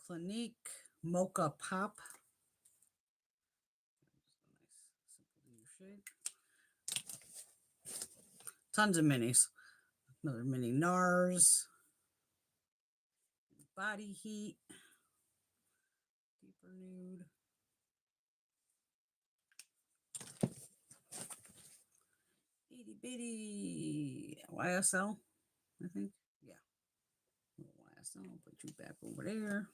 Clinique Mocha Pop. Nice, simple shade. Tons of minis. Another mini NARS. Body Heat. Deeper Nude. Itty bitty YSL, I think. Yeah. YSL. I'll put you back over there.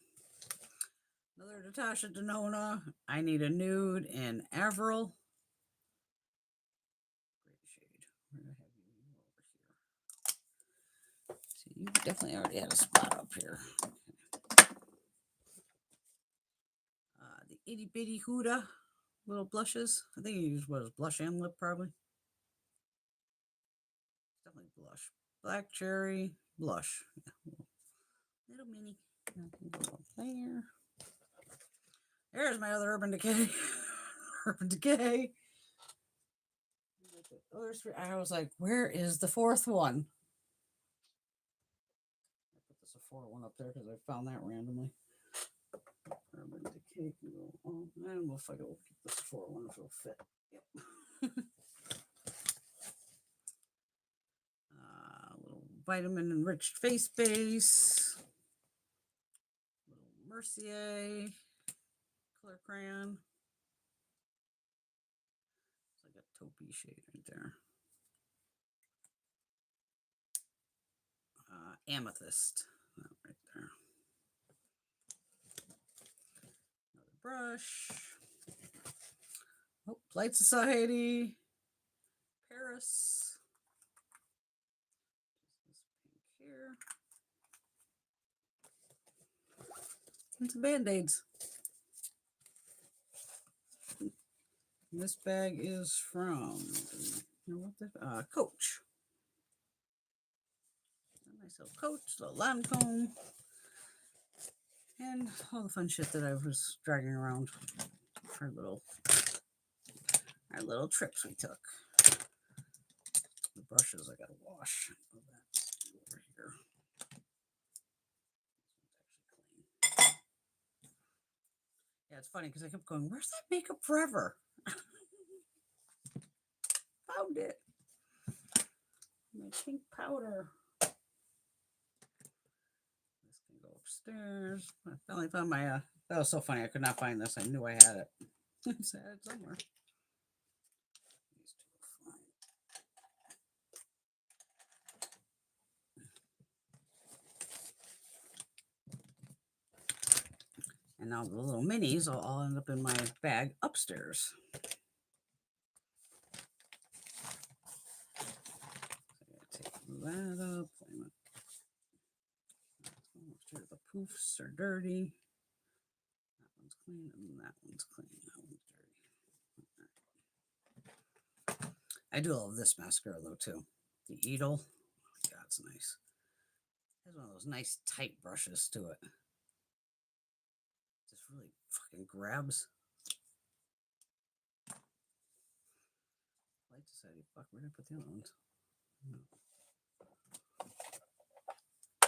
Another Natasha Denona. I Need a Nude in Avril. Great shade. Where do I have you over here? See You definitely already had a spot up here. The itty bitty Huda little blushes. I think you used what is blush and lip probably. Definitely blush. Black cherry blush. Yeah. Little mini. There. There's my other Urban Decay. Urban Decay. I was like, where is the fourth one? I put the Sephora one up there because I found that randomly. Urban Decay can go on. I don't know if I can keep the Sephora one if it'll fit. Yep. Little vitamin enriched face base. Little Mercier color crayon. It's like a taupey shade right there. Amethyst, right there. Another brush. Oh, Light Society. Paris. This pink here. And some Band-Aids. This bag is from Coach. A nice little Coach, little Lancome, and all the fun shit that I was dragging around for our little trips we took. The brushes I gotta wash. Over here. Yeah, it's funny because I kept going, where's that Makeup Forever? Found it. My pink powder. This can go upstairs. I finally found my, that was so funny. I could not find this. I knew I had it. It's had it somewhere. These two are fine. And now the little minis will all end up in my bag upstairs. So take that up. Sure the poofs are dirty. That one's clean and that one's clean. That one's dirty. I do love this mascara though too. The Edel. Oh my God, it's nice. It has one of those nice tight brushes to it. Just really fucking grabs. Light Society. Fuck, where did I put the other ones? No.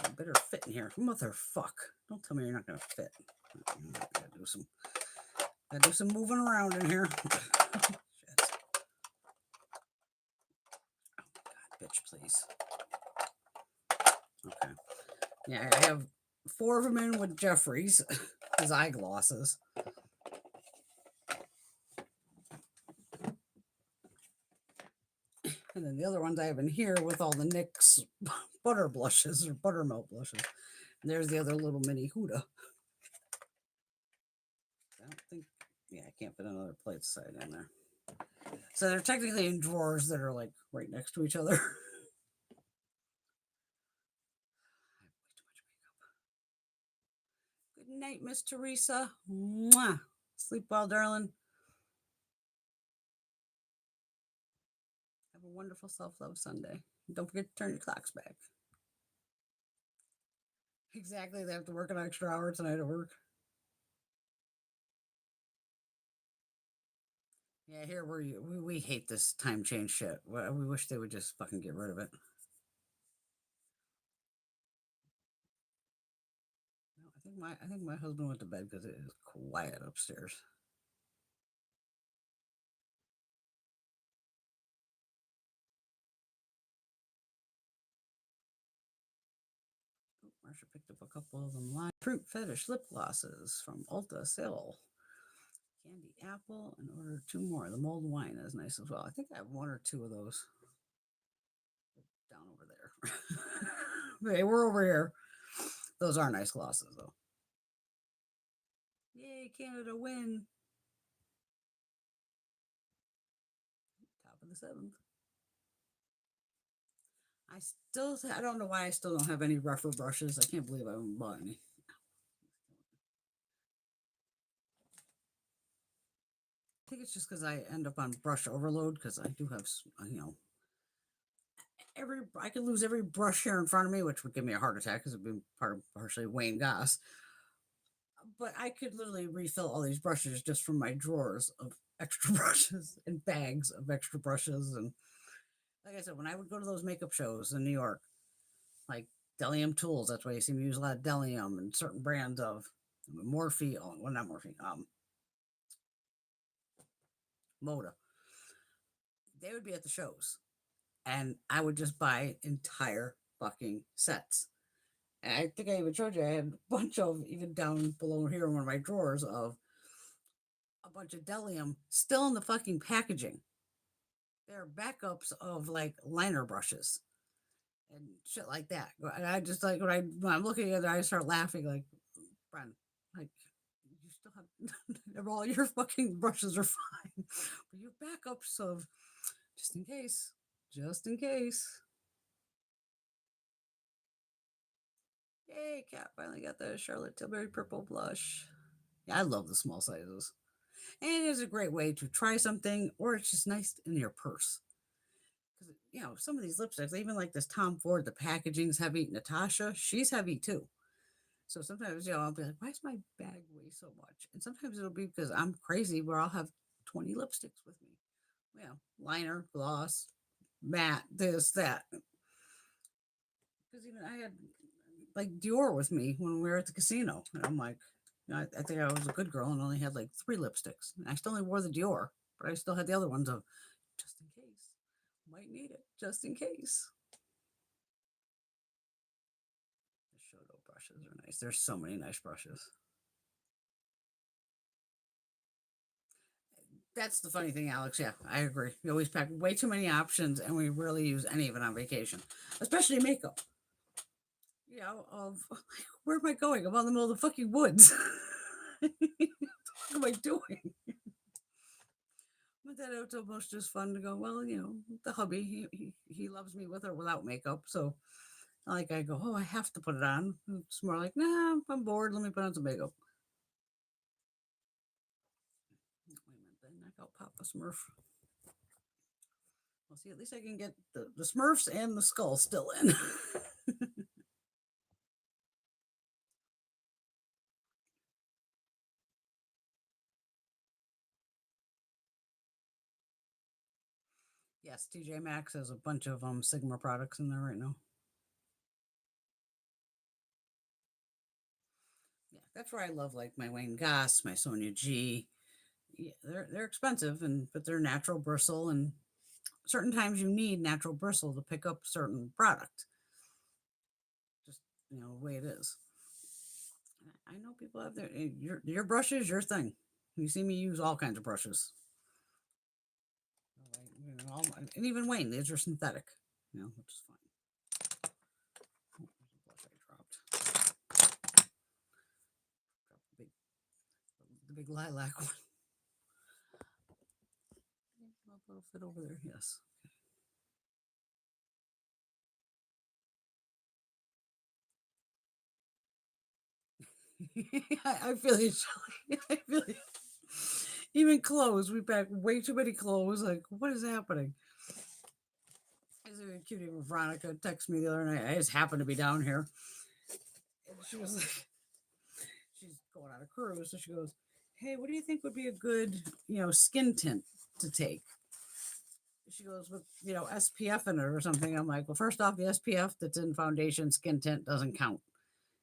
You better fit in here. Motherfuck. Don't tell me you're not gonna fit. Gotta do some moving around in here. Shit. Oh God, bitch, please. Okay. Yeah, I have 4 of them in with Jeffrey's, his eyeglosses. And then the other ones I have in here with all the NYX butter blushes or buttermilk blushes. And there's the other little mini Huda. I don't think, yeah, I can't fit another plate side in there. So they're technically in drawers that are like right next to each other. Good night, Miss Teresa. Mwah. Sleep well, darling. Have a wonderful self-love Sunday. Don't forget to turn your clocks back. Exactly. They have to work an extra hour tonight at work. Yeah, here we hate this time change shit. We wish they would just fucking get rid of it. I think my husband went to bed because it is quiet upstairs. Marsha picked up a couple of them. Fruit Fetish lip glosses from Ulta Sale. Candy apple, and ordered 2 more. The mulled wine is nice as well. I think I have 1 or 2 of those down over there. Okay, we're over here. Those are nice glosses though. Yay, Canada win. Top of the 7th. I don't know why I still don't have any rougher brushes. I can't believe I haven't bought any. I think it's just because I end up on brush overload because I do have, I could lose every brush here in front of me, which would give me a heart attack because it'd be partially Wayne Goss. But I could literally refill all these brushes just from my drawers of extra brushes and bags of extra brushes. And like I said, when I would go to those makeup shows in New York, like Bdellium tools, that's why you see me use a lot of Bdellium and certain brands of Morphe, well, not Morphe, MODA. They would be at the shows and I would just buy entire fucking sets. And I think I even showed you I had a bunch of, even down below here in one of my drawers, of a bunch of Bdellium still in the fucking packaging. They're backups of like liner brushes and shit like that. And I just like when I'm looking at it, I start laughing like, Bren, like you still have all your fucking brushes are fine, but you have backups of just in case, just in case. Yay, Cat finally got the Charlotte Tilbury purple blush. Yeah, I love the small sizes. And it is a great way to try something, or it's just nice in your purse. Because, some of these lipsticks, even like this Tom Ford, the packaging's heavy. Natasha, she's heavy too. So sometimes, I'll be like, why is my bag weigh so much? And sometimes it'll be because I'm crazy where I'll have 20 lipsticks with me. Liner, gloss, matte, this, that. Because even I had like Dior with me when we were at the casino. And I'm like, I think I was a good girl and only had like 3 lipsticks. And I still only wore the Dior, but I still had the other ones of just in case. Might need it, just in case. The Shoto brushes are nice. There's so many nice brushes. That's the funny thing, Alex. Yeah, I agree. We always pack way too many options and we rarely use any of it on vacation, especially makeup. Of where am I going? I'm out in the middle of the fucking woods. What am I doing? But then it's almost just fun to go, well, the hubby, he loves me with or without makeup. So, like, I go, oh, I have to put it on. It's more like, nah, I'm bored. Let me put on some makeup. Wait a minute, then knock out Papa Smurf. Well, see, at least I can get the Smurfs and the skull still in. Yes, TJ Maxx has a bunch of Sigma products in there right now. Yeah, that's where I love like my Wayne Goss, my Sonia G. Yeah, they're expensive but they're natural bristle and certain times you need natural bristle to pick up certain product. Just the way it is. I know people have your brush is your thing. You see me use all kinds of brushes. And even Wayne, these are synthetic, which is fine. Oh, I dropped. The big lilac one. It'll fit over there. Yes. I feel you, Shelly. I feel you. Even clothes, we pack way too many clothes. Like, what is happening? It's a cute. Even Veronica texted me the other night. I just happened to be down here, and she was like, she's going on a cruise, so she goes, "Hey, what do you think would be a good, skin tint to take?" She goes with, SPF in it or something. I'm like, well, first off, the SPF that's in foundation skin tint doesn't count.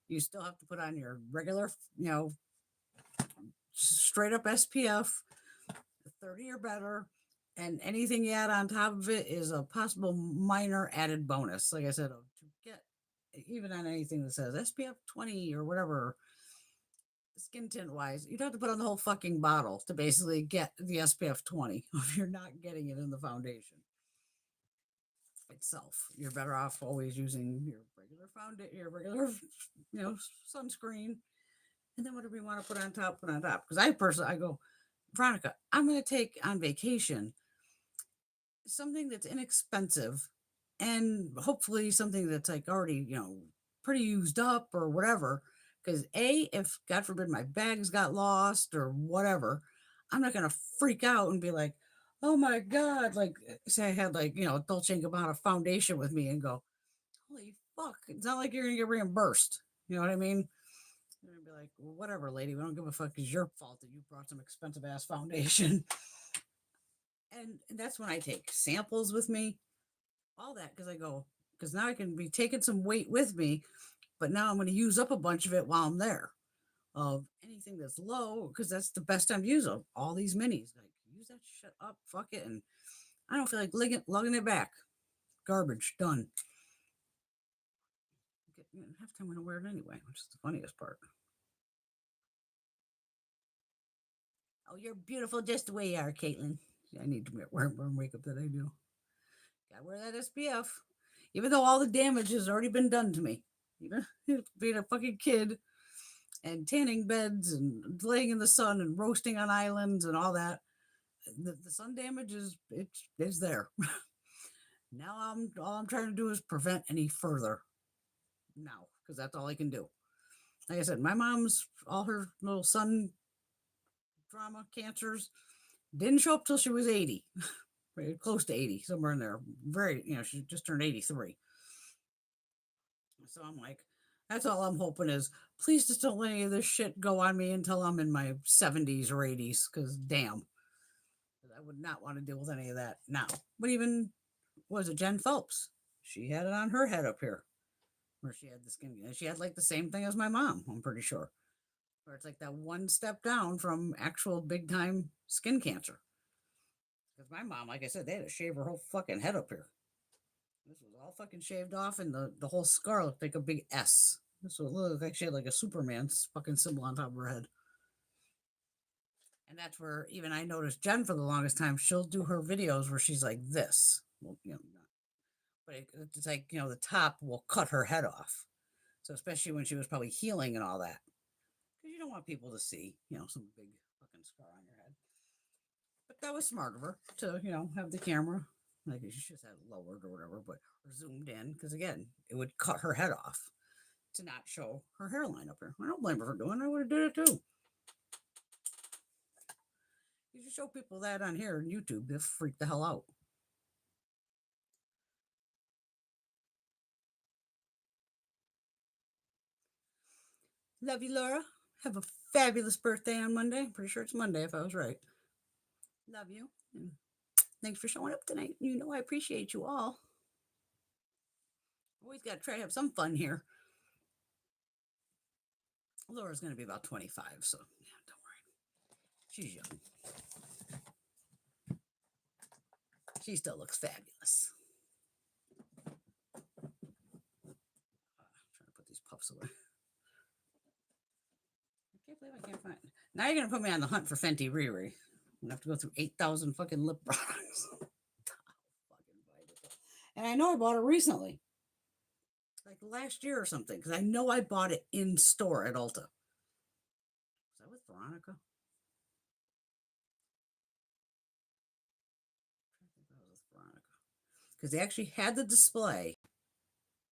You still have to put on your regular, straight up SPF, 30 or better. And anything you add on top of it is a possible minor added bonus. Like I said, to get even on anything that says SPF 20 or whatever, skin tint wise, you'd have to put on the whole fucking bottle to basically get the SPF 20 if you're not getting it in the foundation itself. You're better off always using your regular foundation, your regular, sunscreen, and then whatever you want to put on top, put on top. Because I go, Veronica, I'm going to take on vacation something that's inexpensive and hopefully something that's like already, pretty used up or whatever. Because if God forbid my bags got lost or whatever, I'm not gonna freak out and be like, oh my God, like say I had like, Dolce & Gabbana foundation with me and go, holy fuck, it's not like you're gonna get reimbursed. You know what I mean? You're gonna be like, well, whatever, lady, we don't give a fuck. It's your fault that you brought some expensive ass foundation. And that's when I take samples with me, all that, because I go, because now I can be taking some weight with me, but now I'm going to use up a bunch of it while I'm there. Of anything that's low, because that's the best time to use them. All these minis, like use that shit up, fuck it, and I don't feel like lugging it back. Garbage, done. Half time I'm gonna wear it anyway, which is the funniest part. Oh, you're beautiful just the way you are, Caitlin. I need to wear more makeup than I do. Gotta wear that SPF. Even though all the damage has already been done to me. Even being a fucking kid and tanning beds and laying in the sun and roasting on islands and all that. The sun damage is there. Now all I'm trying to do is prevent any further now, because that's all I can do. Like I said, my mom's all her little sun drama cancers didn't show up till she was 80. Right, close to 80, somewhere in there. Very, she just turned 83. So I'm like, that's all I'm hoping is, please just don't let any of this shit go on me until I'm in my 70s or 80s, because damn, I would not want to deal with any of that now. But even, was it Jen Phelps? She had it on her head up here, where she had the skin. She had like the same thing as my mom, I'm pretty sure. Where it's like that one step down from actual big time skin cancer. Because my mom, like I said, they had to shave her whole fucking head up here. This was all fucking shaved off, and the whole scar looked like a big S. This would look like she had like a Superman's fucking symbol on top of her head. And that's where even I noticed Jen for the longest time, she'll do her videos where she's like this. Well, but it's like, the top will cut her head off. So especially when she was probably healing and all that. Because you don't want people to see, some big fucking scar on your head. But that was smart of her to, have the camera. Like she just had it lowered or whatever, but or zoomed in. Because again, it would cut her head off to not show her hairline up here. I don't blame her for doing it. I would have did it too. You should show people that on here on YouTube. They'll freak the hell out. Love you, Laura. Have a fabulous birthday on Monday. Pretty sure it's Monday if I was right. Love you. And thanks for showing up tonight. I appreciate you all. Always got to try to have some fun here. Laura's going to be about 25, so yeah, don't worry. She's young. She still looks fabulous. Trying to put these puffs away. I can't believe I can't find it. Now you're going to put me on the hunt for Fenty Riri. I'm going to have to go through 8,000 fucking lip products. And I know I bought it recently. Like last year or something. Because I know I bought it in store at Ulta. Was that with Veronica? Because they actually had the display.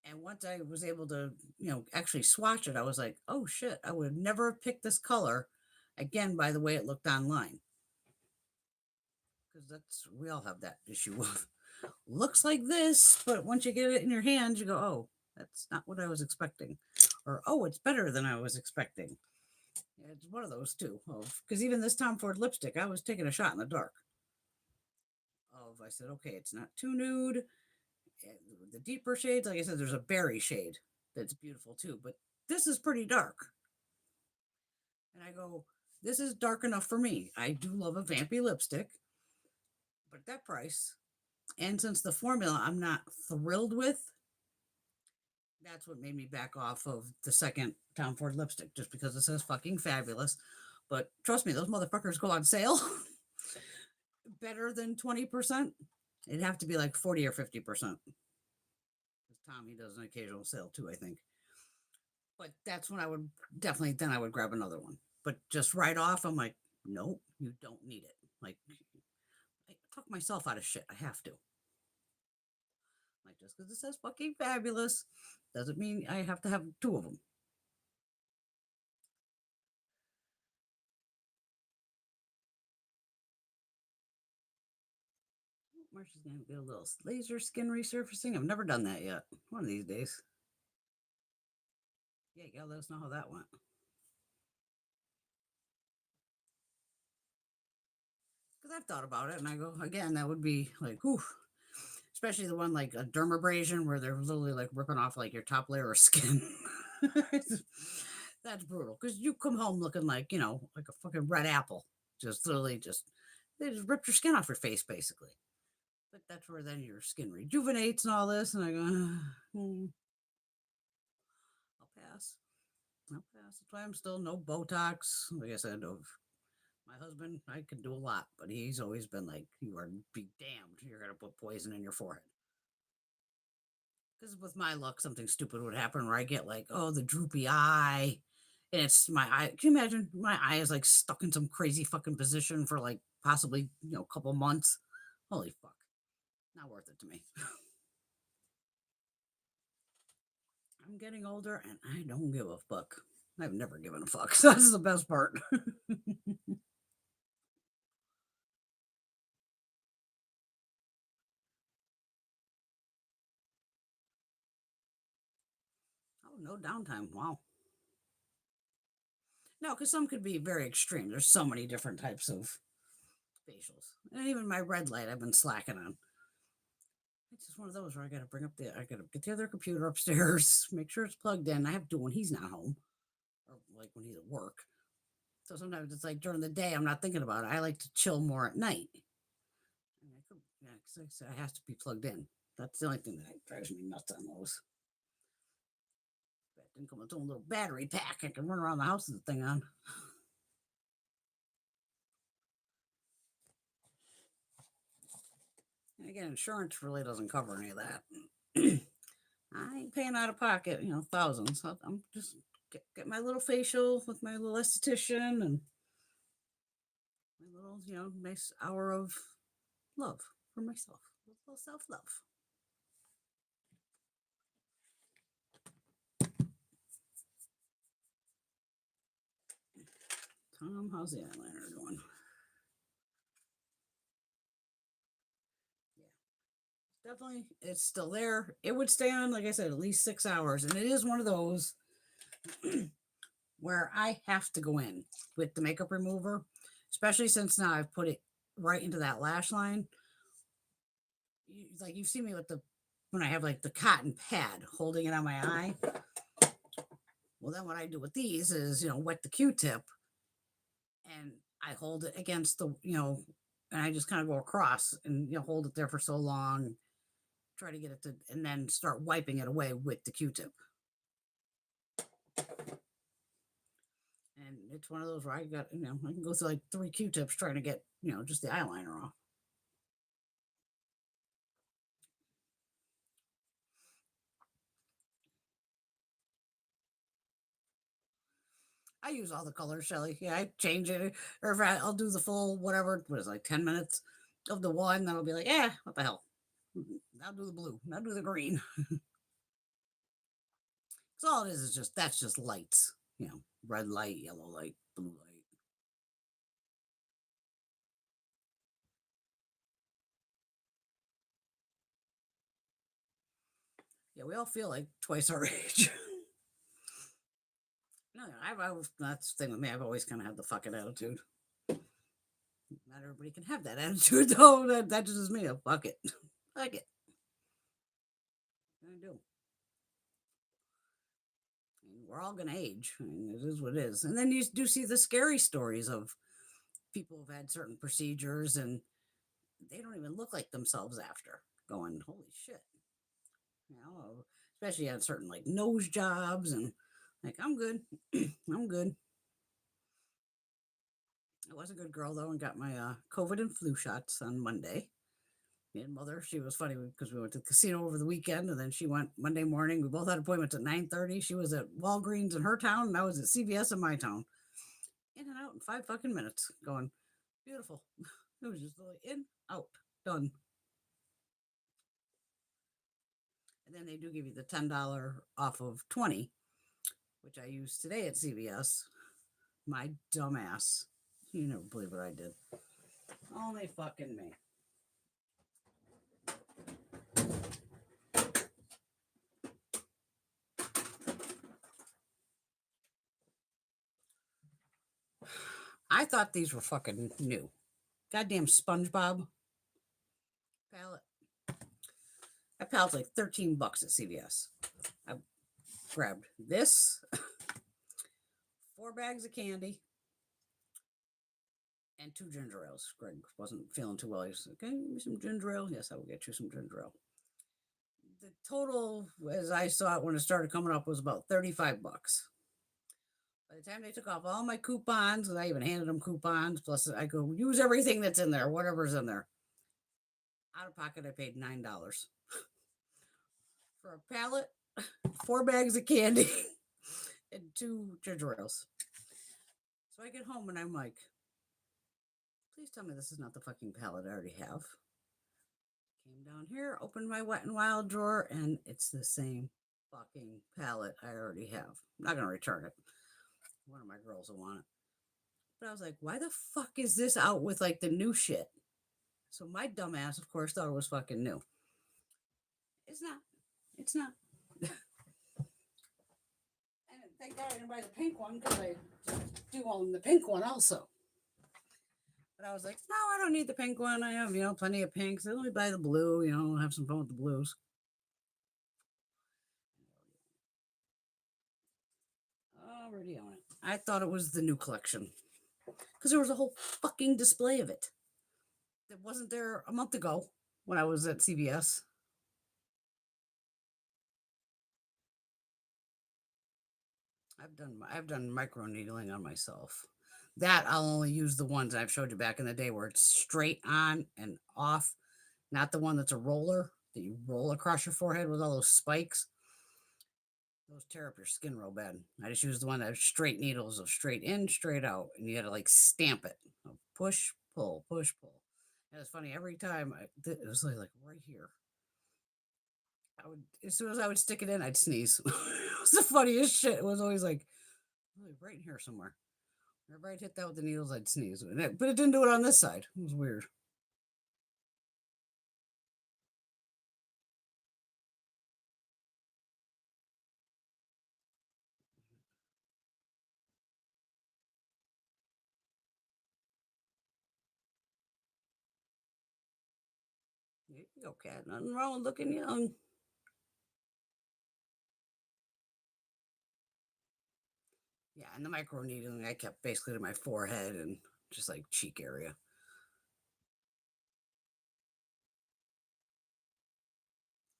And once I was able to, actually swatch it, I was like, oh shit, I would have never picked this color again by the way it looked online. Because we all have that issue of looks like this, but once you get it in your hands, you go, oh, that's not what I was expecting. Or, oh, it's better than I was expecting. Yeah, it's one of those two. Because even this Tom Ford lipstick, I was taking a shot in the dark. I said, okay, it's not too nude. The deeper shades, like I said, there's a berry shade that's beautiful too, but this is pretty dark. And I go, this is dark enough for me. I do love a vampy lipstick, but at that price, and since the formula I'm not thrilled with, that's what made me back off of the second Tom Ford lipstick, just because it says fucking fabulous. But trust me, those motherfuckers go on sale better than 20%. It'd have to be like 40 or 50%. Because Tommy does an occasional sale too, I think. But that's when I would definitely, then I would grab another one. But just right off, I'm like, nope, you don't need it. Like, I talk myself out of shit. I have to. Like, just because it says fucking fabulous doesn't mean I have to have two of them. Marsha's gonna get a little laser skin resurfacing. I've never done that yet. One of these days. Yeah, you gotta let us know how that went. Because I've thought about it, and I go again. That would be like, whew. Especially the one like a dermabrasion where they're literally like ripping off like your top layer of skin. That's brutal because you come home looking like, like a fucking red apple. Just literally they just ripped your skin off your face basically. But that's where then your skin rejuvenates and all this. And I go, I'll pass. I'll pass. That's why I'm still no Botox. Like I said, of my husband, I could do a lot, but he's always been like, you are be damned. You're going to put poison in your forehead. Because with my luck, something stupid would happen where I get like, oh, the droopy eye. And it's my eye. Can you imagine? My eye is like stuck in some crazy fucking position for like possibly, a couple months. Holy fuck. Not worth it to me. I'm getting older and I don't give a fuck. I've never given a fuck. So that's the best part. Oh, no downtime. Wow. No, because some could be very extreme. There's so many different types of facials. And even my red light, I've been slacking on. It's just one of those where I gotta get the other computer upstairs, make sure it's plugged in. I have to do when he's not home or like when he's at work. So sometimes it's like during the day, I'm not thinking about it. I like to chill more at night. And I could, yeah, 'cause like I said, it has to be plugged in. That's the only thing that drives me nuts on those. That didn't come with its own little battery pack. I can run around the house with the thing on. And again, insurance really doesn't cover any of that. I ain't paying out of pocket, thousands. I'm just get my little facial with my little esthetician and my little, nice hour of love for myself, a little self love. Tom, how's the eyeliner going? Yeah, definitely, it's still there. It would stay on, like I said, at least 6 hours, and it is one of those where I have to go in with the makeup remover, especially since now I've put it right into that lash line. Like you see me with the when I have like the cotton pad holding it on my eye. Well, then what I do with these is, wet the Q-tip and I hold it against and I just kind of go across and, hold it there for so long, try to get it to, and then start wiping it away with the Q-tip. And it's one of those where I got, I can go through like 3 Q-tips trying to get, just the eyeliner off. I use all the colors, Shelly. Yeah, I change it. Or if I'll do the full whatever, what is it, like 10 minutes of the one, then I'll be like, yeah, what the hell? I'll do the blue. I'll do the green. Because all it is just, that's just lights. Red light, yellow light, blue light. Yeah, we all feel like twice our age. No, that's the thing with me. I've always kind of had the fucking attitude. Not everybody can have that attitude, though. That just is me. Fuck it. Fuck it. I do. We're all gonna age. I mean, it is what it is. And then you do see the scary stories of people who've had certain procedures and they don't even look like themselves after. Going, holy shit. Especially on certain like nose jobs and like I'm good. I'm good. I was a good girl though and got my COVID and flu shots on Monday. Me and mother, she was funny because we went to the casino over the weekend and then she went Monday morning. We both had appointments at 9:30. She was at Walgreens in her town and I was at CVS in my town. In and out in 5 fucking minutes. Going, beautiful. It was just like in, out, done. And then they do give you the $10 off of 20, which I used today at CVS. My dumbass. You never believe what I did. Only fucking me. I thought these were fucking new. Goddamn SpongeBob palette. That palette's like $13 at CVS. I grabbed this, 4 bags of candy, and 2 ginger ales. Greg wasn't feeling too well. He was like, okay, give me some ginger ale. Yes, I will get you some ginger ale. The total, as I saw it when it started coming up, was about $35. By the time they took off all my coupons, and I even handed them coupons, plus I go use everything that's in there, whatever's in there. Out of pocket, I paid $9 for a pallet, 4 bags of candy, and 2 ginger ales. So I get home and I'm like, please tell me this is not the fucking palette I already have. Came down here, opened my Wet n Wild drawer, and it's the same fucking palette I already have. I'm not going to return it. One of my girls will want it. But I was like, why the fuck is this out with like the new shit? So my dumbass, of course, thought it was fucking new. It's not. It's not. And thank God I didn't buy the pink one because I do own the pink one also. But I was like, no, I don't need the pink one. I have, plenty of pinks. Let me buy the blue, have some fun with the blues. Already own it. I thought it was the new collection because there was a whole fucking display of it that wasn't there a month ago when I was at CVS. I've done micro needling on myself. That I'll only use the ones I've showed you back in the day where it's straight on and off, not the one that's a roller that you roll across your forehead with all those spikes. Those tear up your skin real bad. I just use the one that has straight needles of straight in, straight out, and you got to like stamp it. Push, pull, push, pull. And it's funny, every time it was like right here. As soon as I would stick it in, I'd sneeze. It was the funniest shit. It was always like right in here somewhere. Whenever I'd hit that with the needles, I'd sneeze. But it didn't do it on this side. It was weird. There you go, cat. Nothing wrong with looking young. Yeah, and the micro needling I kept basically to my forehead and just like cheek area.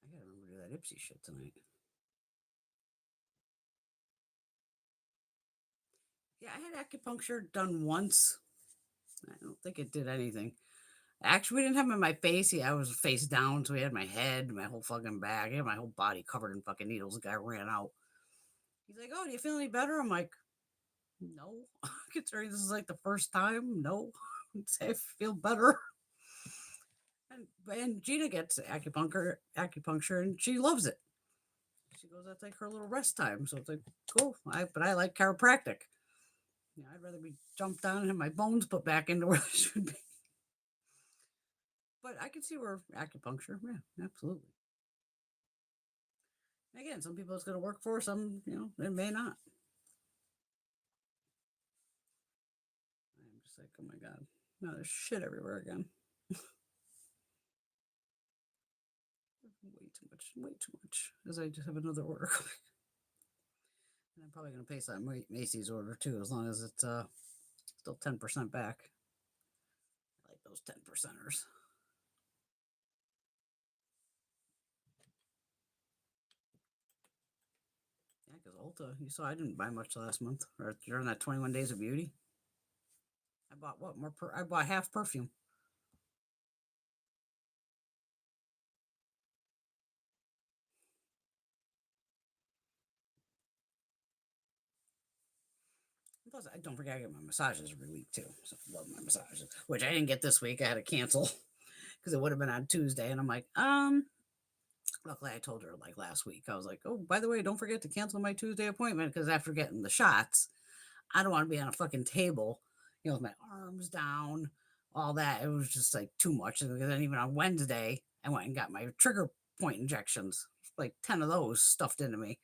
I gotta remember to do that Ipsy shit tonight. Yeah, I had acupuncture done once. I don't think it did anything. Actually, we didn't have him in my face. I was face down, so he had my head, my whole fucking back. He had my whole body covered in fucking needles. The guy ran out. He's like, "Oh, do you feel any better?" I'm like, "No." Considering this is like the first time, no. I feel better. And Gina gets acupuncture, and she loves it. She goes, "That's like her little rest time." So it's like, cool. But I like chiropractic. I'd rather be jumped down and have my bones put back into where they should be. But I can see where acupuncture, yeah, absolutely. Again, some people it's going to work for, some, it may not. I'm just like, oh my God. No, there's shit everywhere again. Way too much. As I just have another order coming. And I'm probably going to paste that Macy's order too, as long as it's still 10% back. I like those 10%ers. Yeah, because Ulta, you saw I didn't buy much last month or during that 21 days of beauty. I bought what more? I bought half perfume. Plus, I don't forget I get my massages every week too. So I love my massages, which I didn't get this week. I had to cancel because it would have been on Tuesday, and I'm like, Luckily, I told her like last week. I was like, "Oh, by the way, don't forget to cancel my Tuesday appointment because after getting the shots, I don't want to be on a fucking table, with my arms down, all that. It was just like too much." And then even on Wednesday, I went and got my trigger point injections, like 10 of those stuffed into me.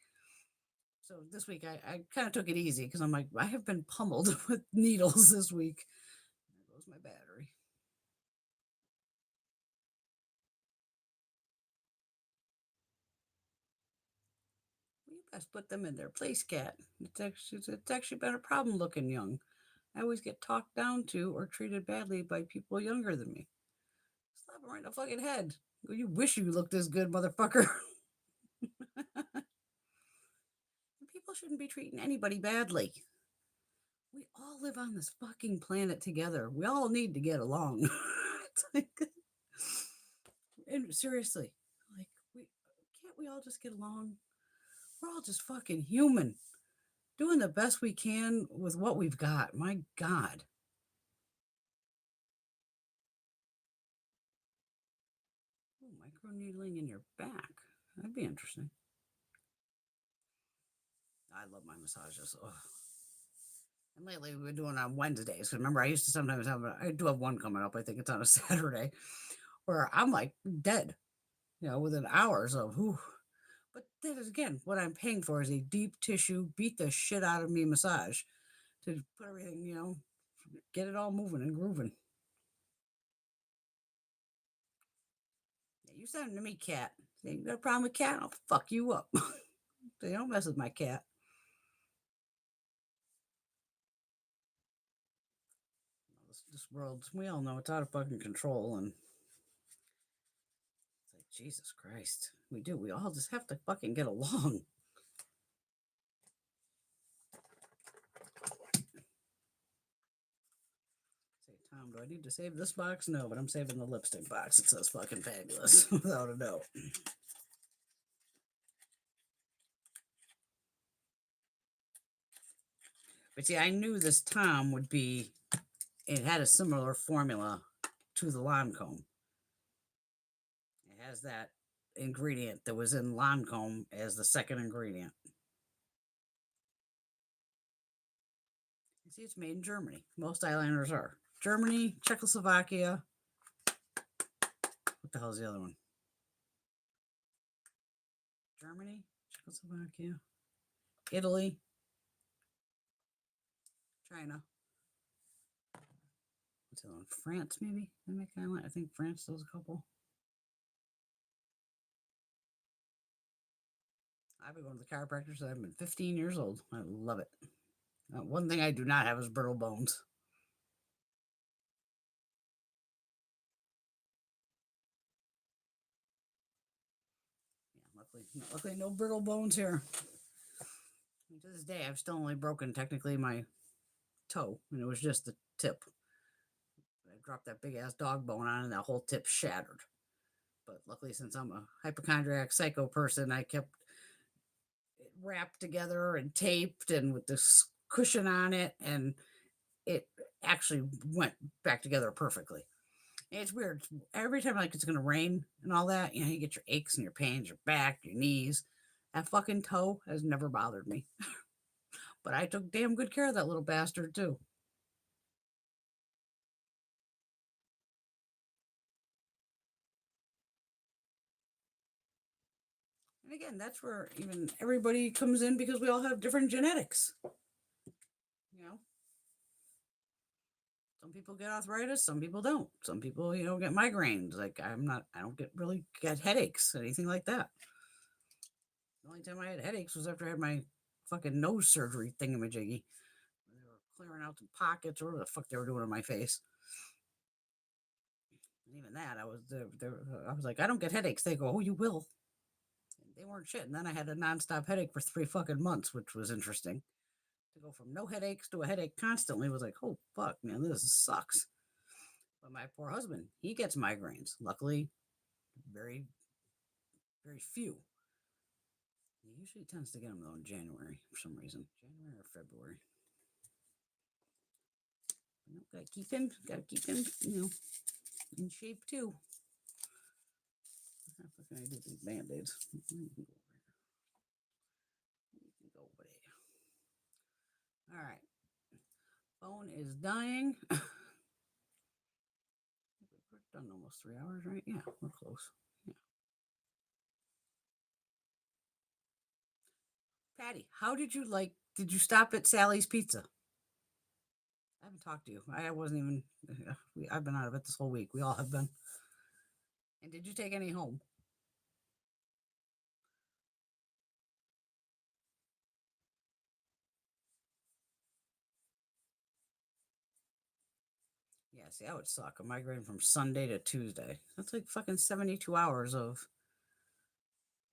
So this week, I kind of took it easy because I'm like, I have been pummeled with needles this week. There goes my battery. Well, you best put them in their place, cat. It's actually been a problem looking young. I always get talked down to or treated badly by people younger than me. Slap him right in the fucking head. You wish you looked this good, motherfucker. People shouldn't be treating anybody badly. We all live on this fucking planet together. We all need to get along. It's like, and seriously, like, can't we all just get along? We're all just fucking human, doing the best we can with what we've got. My God. Oh, microneedling in your back. That'd be interesting. I love my massages. Ugh. And lately we've been doing on Wednesdays. Remember, I used to sometimes I do have one coming up. I think it's on a Saturday where I'm like dead, within hours of whew. But that is again what I'm paying for is a deep tissue, beat the shit out of me massage to put everything, get it all moving and grooving. Yeah, you send them to me, cat. Say, you got a problem with cat? I'll fuck you up. They don't mess with my cat. This world, we all know it's out of fucking control, and it's like Jesus Christ, we do. We all just have to fucking get along. Say, Tom, do I need to save this box? No, but I'm saving the lipstick box. It says fucking fabulous, without a doubt. But see, I knew this Tom would be. It had a similar formula to the Lancome. It has that ingredient that was in Lancome as the second ingredient. You see, it's made in Germany. Most eyeliners are. Germany, Czechoslovakia. What the hell is the other one? Germany, Czechoslovakia, Italy, China. What's the other one? France, maybe? I think France does a couple. I've been going to the chiropractor since I've been 15 years old. I love it. One thing I do not have is brittle bones. Yeah, luckily no brittle bones here. To this day, I've still only broken technically my toe, and it was just the tip. I dropped that big ass dog bone on, and that whole tip shattered. But luckily, since I'm a hypochondriac psycho person, I kept it wrapped together and taped and with this cushion on it, and it actually went back together perfectly. And it's weird. Every time like it's gonna rain and all that, you get your aches and your pains, your back, your knees. That fucking toe has never bothered me. But I took damn good care of that little bastard too. And again, that's where even everybody comes in because we all have different genetics. You know, some people get arthritis, some people don't. Some people, get migraines. Like I don't get headaches, anything like that. The only time I had headaches was after I had my fucking nose surgery thingamajiggy. They were clearing out the pockets or whatever the fuck they were doing in my face. And even that, I was like, I don't get headaches. They go, oh, you will. And they weren't shit. And then I had a nonstop headache for 3 fucking months, which was interesting. To go from no headaches to a headache constantly was like, oh fuck, man, this sucks. But my poor husband, he gets migraines. Luckily, very, very few. He usually tends to get them though in January for some reason. January or February. Gotta keep him, in shape too. What can I do with these band-aids? You can go over here. You can go over there. All right. Phone is dying. We're done almost 3 hours, right? Yeah, we're close. Yeah. Patty, how did you like? Did you stop at Sally's Pizza? I haven't talked to you. I wasn't even. I've been out of it this whole week. We all have been. And did you take any home? Yeah, see, that would suck. A migraine from Sunday to Tuesday. That's like fucking 72 hours of.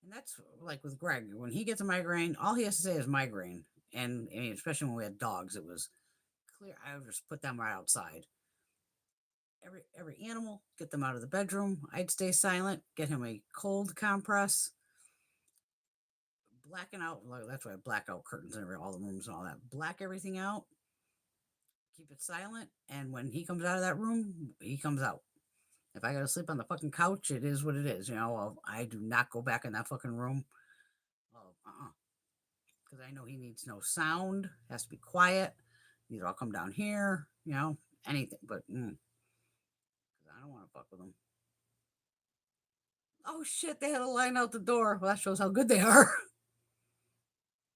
And that's like with Greg. When he gets a migraine, all he has to say is migraine. And I mean, especially when we had dogs, it was clear. I would just put them right outside. Every animal, get them out of the bedroom. I'd stay silent, get him a cold compress, blacken out. That's why I black out curtains and all the rooms and all that. Black everything out, keep it silent. And when he comes out of that room, he comes out. If I gotta sleep on the fucking couch, it is what it is. You know, I do not go back in that fucking room. Because I know he needs no sound, has to be quiet. Either I'll come down here, you know, anything. But I don't want to fuck with him. Oh shit, they had a line out the door. Well, that shows how good they are.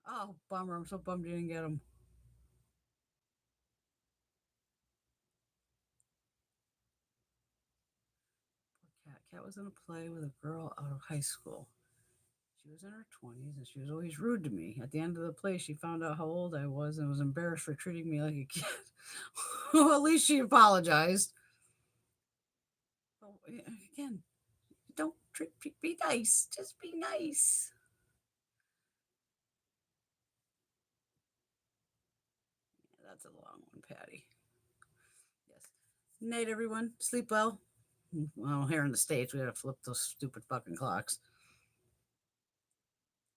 Oh, bummer. I'm so bummed you didn't get them. Poor cat. Cat was in a play with a girl out of high school. She was in her 20s and she was always rude to me. At the end of the play, she found out how old I was and was embarrassed for treating me like a kid. Well, at least she apologized. But again, don't be nice. Just be nice. Yeah, that's a long one, Patty. Yes. Night, everyone. Sleep well. Well, here in the States, we had to flip those stupid fucking clocks.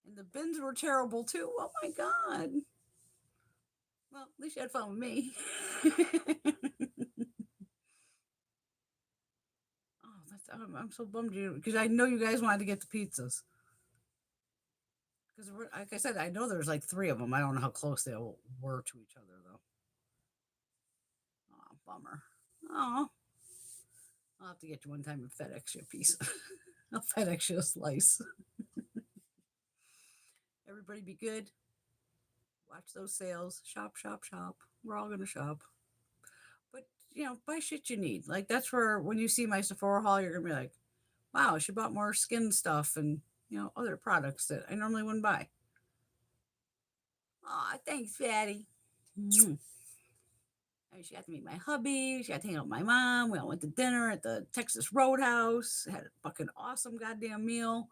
And the bins were terrible too. Oh my God. Well, at least you had fun with me. I'm so bummed you because I know you guys wanted to get the pizzas. Because like I said, I know there's like 3 of them. I don't know how close they were to each other though. Oh, bummer. Oh, I'll have to get you one time and FedEx you a piece. I'll FedEx you a slice. Everybody be good. Watch those sales. Shop, shop, shop. We're all gonna shop. But you know, buy shit you need. Like that's where when you see my Sephora haul, you're gonna be like, wow, she bought more skin stuff and other products that I normally wouldn't buy. Aw, thanks, Fatty. Mm. She got to meet my hubby. She got to hang out with my mom. We all went to dinner at the Texas Roadhouse. Had a fucking awesome goddamn meal.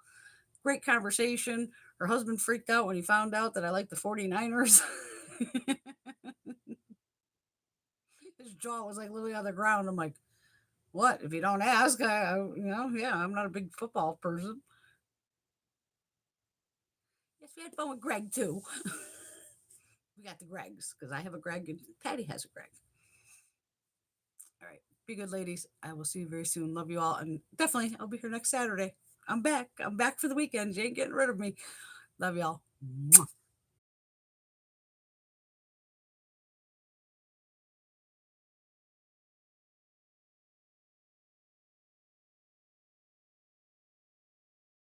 Great conversation. Her husband freaked out when he found out that I like the 49ers. His jaw was like literally on the ground. I'm like, what? If you don't ask, yeah, I'm not a big football person. Yes, we had fun with Greg too. We got the Gregs because I have a Greg and Patty has a Greg. All right. Be good, ladies. I will see you very soon. Love you all. And definitely, I'll be here next Saturday. I'm back. I'm back for the weekend. You ain't getting rid of me. Love y'all. Mwah.